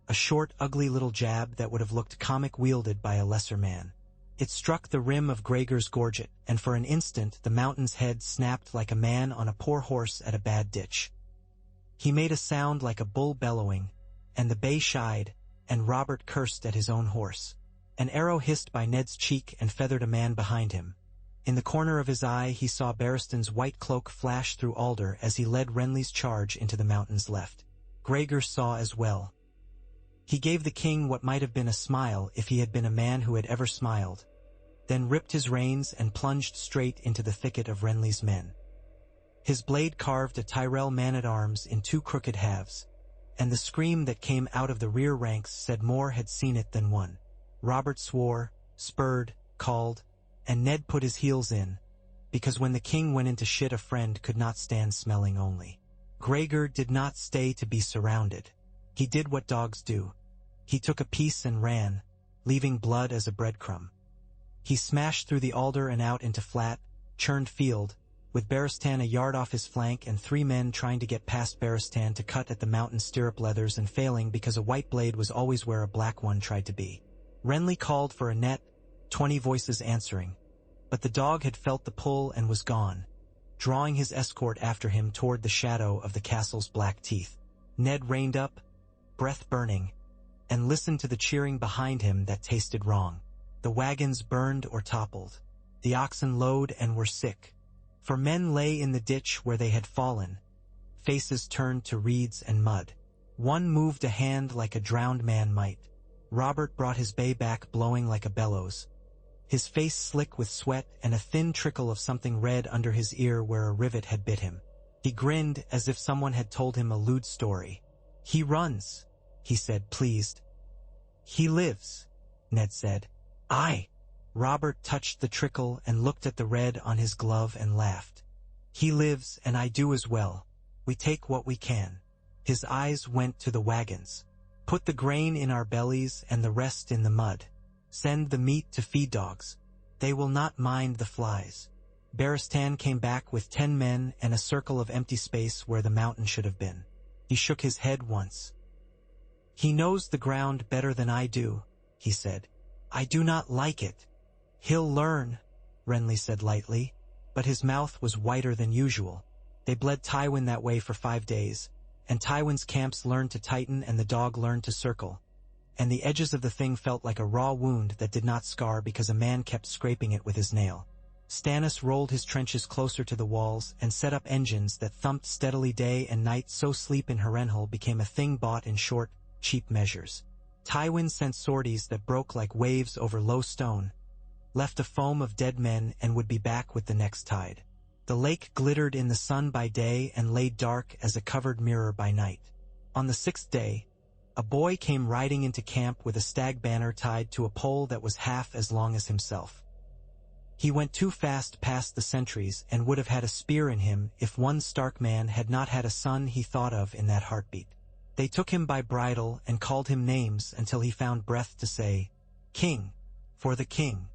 Speaker 1: a short, ugly little jab that would have looked comic wielded by a lesser man. It struck the rim of Gregor's gorget, and for an instant the mountain's head snapped like a man on a poor horse at a bad ditch. He made a sound like a bull bellowing, and the bay shied, and Robert cursed at his own horse. An arrow hissed by Ned's cheek and feathered a man behind him. In the corner of his eye he saw Barristan's white cloak flash through alder as he led Renly's charge into the mountain's left. Gregor saw as well. He gave the king what might have been a smile if he had been a man who had ever smiled, then ripped his reins and plunged straight into the thicket of Renly's men. His blade carved a Tyrell man-at-arms in two crooked halves, and the scream that came out of the rear ranks said more had seen it than one. Robert swore, spurred, called, and Ned put his heels in, because when the king went into shit a friend could not stand smelling only. Gregor did not stay to be surrounded. He did what dogs do. He took a piece and ran, leaving blood as a breadcrumb. He smashed through the alder and out into flat, churned field, with Barristan a yard off his flank and 3 men trying to get past Barristan to cut at the mountain stirrup leathers and failing because a white blade was always where a black one tried to be. Renly called for a net, 20 voices answering, but the dog had felt the pull and was gone, drawing his escort after him toward the shadow of the castle's black teeth. Ned reined up, breath burning, and listened to the cheering behind him that tasted wrong. The wagons burned or toppled. The oxen lowed and were sick, for men lay in the ditch where they had fallen, faces turned to reeds and mud. One moved a hand like a drowned man might. Robert brought his bay back blowing like a bellows, his face slick with sweat and a thin trickle of something red under his ear where a rivet had bit him. He grinned as if someone had told him a lewd story. "He runs," he said, pleased. "He lives," Ned said. "Aye." Robert touched the trickle and looked at the red on his glove and laughed. "He lives and I do as well. We take what we can." His eyes went to the wagons. "Put the grain in our bellies and the rest in the mud. Send the meat to feed dogs. They will not mind the flies." Barristan came back with 10 men and a circle of empty space where the mountain should have been. He shook his head once. "He knows the ground better than I do," he said. "I do not like it." "He'll learn," Renly said lightly, but his mouth was whiter than usual. They bled Tywin that way for 5 days, and Tywin's camps learned to tighten and the dog learned to circle, and the edges of the thing felt like a raw wound that did not scar because a man kept scraping it with his nail. Stannis rolled his trenches closer to the walls and set up engines that thumped steadily day and night, so sleep in Harrenhal became a thing bought in short, cheap measures. Tywin sent sorties that broke like waves over low stone, left a foam of dead men, and would be back with the next tide. The lake glittered in the sun by day and lay dark as a covered mirror by night. On the 6th day, a boy came riding into camp with a stag banner tied to a pole that was half as long as himself. He went too fast past the sentries and would have had a spear in him if one Stark man had not had a son he thought of in that heartbeat. They took him by bridle and called him names until he found breath to say, "King, for the king."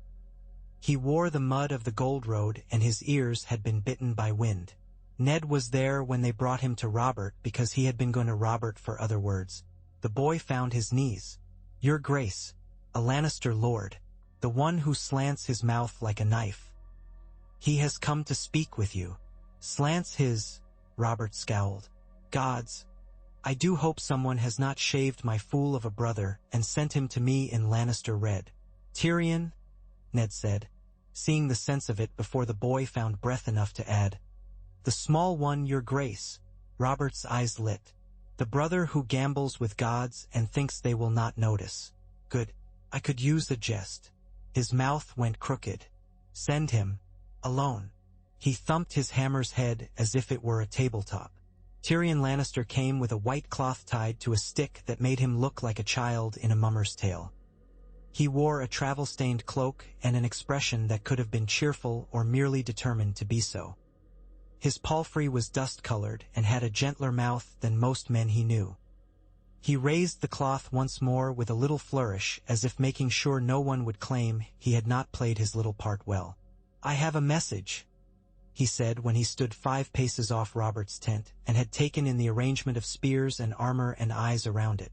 Speaker 1: He wore the mud of the Gold Road and his ears had been bitten by wind. Ned was there when they brought him to Robert because he had been going to Robert for other words. The boy found his knees. "Your Grace, a Lannister lord, the one who slants his mouth like a knife. He has come to speak with you." "Slants his," Robert scowled. "Gods, I do hope someone has not shaved my fool of a brother and sent him to me in Lannister red. Tyrion, Ned said, seeing the sense of it before the boy found breath enough to add. The small one, your grace. Robert's eyes lit. The brother who gambles with gods and thinks they will not notice. Good. I could use the jest. His mouth went crooked. Send him. Alone. He thumped his hammer's head as if it were a tabletop. Tyrion Lannister came with a white cloth tied to a stick that made him look like a child in a mummer's tale. He wore a travel-stained cloak and an expression that could have been cheerful or merely determined to be so. His palfrey was dust-colored and had a gentler mouth than most men he knew. He raised the cloth once more with a little flourish as if making sure no one would claim he had not played his little part well. I have a message, he said when he stood 5 paces off Robert's tent and had taken in the arrangement of spears and armor and eyes around it.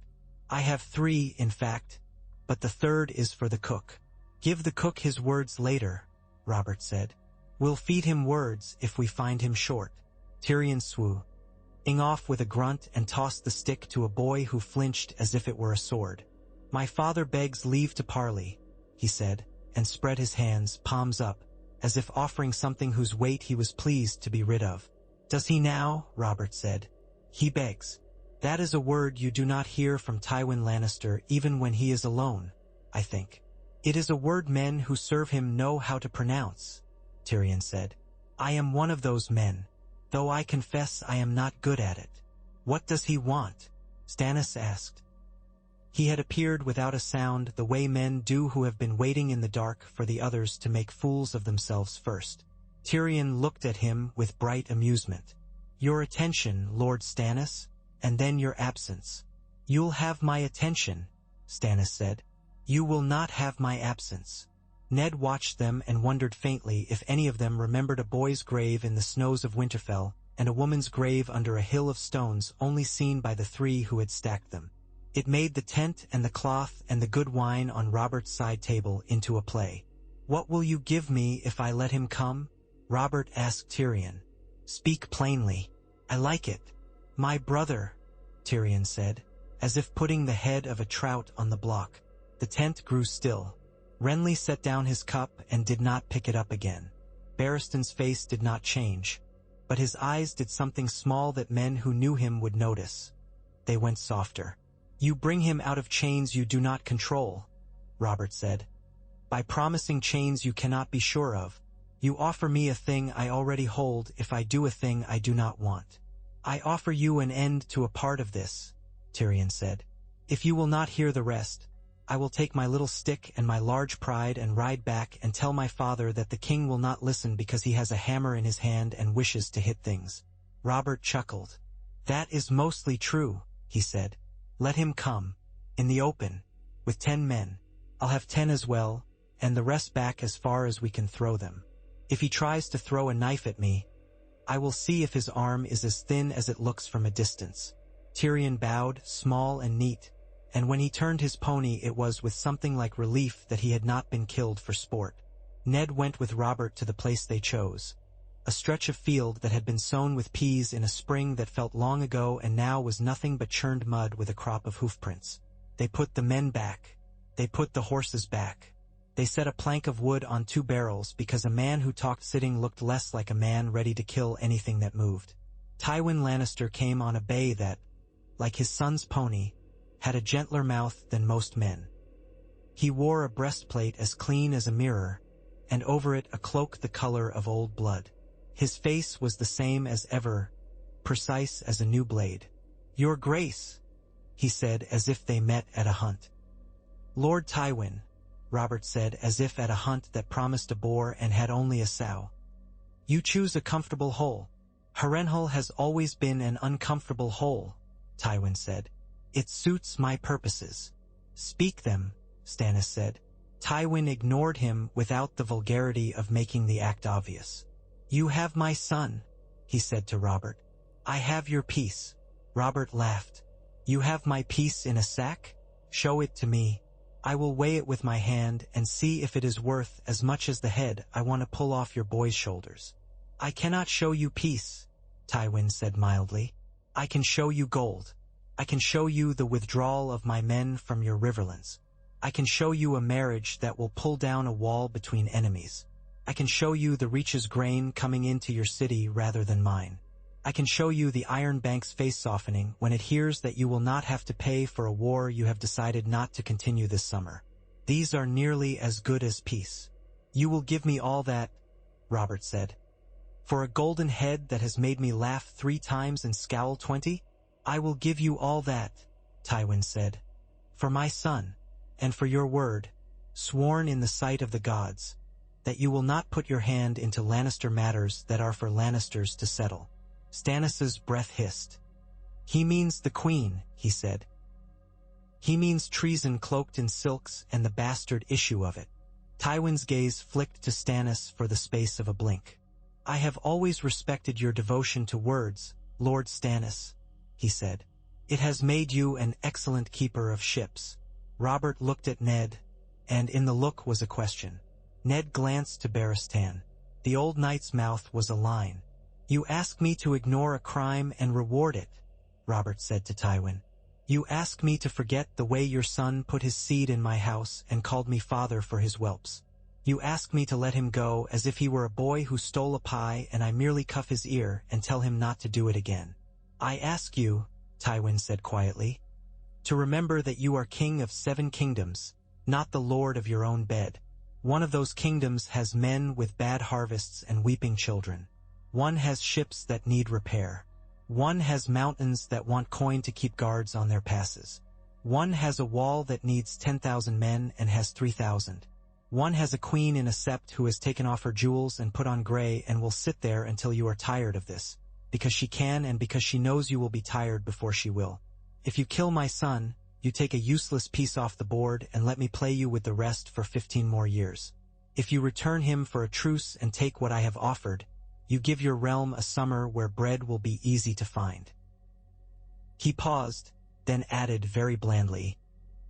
Speaker 1: I have 3, in fact, but the 3rd is for the cook. Give the cook his words later, Robert said. We'll feed him words if we find him short. Tyrion swung off with a grunt and tossed the stick to a boy who flinched as if it were a sword. My father begs leave to parley, he said, and spread his hands, palms up, as if offering something whose weight he was pleased to be rid of. Does he now? Robert said. He begs. That is a word you do not hear from Tywin Lannister even when he is alone, I think. It is a word men who serve him know how to pronounce, Tyrion said. I am one of those men, though I confess I am not good at it. What does he want? Stannis asked. He had appeared without a sound, the way men do who have been waiting in the dark for the others to make fools of themselves first. Tyrion looked at him with bright amusement. Your attention, Lord Stannis, and then your absence. You'll have my attention, Stannis said. You will not have my absence. Ned watched them and wondered faintly if any of them remembered a boy's grave in the snows of Winterfell and a woman's grave under a hill of stones only seen by the 3 who had stacked them. It made the tent and the cloth and the good wine on Robert's side table into a play. What will you give me if I let him come? Robert asked Tyrion. Speak plainly. I like it. My brother, Tyrion said, as if putting the head of a trout on the block. The tent grew still. Renly set down his cup and did not pick it up again. Barristan's face did not change, but his eyes did something small that men who knew him would notice. They went softer. You bring him out of chains you do not control, Robert said. By promising chains you cannot be sure of. You offer me a thing I already hold if I do a thing I do not want. I offer you an end to a part of this, Tyrion said. If you will not hear the rest, I will take my little stick and my large pride and ride back and tell my father that the king will not listen because he has a hammer in his hand and wishes to hit things. Robert chuckled. That is mostly true, he said. Let him come, in the open, with 10 men. I'll have 10 as well, and the rest back as far as we can throw them. If he tries to throw a knife at me, I will see if his arm is as thin as it looks from a distance. Tyrion bowed, small and neat, and when he turned his pony it was with something like relief that he had not been killed for sport. Ned went with Robert to the place they chose. A stretch of field that had been sown with peas in a spring that felt long ago and now was nothing but churned mud with a crop of hoofprints. They put the men back. They put the horses back. They set a plank of wood on 2 barrels because a man who talked sitting looked less like a man ready to kill anything that moved. Tywin Lannister came on a bay that, like his son's pony, had a gentler mouth than most men. He wore a breastplate as clean as a mirror, and over it a cloak the color of old blood. His face was the same as ever, precise as a new blade. Your Grace, he said as if they met at a hunt. Lord Tywin, Robert said as if at a hunt that promised a boar and had only a sow. You choose a comfortable hole. Harrenhal has always been an uncomfortable hole, Tywin said. It suits my purposes. Speak them, Stannis said. Tywin ignored him without the vulgarity of making the act obvious. You have my son, he said to Robert. I have your peace. Robert laughed. You have my peace in a sack? Show it to me. I will weigh it with my hand and see if it is worth as much as the head I want to pull off your boy's shoulders. I cannot show you peace, Tywin said mildly. I can show you gold. I can show you the withdrawal of my men from your riverlands. I can show you a marriage that will pull down a wall between enemies. I can show you the Reach's grain coming into your city rather than mine. I can show you the Iron Bank's face softening when it hears that you will not have to pay for a war you have decided not to continue this summer. These are nearly as good as peace. You will give me all that, Robert said. For a golden head that has made me laugh 3 times and scowl 20? I will give you all that, Tywin said. For my son, and for your word, sworn in the sight of the gods, that you will not put your hand into Lannister matters that are for Lannisters to settle. Stannis's breath hissed. He means the queen, he said. He means treason cloaked in silks and the bastard issue of it. Tywin's gaze flicked to Stannis for the space of a blink. I have always respected your devotion to words, Lord Stannis, he said. It has made you an excellent keeper of ships. Robert looked at Ned, and in the look was a question. Ned glanced to Baratheon. The old knight's mouth was a line. You ask me to ignore a crime and reward it, Robert said to Tywin. You ask me to forget the way your son put his seed in my house and called me father for his whelps. You ask me to let him go as if he were a boy who stole a pie and I merely cuff his ear and tell him not to do it again. I ask you, Tywin said quietly, to remember that you are king of 7 kingdoms, not the lord of your own bed. One of those kingdoms has men with bad harvests and weeping children. One has ships that need repair. One has mountains that want coin to keep guards on their passes. One has a wall that needs 10,000 men and has 3,000. One has a queen in a sept who has taken off her jewels and put on gray and will sit there until you are tired of this, because she can and because she knows you will be tired before she will. If you kill my son, you take a useless piece off the board and let me play you with the rest for 15 more years. If you return him for a truce and take what I have offered, you give your realm a summer where bread will be easy to find. He paused, then added very blandly,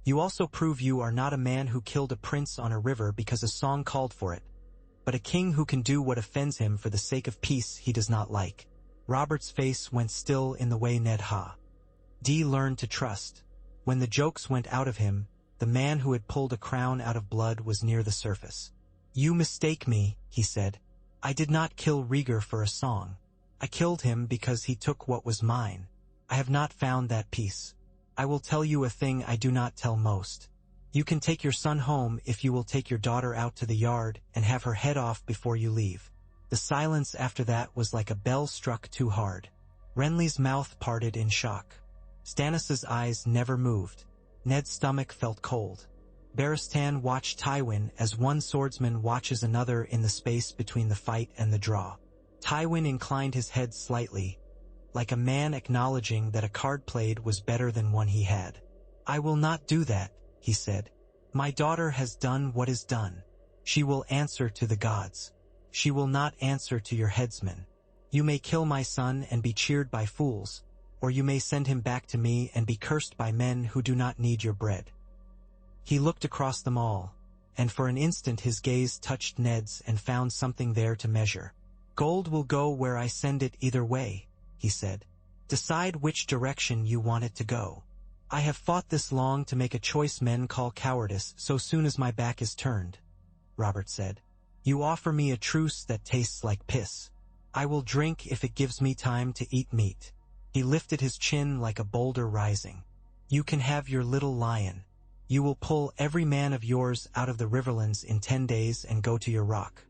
Speaker 1: you also prove you are not a man who killed a prince on a river because a song called for it, but a king who can do what offends him for the sake of peace he does not like. Robert's face went still in the way Ned had learned to trust. When the jokes went out of him, the man who had pulled a crown out of blood was near the surface. You mistake me, he said. I did not kill Rhaegar for a song. I killed him because he took what was mine. I have not found that peace. I will tell you a thing I do not tell most. You can take your son home if you will take your daughter out to the yard and have her head off before you leave. The silence after that was like a bell struck too hard. Renly's mouth parted in shock. Stannis's eyes never moved. Ned's stomach felt cold. Barristan watched Tywin as one swordsman watches another in the space between the fight and the draw. Tywin inclined his head slightly, like a man acknowledging that a card played was better than one he had. I will not do that, he said. My daughter has done what is done. She will answer to the gods. She will not answer to your headsman. You may kill my son and be cheered by fools, or you may send him back to me and be cursed by men who do not need your bread. He looked across them all, and for an instant his gaze touched Ned's and found something there to measure. Gold will go where I send it either way, he said. Decide which direction you want it to go. I have fought this long to make a choice men call cowardice so soon as my back is turned, Robert said. You offer me a truce that tastes like piss. I will drink if it gives me time to eat meat. He lifted his chin like a boulder rising. You can have your little lion. You will pull every man of yours out of the riverlands in 10 days and go to your rock.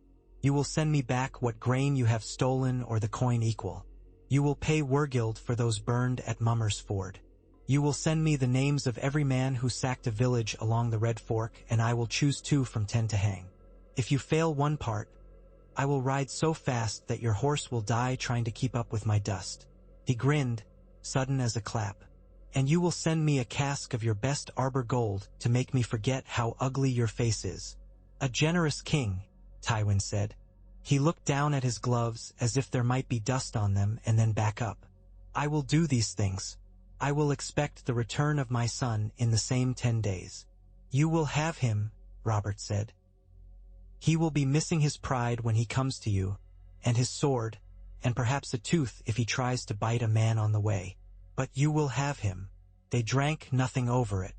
Speaker 1: You will send me back what grain you have stolen or the coin equal. You will pay Wergild for those burned at Mummer's Ford. You will send me the names of every man who sacked a village along the Red Fork, and I will choose 2 from 10 to hang. If you fail one part, I will ride so fast that your horse will die trying to keep up with my dust. He grinned, sudden as a clap. And you will send me a cask of your best arbor gold to make me forget how ugly your face is. A generous king, Tywin said. He looked down at his gloves as if there might be dust on them and then back up. I will do these things. I will expect the return of my son in the same 10 days. You will have him, Robert said. He will be missing his pride when he comes to you, and his sword, and perhaps a tooth if he tries to bite a man on the way. But you will have him. They drank nothing over it.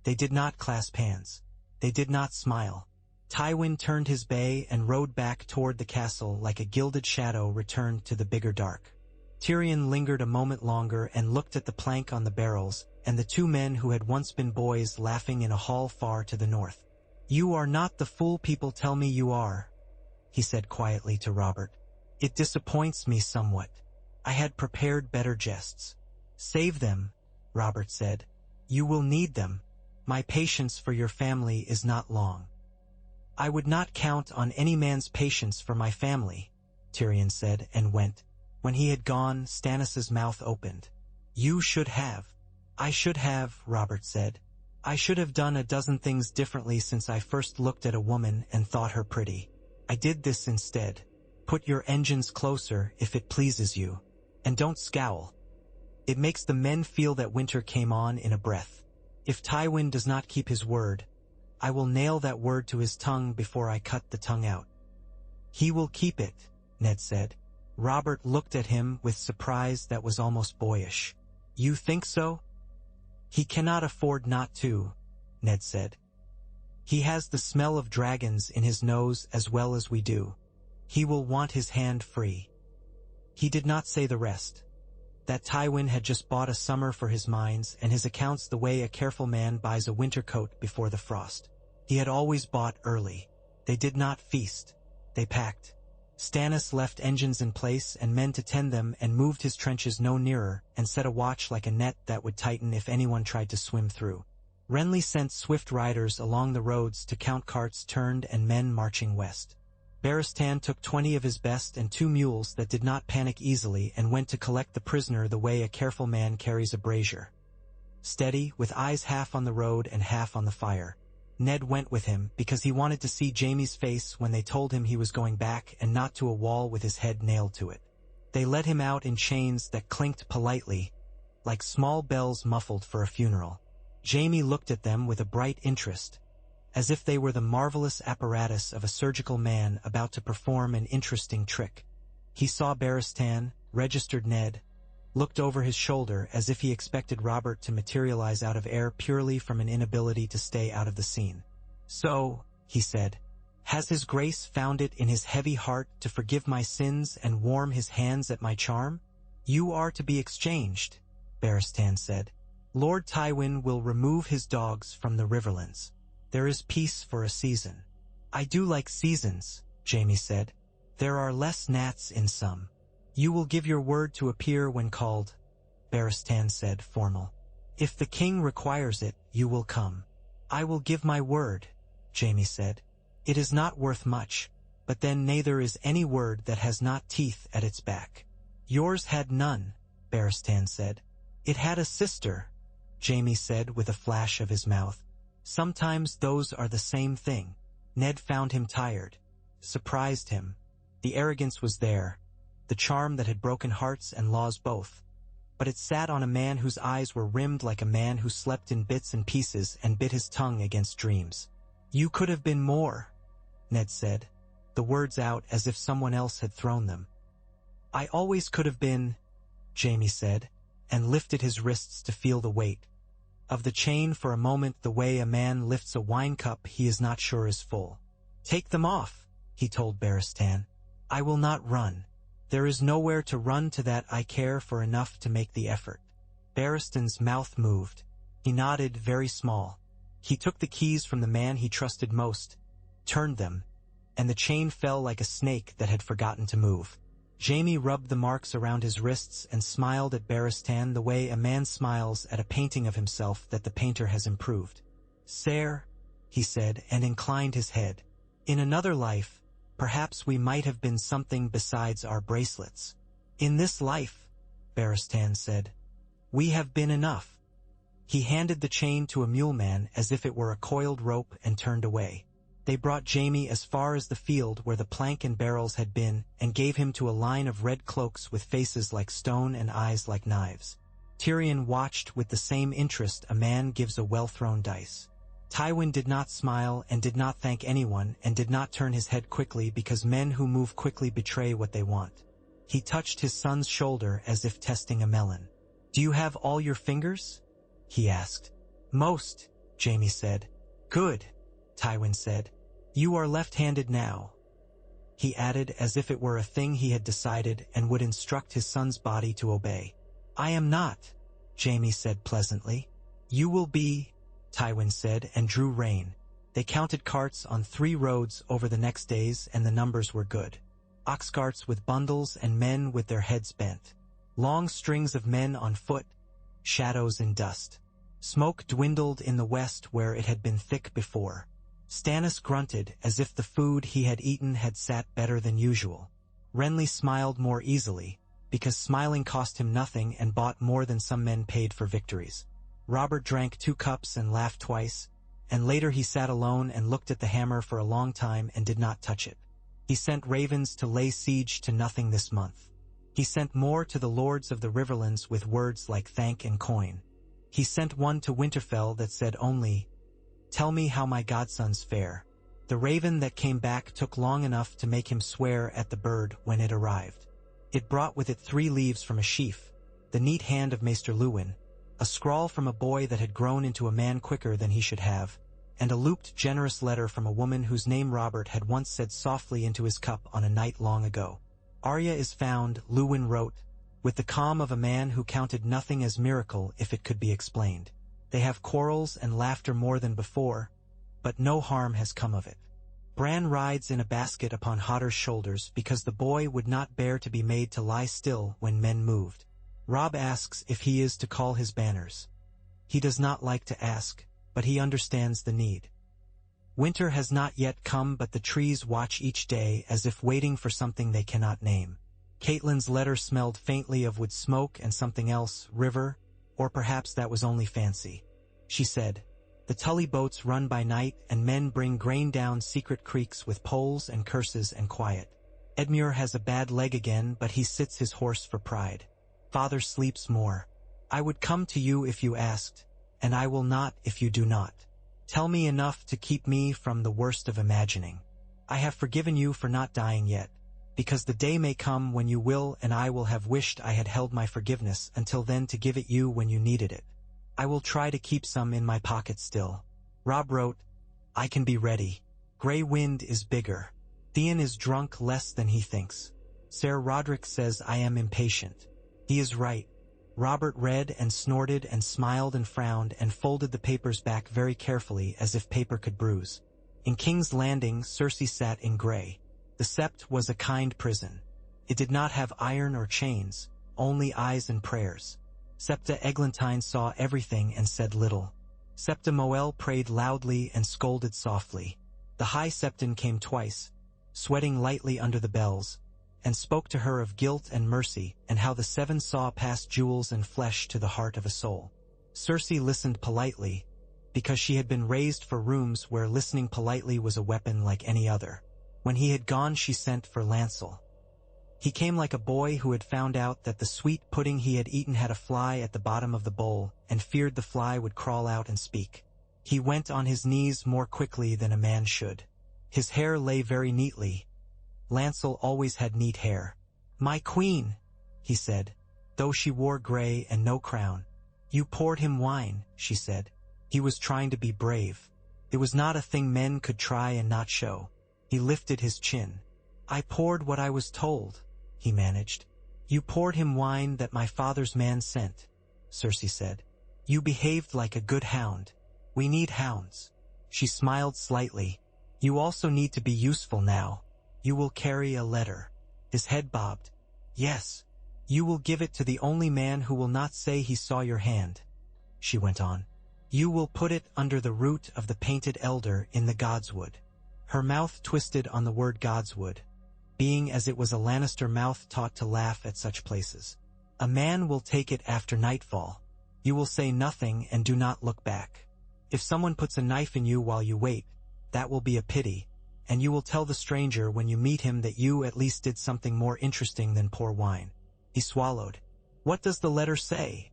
Speaker 1: They did not clasp hands. They did not smile. Tywin turned his bay and rode back toward the castle like a gilded shadow returned to the bigger dark. Tyrion lingered a moment longer and looked at the plank on the barrels and the two men who had once been boys laughing in a hall far to the north. "You are not the fool people tell me you are," he said quietly to Robert. "It disappoints me somewhat. I had prepared better jests." "Save them," Robert said. "You will need them. My patience for your family is not long." "I would not count on any man's patience for my family," Tyrion said and went. When he had gone, Stannis's mouth opened. "You should have." "I should have," Robert said. "I should have done a dozen things differently since I first looked at a woman and thought her pretty. I did this instead. Put your engines closer if it pleases you. And don't scowl. It makes the men feel that winter came on in a breath. If Tywin does not keep his word, I will nail that word to his tongue before I cut the tongue out." "He will keep it," Ned said. Robert looked at him with surprise that was almost boyish. "You think so?" "He cannot afford not to," Ned said. "He has the smell of dragons in his nose as well as we do. He will want his hand free." He did not say the rest. That Tywin had just bought a summer for his mines and his accounts the way a careful man buys a winter coat before the frost. He had always bought early. They did not feast. They packed. Stannis left engines in place and men to tend them and moved his trenches no nearer and set a watch like a net that would tighten if anyone tried to swim through. Renly sent swift riders along the roads to count carts turned and men marching west. Barristan took 20 of his best and 2 mules that did not panic easily and went to collect the prisoner the way a careful man carries a brazier. Steady, with eyes half on the road and half on the fire. Ned went with him because he wanted to see Jaime's face when they told him he was going back and not to a wall with his head nailed to it. They let him out in chains that clinked politely, like small bells muffled for a funeral. Jaime looked at them with a bright interest, as if they were the marvelous apparatus of a surgical man about to perform an interesting trick. He saw Barristan, registered Ned, looked over his shoulder as if he expected Robert to materialize out of air purely from an inability to stay out of the scene. "So," he said, "has his grace found it in his heavy heart to forgive my sins and warm his hands at my charm?" "You are to be exchanged," Barristan said. "Lord Tywin will remove his dogs from the riverlands. There is peace for a season." "I do like seasons," Jaime said. "There are less gnats in some." "You will give your word to appear when called," Barristan said, formal. "If the king requires it, you will come." "I will give my word," Jaime said. "It is not worth much, but then neither is any word that has not teeth at its back." "Yours had none," Barristan said. "It had a sister," Jaime said with a flash of his mouth. "Sometimes those are the same thing." Ned found him tired. Surprised him. The arrogance was there, the charm that had broken hearts and laws both. But it sat on a man whose eyes were rimmed like a man who slept in bits and pieces and bit his tongue against dreams. "You could have been more," Ned said, the words out as if someone else had thrown them. "I always could have been," Jaime said, and lifted his wrists to feel the weight of the chain for a moment the way a man lifts a wine cup he is not sure is full. "Take them off," he told Barristan. "I will not run. There is nowhere to run to that I care for enough to make the effort." Barristan's mouth moved. He nodded, very small. He took the keys from the man he trusted most, turned them, and the chain fell like a snake that had forgotten to move. Jaime rubbed the marks around his wrists and smiled at Barristan the way a man smiles at a painting of himself that the painter has improved. "Sire," he said, and inclined his head. "In another life, perhaps we might have been something besides our bracelets." "In this life," Barristan said, "we have been enough." He handed the chain to a muleman as if it were a coiled rope and turned away. They brought Jaime as far as the field where the plank and barrels had been and gave him to a line of red cloaks with faces like stone and eyes like knives. Tyrion watched with the same interest a man gives a well-thrown dice. Tywin did not smile and did not thank anyone and did not turn his head quickly because men who move quickly betray what they want. He touched his son's shoulder as if testing a melon. "Do you have all your fingers?" he asked. Most, Jaime said. Good, Tywin said. You are left-handed now. He added as if it were a thing he had decided and would instruct his son's body to obey. I am not, Jaime said pleasantly. You will be, Tywin said and drew rein. They counted carts on 3 roads over the next days and the numbers were good. Ox carts with bundles and men with their heads bent. Long strings of men on foot, shadows in dust. Smoke dwindled in the west where it had been thick before. Stannis grunted as if the food he had eaten had sat better than usual. Renly smiled more easily, because smiling cost him nothing and bought more than some men paid for victories. Robert drank 2 cups and laughed twice, and later he sat alone and looked at the hammer for a long time and did not touch it. He sent ravens to lay siege to nothing this month. He sent more to the lords of the Riverlands with words like thank and coin. He sent one to Winterfell that said only, "Tell me how my godsons fare." The raven that came back took long enough to make him swear at the bird when it arrived. It brought with it 3 leaves from a sheaf, the neat hand of Maester Luwin, a scrawl from a boy that had grown into a man quicker than he should have, and a looped, generous letter from a woman whose name Robert had once said softly into his cup on a night long ago. Arya is found, Luwin wrote, with the calm of a man who counted nothing as miracle if it could be explained. They have quarrels and laughter more than before, but no harm has come of it. Bran rides in a basket upon Hodder's shoulders because the boy would not bear to be made to lie still when men moved. Robb asks if he is to call his banners. He does not like to ask, but he understands the need. Winter has not yet come, but the trees watch each day as if waiting for something they cannot name. Catelyn's letter smelled faintly of wood smoke and something else, river, or perhaps that was only fancy. She said, "The Tully boats run by night, and men bring grain down secret creeks with poles and curses and quiet. Edmure has a bad leg again, but he sits his horse for pride. Father sleeps more. I would come to you if you asked, and I will not if you do not. Tell me enough to keep me from the worst of imagining. I have forgiven you for not dying yet, because the day may come when you will, and I will have wished I had held my forgiveness until then to give it you when you needed it. I will try to keep some in my pocket still." Robb wrote, "I can be ready. Grey Wind is bigger. Theon is drunk less than he thinks. Ser Roderick says I am impatient. He is right." Robert read and snorted and smiled and frowned and folded the papers back very carefully as if paper could bruise. In King's Landing, Cersei sat in grey. The Sept was a kind prison. It did not have iron or chains, only eyes and prayers. Septa Eglantine saw everything and said little. Septa Moel prayed loudly and scolded softly. The High Septon came twice, sweating lightly under the bells, and spoke to her of guilt and mercy and how the 7 saw past jewels and flesh to the heart of a soul. Cersei listened politely, because she had been raised for rooms where listening politely was a weapon like any other. When he had gone, she sent for Lancel. He came like a boy who had found out that the sweet pudding he had eaten had a fly at the bottom of the bowl and feared the fly would crawl out and speak. He went on his knees more quickly than a man should. His hair lay very neatly. Lancel always had neat hair. "My queen," he said, though she wore grey and no crown. "You poured him wine," she said. He was trying to be brave. It was not a thing men could try and not show. He lifted his chin. "I poured what I was told," he managed. "You poured him wine that my father's man sent," Cersei said. "You behaved like a good hound. We need hounds." She smiled slightly. "You also need to be useful now. You will carry a letter." His head bobbed. "Yes. You will give it to the only man who will not say he saw your hand," she went on. "You will put it under the root of the painted elder in the Godswood." Her mouth twisted on the word Godswood, being as it was a Lannister mouth taught to laugh at such places. "A man will take it after nightfall. You will say nothing and do not look back. If someone puts a knife in you while you wait, that will be a pity, and you will tell the stranger when you meet him that you at least did something more interesting than pour wine." He swallowed. "What does the letter say?"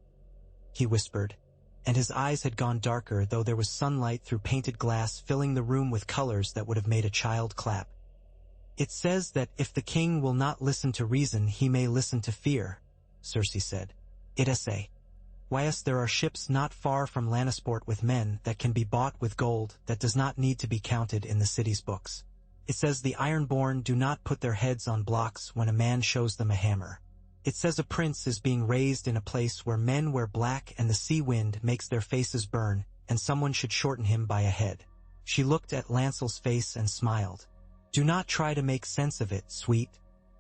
Speaker 1: he whispered, and his eyes had gone darker, though there was sunlight through painted glass filling the room with colors that would have made a child clap. "It says that if the king will not listen to reason, he may listen to fear," Cersei said. "It essay." Yes, there are ships not far from Lannisport with men that can be bought with gold that does not need to be counted in the city's books. It says the Ironborn do not put their heads on blocks when a man shows them a hammer. It says a prince is being raised in a place where men wear black and the sea wind makes their faces burn, and someone should shorten him by a head. She looked at Lancel's face and smiled. Do not try to make sense of it, sweet.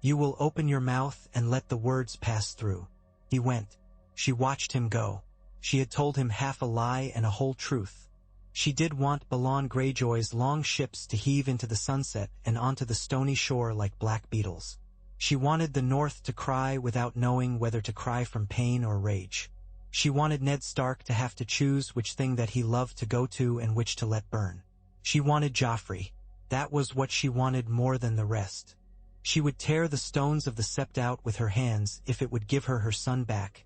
Speaker 1: You will open your mouth and let the words pass through. He went. She watched him go. She had told him half a lie and a whole truth. She did want Balon Greyjoy's long ships to heave into the sunset and onto the stony shore like black beetles. She wanted the North to cry without knowing whether to cry from pain or rage. She wanted Ned Stark to have to choose which thing that he loved to go to and which to let burn. She wanted Joffrey. That was what she wanted more than the rest. She would tear the stones of the sept out with her hands if it would give her her son back,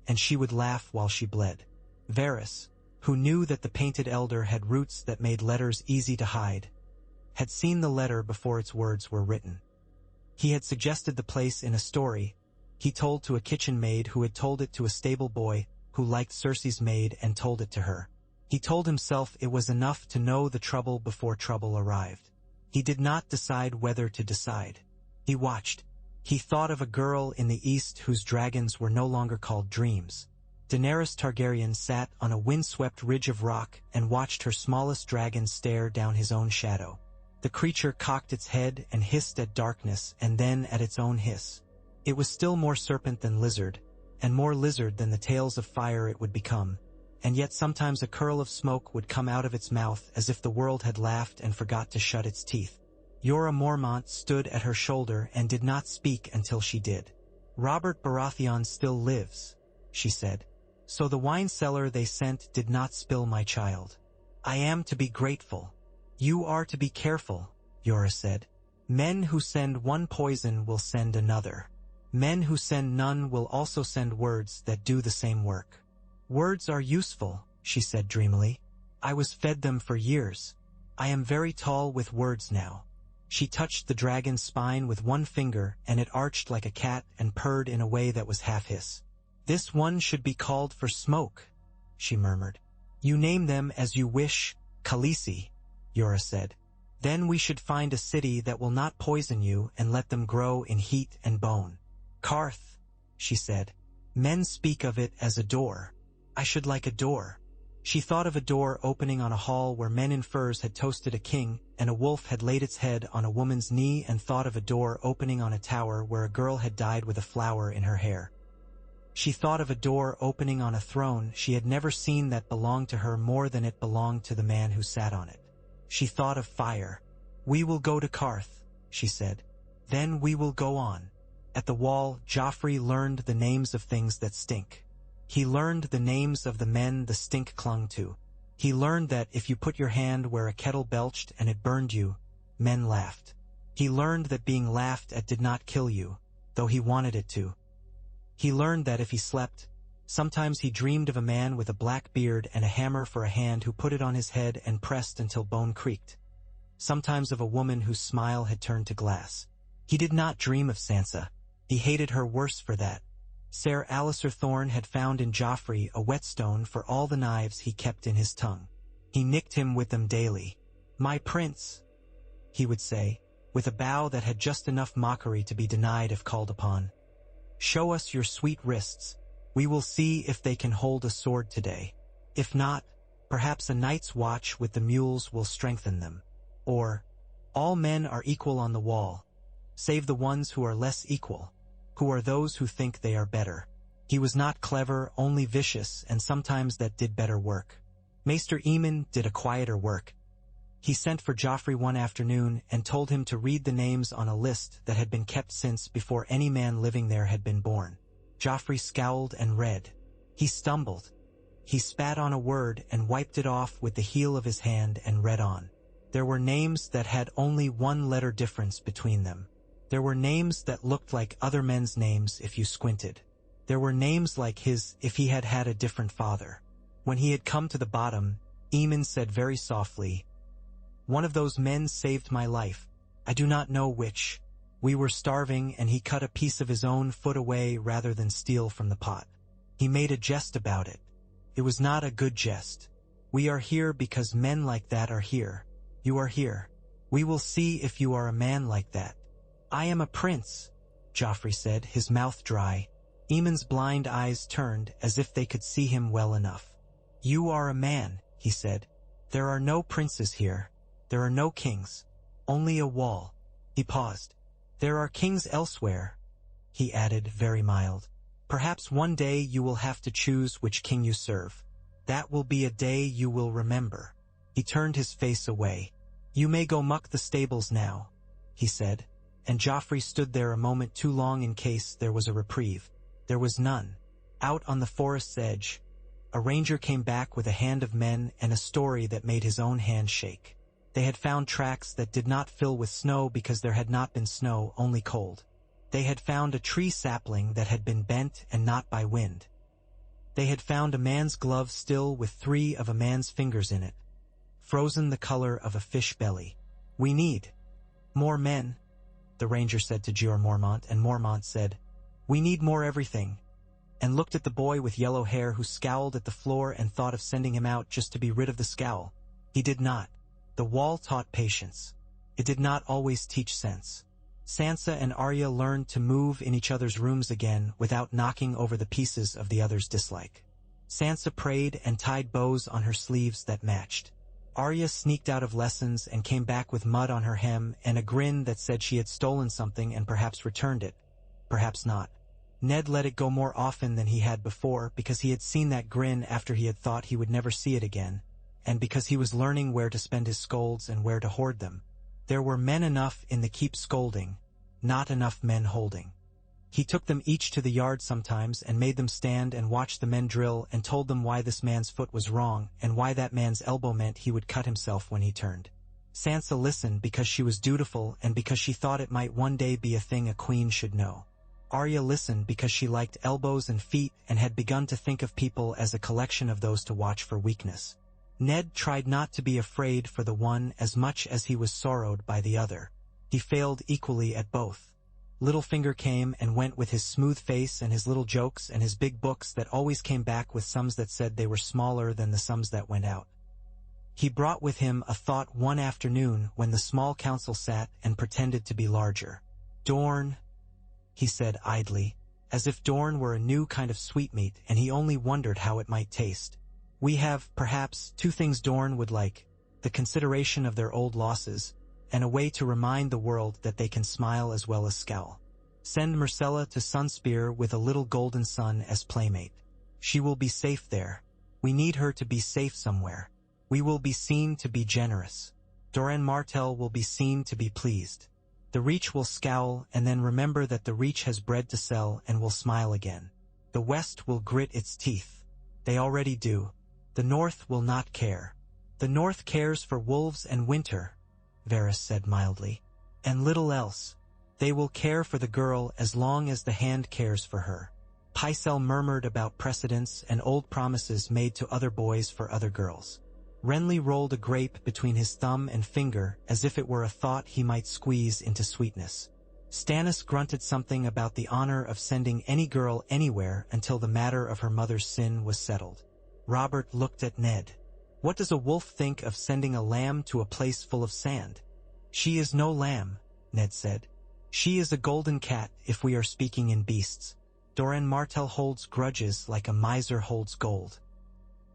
Speaker 1: and she would laugh while she bled. Varys, who knew that the Painted Elder had roots that made letters easy to hide, had seen the letter before its words were written. He had suggested the place in a story he told to a kitchen maid who had told it to a stable boy who liked Cersei's maid and told it to her. He told himself it was enough to know the trouble before trouble arrived. He did not decide whether to decide. He watched. He thought of a girl in the east whose dragons were no longer called dreams. Daenerys Targaryen sat on a windswept ridge of rock and watched her smallest dragon stare down his own shadow. The creature cocked its head and hissed at darkness and then at its own hiss. It was still more serpent than lizard, and more lizard than the tails of fire it would become, and yet sometimes a curl of smoke would come out of its mouth as if the world had laughed and forgot to shut its teeth. Jorah Mormont stood at her shoulder and did not speak until she did. Robert Baratheon still lives, she said. So the wine cellar they sent did not spill my child. I am to be grateful. You are to be careful, Jorah said. Men who send one poison will send another. Men who send none will also send words that do the same work. Words are useful, she said dreamily. I was fed them for years. I am very tall with words now. She touched the dragon's spine with one finger, and it arched like a cat and purred in a way that was half hiss. This one should be called for smoke, she murmured. You name them as you wish, Khaleesi, Jorah said. Then we should find a city that will not poison you and let them grow in heat and bone. Karth, she said. Men speak of it as a door. I should like a door. She thought of a door opening on a hall where men in furs had toasted a king, and a wolf had laid its head on a woman's knee, and thought of a door opening on a tower where a girl had died with a flower in her hair. She thought of a door opening on a throne she had never seen that belonged to her more than it belonged to the man who sat on it. She thought of fire. We will go to Karth, she said. Then we will go on. At the wall, Joffrey learned the names of things that stink. He learned the names of the men the stink clung to. He learned that if you put your hand where a kettle belched and it burned you, men laughed. He learned that being laughed at did not kill you, though he wanted it to. He learned that if he slept, sometimes he dreamed of a man with a black beard and a hammer for a hand who put it on his head and pressed until bone creaked. Sometimes of a woman whose smile had turned to glass. He did not dream of Sansa. He hated her worse for that. Ser Alliser Thorne had found in Joffrey a whetstone for all the knives he kept in his tongue. He nicked him with them daily. My prince, he would say, with a bow that had just enough mockery to be denied if called upon. Show us your sweet wrists. We will see if they can hold a sword today. If not, perhaps a night's watch with the mules will strengthen them. Or, all men are equal on the wall, save the ones who are less equal, who are those who think they are better. He was not clever, only vicious, and sometimes that did better work. Maester Aemon did a quieter work. He sent for Joffrey one afternoon and told him to read the names on a list that had been kept since before any man living there had been born. Joffrey scowled and read. He stumbled. He spat on a word and wiped it off with the heel of his hand and read on. There were names that had only one letter difference between them. There were names that looked like other men's names if you squinted. There were names like his if he had had a different father. When he had come to the bottom, Aemon said very softly, One of those men saved my life. I do not know which. We were starving and he cut a piece of his own foot away rather than steal from the pot. He made a jest about it. It was not a good jest. We are here because men like that are here. You are here. We will see if you are a man like that. I am a prince, Joffrey said, his mouth dry. Eamon's blind eyes turned as if they could see him well enough. You are a man, he said. There are no princes here. There are no kings. Only a wall. He paused. There are kings elsewhere, he added, very mild. Perhaps one day you will have to choose which king you serve. That will be a day you will remember. He turned his face away. You may go muck the stables now, he said, and Joffrey stood there a moment too long in case there was a reprieve. There was none. Out on the forest's edge, a ranger came back with a hand of men and a story that made his own hand shake. They had found tracks that did not fill with snow because there had not been snow, only cold. They had found a tree sapling that had been bent and not by wind. They had found a man's glove still with 3 of a man's fingers in it, frozen the color of a fish belly. We need more men, the ranger said to Jeor Mormont, and Mormont said, we need more everything, and looked at the boy with yellow hair who scowled at the floor and thought of sending him out just to be rid of the scowl. He did not. The wall taught patience. It did not always teach sense. Sansa and Arya learned to move in each other's rooms again without knocking over the pieces of the other's dislike. Sansa prayed and tied bows on her sleeves that matched. Arya sneaked out of lessons and came back with mud on her hem and a grin that said she had stolen something and perhaps returned it. Perhaps not. Ned let it go more often than he had before because he had seen that grin after he had thought he would never see it again, and because he was learning where to spend his scolds and where to hoard them. There were men enough in the keep scolding, not enough men holding. He took them each to the yard sometimes and made them stand and watch the men drill and told them why this man's foot was wrong and why that man's elbow meant he would cut himself when he turned. Sansa listened because she was dutiful and because she thought it might one day be a thing a queen should know. Arya listened because she liked elbows and feet and had begun to think of people as a collection of those to watch for weakness. Ned tried not to be afraid for the one as much as he was sorrowed by the other. He failed equally at both. Littlefinger came and went with his smooth face and his little jokes and his big books that always came back with sums that said they were smaller than the sums that went out. He brought with him a thought one afternoon when the small council sat and pretended to be larger. Dorne, he said idly, as if Dorne were a new kind of sweetmeat and he only wondered how it might taste. We have, perhaps, 2 things Dorne would like, the consideration of their old losses, and a way to remind the world that they can smile as well as scowl. Send Myrcella to Sunspear with a little golden sun as playmate. She will be safe there. We need her to be safe somewhere. We will be seen to be generous. Doran Martell will be seen to be pleased. The Reach will scowl and then remember that the Reach has bread to sell and will smile again. The West will grit its teeth. They already do. The North will not care. The North cares for wolves and winter, Varys said mildly, and little else. They will care for the girl as long as the hand cares for her. Pycelle murmured about precedents and old promises made to other boys for other girls. Renly rolled a grape between his thumb and finger as if it were a thought he might squeeze into sweetness. Stannis grunted something about the honor of sending any girl anywhere until the matter of her mother's sin was settled. Robert looked at Ned. What does a wolf think of sending a lamb to a place full of sand? She is no lamb, Ned said. She is a golden cat if we are speaking in beasts. Doran Martell holds grudges like a miser holds gold.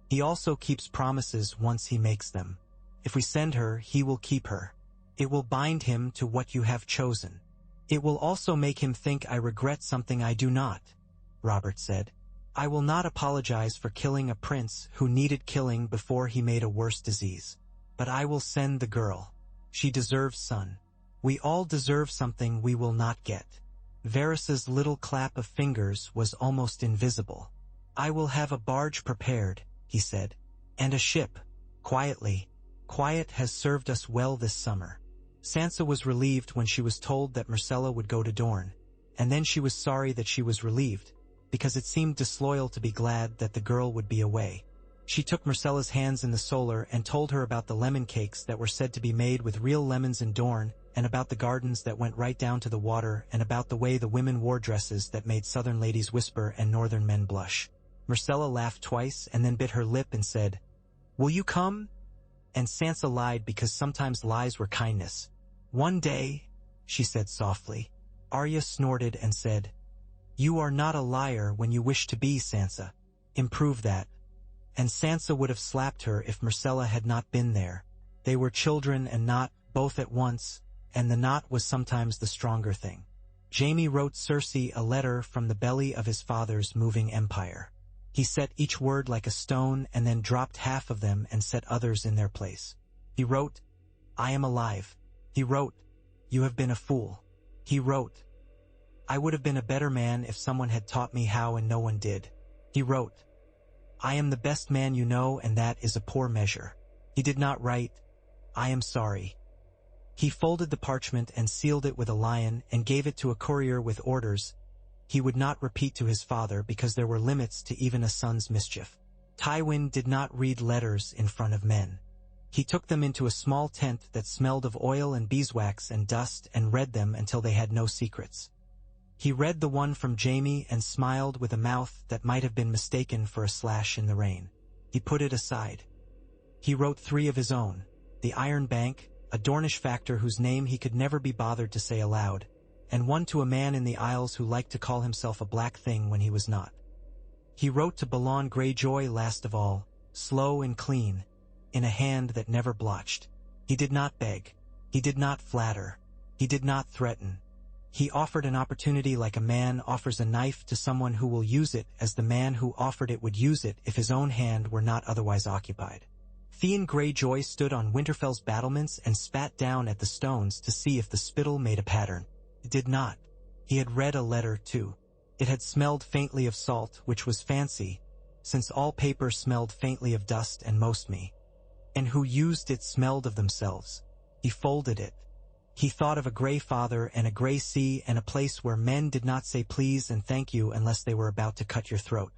Speaker 1: He also keeps promises once he makes them. If we send her, he will keep her. It will bind him to what you have chosen. It will also make him think I regret something I do not, Robert said. I will not apologize for killing a prince who needed killing before he made a worse disease. But I will send the girl. She deserves son. We all deserve something we will not get. Varys's little clap of fingers was almost invisible. I will have a barge prepared, he said, and a ship. Quietly. Quiet has served us well this summer. Sansa was relieved when she was told that Myrcella would go to Dorne, and then she was sorry that she was relieved, because it seemed disloyal to be glad that the girl would be away. She took Myrcella's hands in the solar and told her about the lemon cakes that were said to be made with real lemons in Dorne, and about the gardens that went right down to the water, and about the way the women wore dresses that made southern ladies whisper and northern men blush. Myrcella laughed twice and then bit her lip and said, "Will you come?" And Sansa lied because sometimes lies were kindness. "One day," she said softly. Arya snorted and said, "You are not a liar when you wish to be, Sansa. Improve that." And Sansa would have slapped her if Myrcella had not been there. They were children and not, both at once, and the not was sometimes the stronger thing. Jaime wrote Cersei a letter from the belly of his father's moving empire. He set each word like a stone and then dropped half of them and set others in their place. He wrote, "I am alive." He wrote, "You have been a fool." He wrote, "I would have been a better man if someone had taught me how and no one did." He wrote, "I am the best man you know and that is a poor measure." He did not write, "I am sorry." He folded the parchment and sealed it with a lion and gave it to a courier with orders he would not repeat to his father because there were limits to even a son's mischief. Tywin did not read letters in front of men. He took them into a small tent that smelled of oil and beeswax and dust and read them until they had no secrets. He read the one from Jaime and smiled with a mouth that might have been mistaken for a slash in the rain. He put it aside. He wrote 3 of his own: the Iron Bank, a Dornish factor whose name he could never be bothered to say aloud, and one to a man in the Isles who liked to call himself a black thing when he was not. He wrote to Balon Greyjoy last of all, slow and clean, in a hand that never blotched. He did not beg. He did not flatter. He did not threaten. He offered an opportunity like a man offers a knife to someone who will use it as the man who offered it would use it if his own hand were not otherwise occupied. Theon Greyjoy stood on Winterfell's battlements and spat down at the stones to see if the spittle made a pattern. It did not. He had read a letter, too. It had smelled faintly of salt, which was fancy, since all paper smelled faintly of dust and most me. And who used it smelled of themselves. He folded it. He thought of a grey father and a grey sea and a place where men did not say please and thank you unless they were about to cut your throat.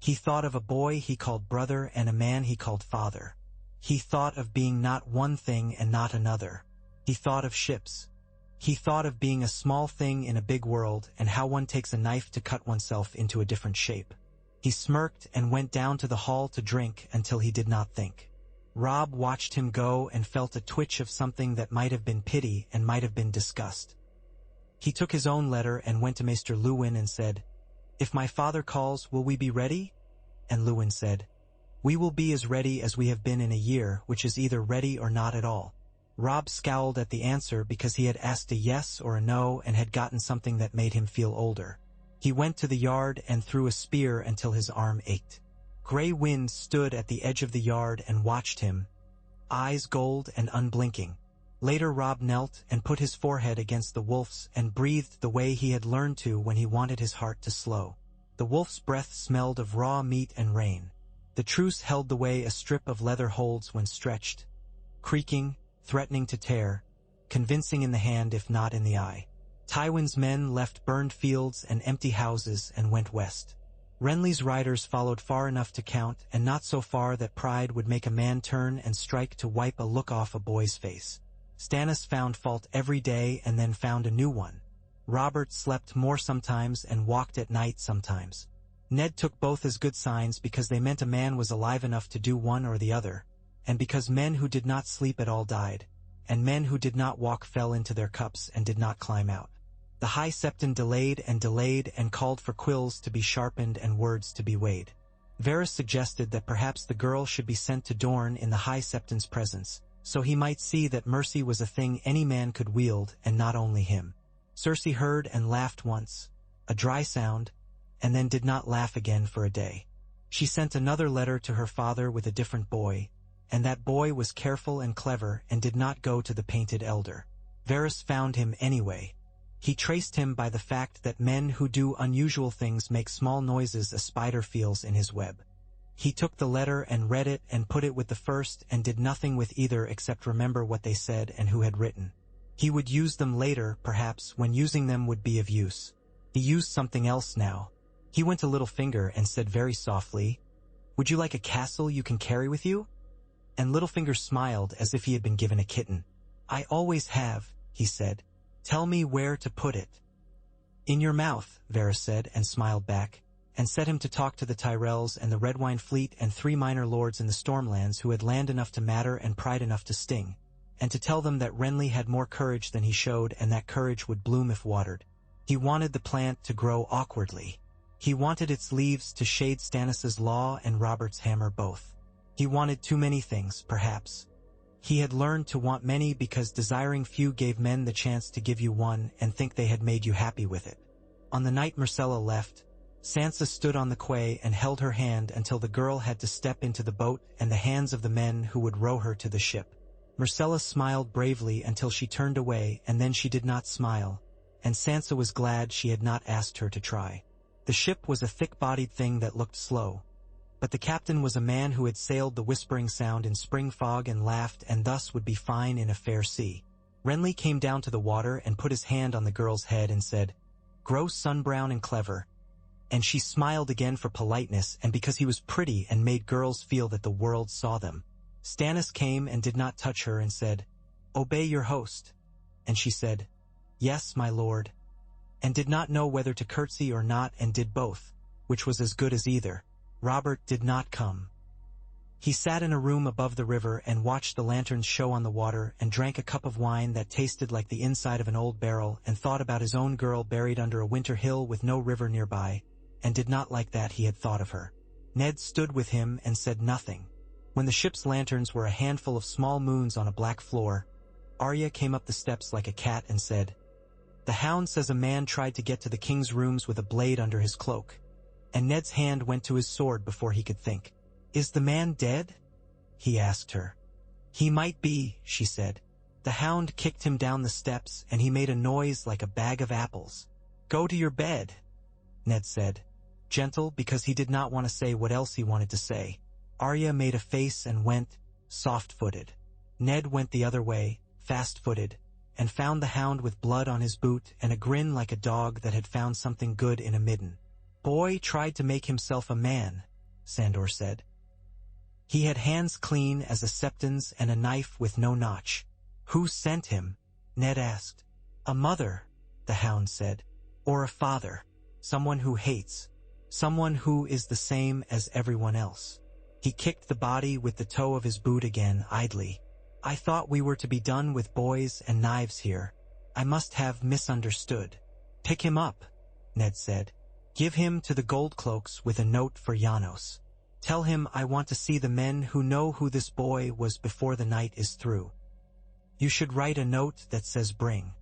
Speaker 1: He thought of a boy he called brother and a man he called father. He thought of being not one thing and not another. He thought of ships. He thought of being a small thing in a big world and how one takes a knife to cut oneself into a different shape. He smirked and went down to the hall to drink until he did not think. Robb watched him go and felt a twitch of something that might have been pity and might have been disgust. He took his own letter and went to Maester Luwin and said, "If my father calls, will we be ready?" And Luwin said, "We will be as ready as we have been in a year, which is either ready or not at all." Robb scowled at the answer because he had asked a yes or a no and had gotten something that made him feel older. He went to the yard and threw a spear until his arm ached. Grey Wind stood at the edge of the yard and watched him, eyes gold and unblinking. Later Robb knelt and put his forehead against the wolf's and breathed the way he had learned to when he wanted his heart to slow. The wolf's breath smelled of raw meat and rain. The truce held the way a strip of leather holds when stretched, creaking, threatening to tear, convincing in the hand if not in the eye. Tywin's men left burned fields and empty houses and went west. Renly's riders followed far enough to count and not so far that pride would make a man turn and strike to wipe a look off a boy's face. Stannis found fault every day and then found a new one. Robert slept more sometimes and walked at night sometimes. Ned took both as good signs because they meant a man was alive enough to do one or the other, and because men who did not sleep at all died, and men who did not walk fell into their cups and did not climb out. The High Septon delayed and called for quills to be sharpened and words to be weighed. Varys suggested that perhaps the girl should be sent to Dorne in the High Septon's presence, so he might see that mercy was a thing any man could wield and not only him. Cersei heard and laughed once, a dry sound, and then did not laugh again for a day. She sent another letter to her father with a different boy, and that boy was careful and clever and did not go to the Painted Elder. Varys found him anyway. He traced him by the fact that men who do unusual things make small noises a spider feels in his web. He took the letter and read it and put it with the first and did nothing with either except remember what they said and who had written. He would use them later, perhaps, when using them would be of use. He used something else now. He went to Littlefinger and said very softly, "Would you like a castle you can carry with you?" And Littlefinger smiled as if he had been given a kitten. "I always have," he said. "Tell me where to put it." "In your mouth," Varys said and smiled back. and set him to talk to the Tyrells and the Redwine fleet and 3 minor lords in the Stormlands who had land enough to matter and pride enough to sting, and to tell them that Renly had more courage than he showed and that courage would bloom if watered. He wanted the plant to grow awkwardly. He wanted its leaves to shade Stannis's law and Robert's hammer both. He wanted too many things, perhaps. He had learned to want many because desiring few gave men the chance to give you one and think they had made you happy with it. On the night Myrcella left, Sansa stood on the quay and held her hand until the girl had to step into the boat and the hands of the men who would row her to the ship. Myrcella smiled bravely until she turned away, and then she did not smile, and Sansa was glad she had not asked her to try. The ship was a thick-bodied thing that looked slow, but the captain was a man who had sailed the Whispering Sound in spring fog and laughed and thus would be fine in a fair sea. Renly came down to the water and put his hand on the girl's head and said, "Grow sunbrown and clever." And she smiled again for politeness and because he was pretty and made girls feel that the world saw them. Stannis came and did not touch her and said, "Obey your host." And she said, "Yes, my lord," and did not know whether to curtsy or not and did both, which was as good as either. Robert did not come. He sat in a room above the river and watched the lanterns show on the water and drank a cup of wine that tasted like the inside of an old barrel and thought about his own girl buried under a winter hill with no river nearby, and did not like that he had thought of her. Ned stood with him and said nothing. When the ship's lanterns were a handful of small moons on a black floor, Arya came up the steps like a cat and said, "The Hound says a man tried to get to the king's rooms with a blade under his cloak." And Ned's hand went to his sword before he could think. "Is the man dead?" he asked her. "He might be," she said. "The Hound kicked him down the steps and he made a noise like a bag of apples." "Go to your bed," Ned said, gentle because he did not want to say what else he wanted to say. Arya made a face and went, soft-footed. Ned went the other way, fast-footed, and found the Hound with blood on his boot and a grin like a dog that had found something good in a midden. "Boy tried to make himself a man," Sandor said. "He had hands clean as a septon's and a knife with no notch." "Who sent him?" Ned asked. "A mother," the Hound said. "Or a father. Someone who hates. Someone who is the same as everyone else." He kicked the body with the toe of his boot again, idly. "I thought we were to be done with boys and knives here. I must have misunderstood." "Pick him up," Ned said. "Give him to the gold cloaks with a note for Janos. Tell him I want to see the men who know who this boy was before the night is through. You should write a note that says bring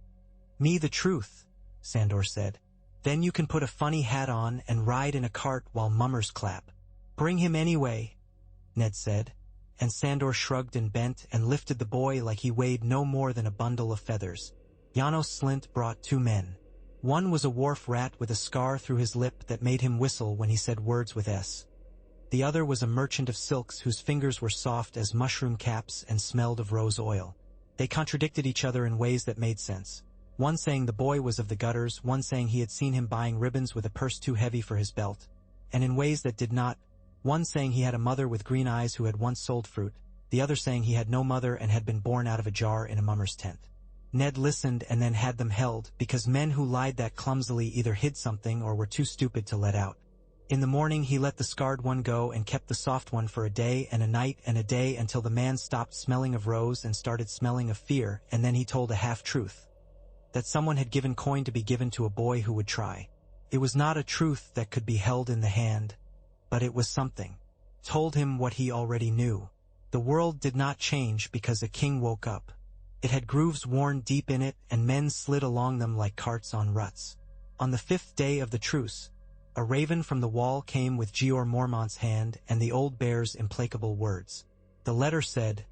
Speaker 1: me the truth," Sandor said. "Then you can put a funny hat on and ride in a cart while mummers clap." "Bring him anyway," Ned said, and Sandor shrugged and bent and lifted the boy like he weighed no more than a bundle of feathers. Janos Slint brought 2 men. One was a wharf rat with a scar through his lip that made him whistle when he said words with S. The other was a merchant of silks whose fingers were soft as mushroom caps and smelled of rose oil. They contradicted each other in ways that made sense. One saying the boy was of the gutters, one saying he had seen him buying ribbons with a purse too heavy for his belt, and in ways that did not. One saying he had a mother with green eyes who had once sold fruit, the other saying he had no mother and had been born out of a jar in a mummer's tent. Ned listened and then had them held, because men who lied that clumsily either hid something or were too stupid to let out. In the morning he let the scarred one go and kept the soft one for a day and a night and a day until the man stopped smelling of rose and started smelling of fear, and then he told a half-truth. That someone had given coin to be given to a boy who would try. It was not a truth that could be held in the hand, but it was something. Told him what he already knew. The world did not change because a king woke up. It had grooves worn deep in it, and men slid along them like carts on ruts. On the 5th day of the truce, a raven from the wall came with Jeor Mormont's hand and the old bear's implacable words. The letter said,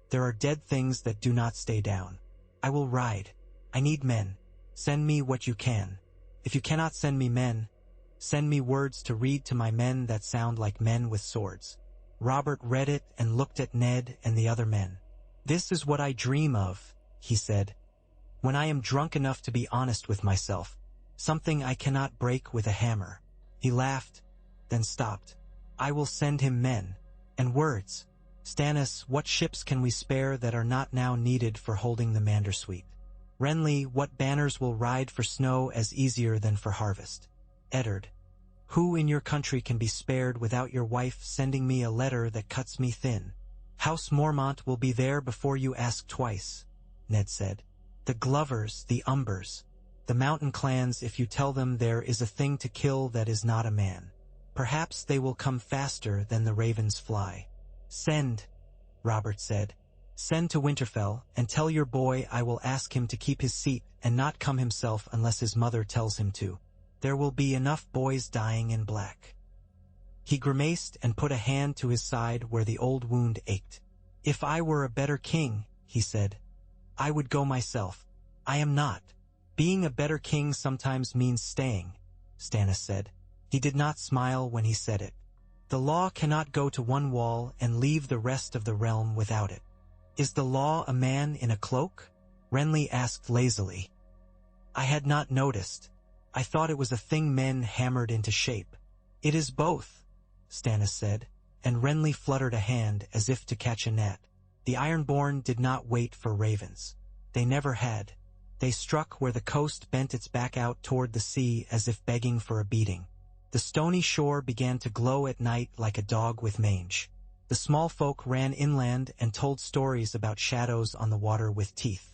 Speaker 1: "There are dead things that do not stay down. I will ride. I need men. Send me what you can. If you cannot send me men, send me words to read to my men that sound like men with swords." Robert read it and looked at Ned and the other men. "This is what I dream of," he said. "When I am drunk enough to be honest with myself. Something I cannot break with a hammer." He laughed, then stopped. "I will send him men. And words. Stannis, what ships can we spare that are not now needed for holding the Mandersuite? Renly, what banners will ride for snow as easier than for harvest? Eddard, Who in your country can be spared without your wife sending me a letter that cuts me thin? House Mormont will be there before you ask twice, Ned said. The Glovers, the Umbers, the mountain clans, if you tell them there is a thing to kill that is not a man. Perhaps they will come faster than the ravens fly. Send, Robert said. Send to Winterfell, and tell your boy I will ask him to keep his seat and not come himself unless his mother tells him to. There will be enough boys dying in black. He grimaced and put a hand to his side where the old wound ached. If I were a better king, he said, I would go myself. I am not. Being a better king sometimes means staying, Stannis said. He did not smile when he said it. The law cannot go to one wall and leave the rest of the realm without it. Is the law a man in a cloak? Renly asked lazily. I had not noticed. I thought it was a thing men hammered into shape. It is both, Stannis said, and Renly fluttered a hand as if to catch a gnat. The Ironborn did not wait for ravens. They never had. They struck where the coast bent its back out toward the sea as if begging for a beating. The stony shore began to glow at night like a dog with mange. The small folk ran inland and told stories about shadows on the water with teeth.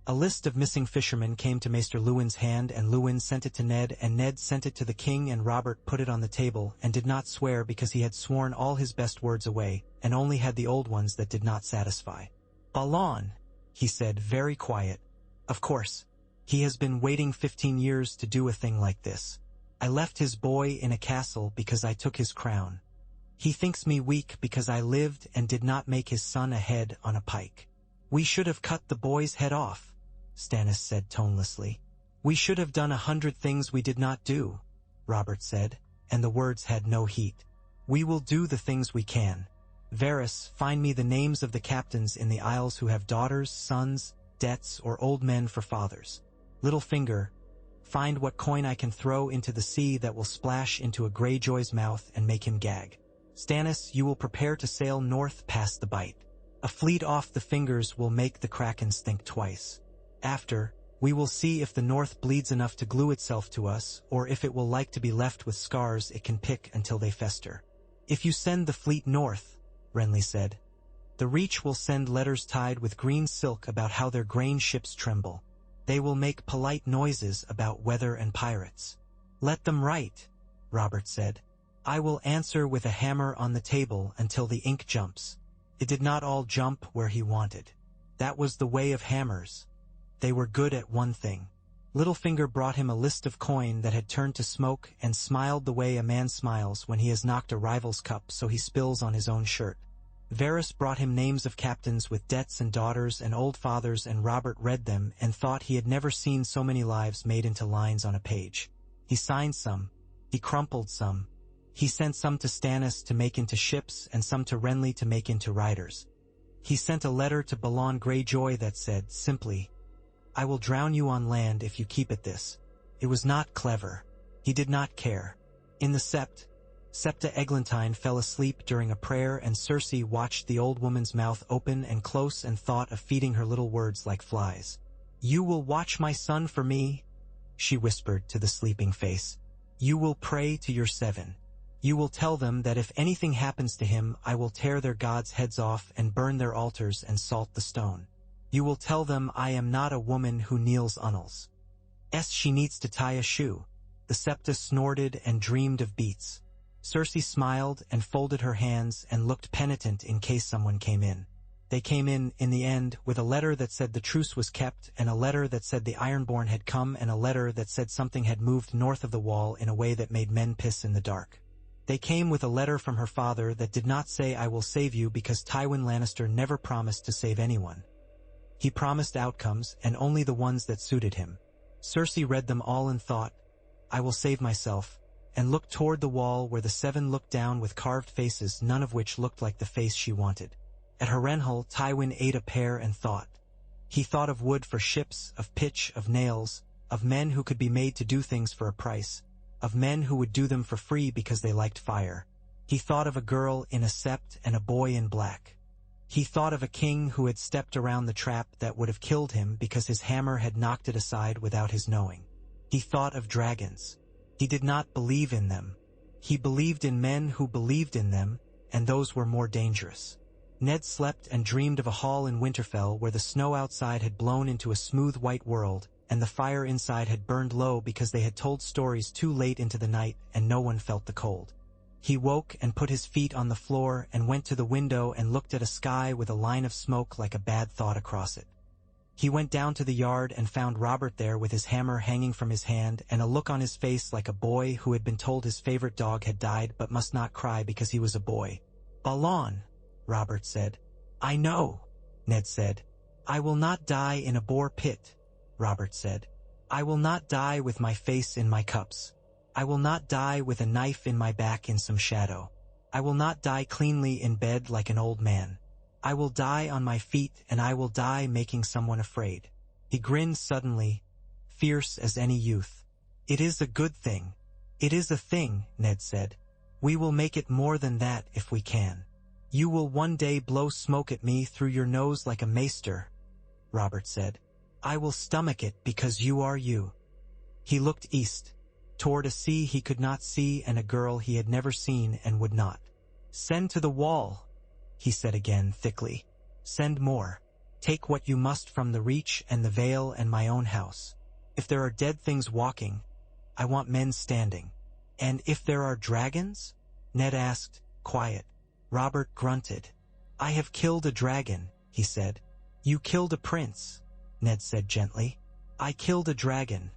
Speaker 1: A list of missing fishermen came to Maester Luwin's hand, and Luwin sent it to Ned, and Ned sent it to the king, and Robert put it on the table and did not swear because he had sworn all his best words away, and only had the old ones that did not satisfy. Balon, he said, very quiet. Of course. He has been waiting 15 years to do a thing like this. I left his boy in a castle because I took his crown. He thinks me weak because I lived and did not make his son a head on a pike. We should have cut the boy's head off, Stannis said tonelessly. We should have done 100 things we did not do, Robert said, and the words had no heat. We will do the things we can. Varys, find me the names of the captains in the Isles who have daughters, sons, debts, or old men for fathers. Littlefinger, find what coin I can throw into the sea that will splash into a Greyjoy's mouth and make him gag. Stannis, you will prepare to sail north past the Bight. A fleet off the Fingers will make the Krakens think twice. After, we will see if the north bleeds enough to glue itself to us, or if it will like to be left with scars it can pick until they fester. If you send the fleet north, Renly said, the Reach will send letters tied with green silk about how their grain ships tremble. They will make polite noises about weather and pirates. Let them write, Robert said. I will answer with a hammer on the table until the ink jumps. It did not all jump where he wanted. That was the way of hammers. They were good at one thing. Littlefinger brought him a list of coin that had turned to smoke and smiled the way a man smiles when he has knocked a rival's cup so he spills on his own shirt. Varys brought him names of captains with debts and daughters and old fathers, and Robert read them and thought he had never seen so many lives made into lines on a page. He signed some. He crumpled some. He sent some to Stannis to make into ships and some to Renly to make into riders. He sent a letter to Balon Greyjoy that said, simply, I will drown you on land if you keep at this. It was not clever. He did not care. In the Septa Eglantine fell asleep during a prayer, and Cersei watched the old woman's mouth open and close and thought of feeding her little words like flies. You will watch my son for me, she whispered to the sleeping face. You will pray to your 7. You will tell them that if anything happens to him, I will tear their gods' heads off and burn their altars and salt the stone. You will tell them I am not a woman who kneels unnels. She needs to tie a shoe. The Septa snorted and dreamed of beats. Cersei smiled and folded her hands and looked penitent in case someone came in. They came in the end, with a letter that said the truce was kept, and a letter that said the Ironborn had come, and a letter that said something had moved north of the wall in a way that made men piss in the dark. They came with a letter from her father that did not say I will save you, because Tywin Lannister never promised to save anyone. He promised outcomes, and only the ones that suited him. Cersei read them all and thought, I will save myself, and looked toward the wall where the 7 looked down with carved faces, none of which looked like the face she wanted. At Harrenhal, Tywin ate a pear and thought. He thought of wood for ships, of pitch, of nails, of men who could be made to do things for a price, of men who would do them for free because they liked fire. He thought of a girl in a sept and a boy in black. He thought of a king who had stepped around the trap that would have killed him because his hammer had knocked it aside without his knowing. He thought of dragons. He did not believe in them. He believed in men who believed in them, and those were more dangerous. Ned slept and dreamed of a hall in Winterfell where the snow outside had blown into a smooth white world, and the fire inside had burned low because they had told stories too late into the night and no one felt the cold. He woke and put his feet on the floor and went to the window and looked at a sky with a line of smoke like a bad thought across it. He went down to the yard and found Robert there with his hammer hanging from his hand and a look on his face like a boy who had been told his favorite dog had died but must not cry because he was a boy. "Balon," Robert said. "I know," Ned said. "I will not die in a boar pit," Robert said. "I will not die with my face in my cups. I will not die with a knife in my back in some shadow. I will not die cleanly in bed like an old man. I will die on my feet and I will die making someone afraid." He grinned suddenly, fierce as any youth. "It is a good thing. It is a thing," Ned said. "We will make it more than that if we can. You will one day blow smoke at me through your nose like a maester," Robert said. "I will stomach it because you are you." He looked east, toward a sea he could not see and a girl he had never seen and would not. "Send to the wall," he said again thickly. "Send more. Take what you must from the Reach and the Vale and my own house. If there are dead things walking, I want men standing." "And if there are dragons?" Ned asked, quiet. Robert grunted. "I have killed a dragon," he said. "You killed a prince," Ned said gently. "I killed a dragon,"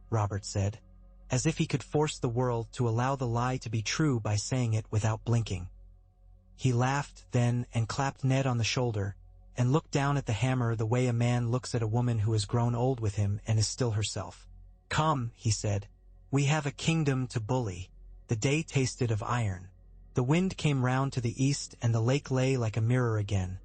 Speaker 1: Robert said, as if he could force the world to allow the lie to be true by saying it without blinking. He laughed then and clapped Ned on the shoulder, and looked down at the hammer the way a man looks at a woman who has grown old with him and is still herself. "Come," he said, "we have a kingdom to bully." The day tasted of iron. The wind came round to the east and the lake lay like a mirror again,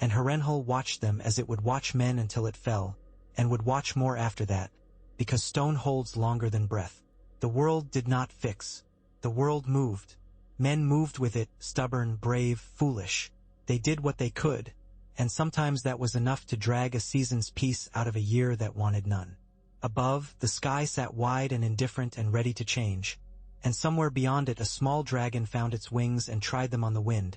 Speaker 1: and Harrenhal watched them as it would watch men until it fell, and would watch more after that, because stone holds longer than breath. The world did not fix. The world moved. Men moved with it, stubborn, brave, foolish. They did what they could, and sometimes that was enough to drag a season's peace out of a year that wanted none. Above, the sky sat wide and indifferent and ready to change, and somewhere beyond it a small dragon found its wings and tried them on the wind,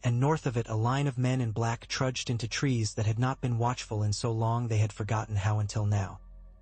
Speaker 1: and north of it a line of men in black trudged into trees that had not been watchful in so long they had forgotten how until now.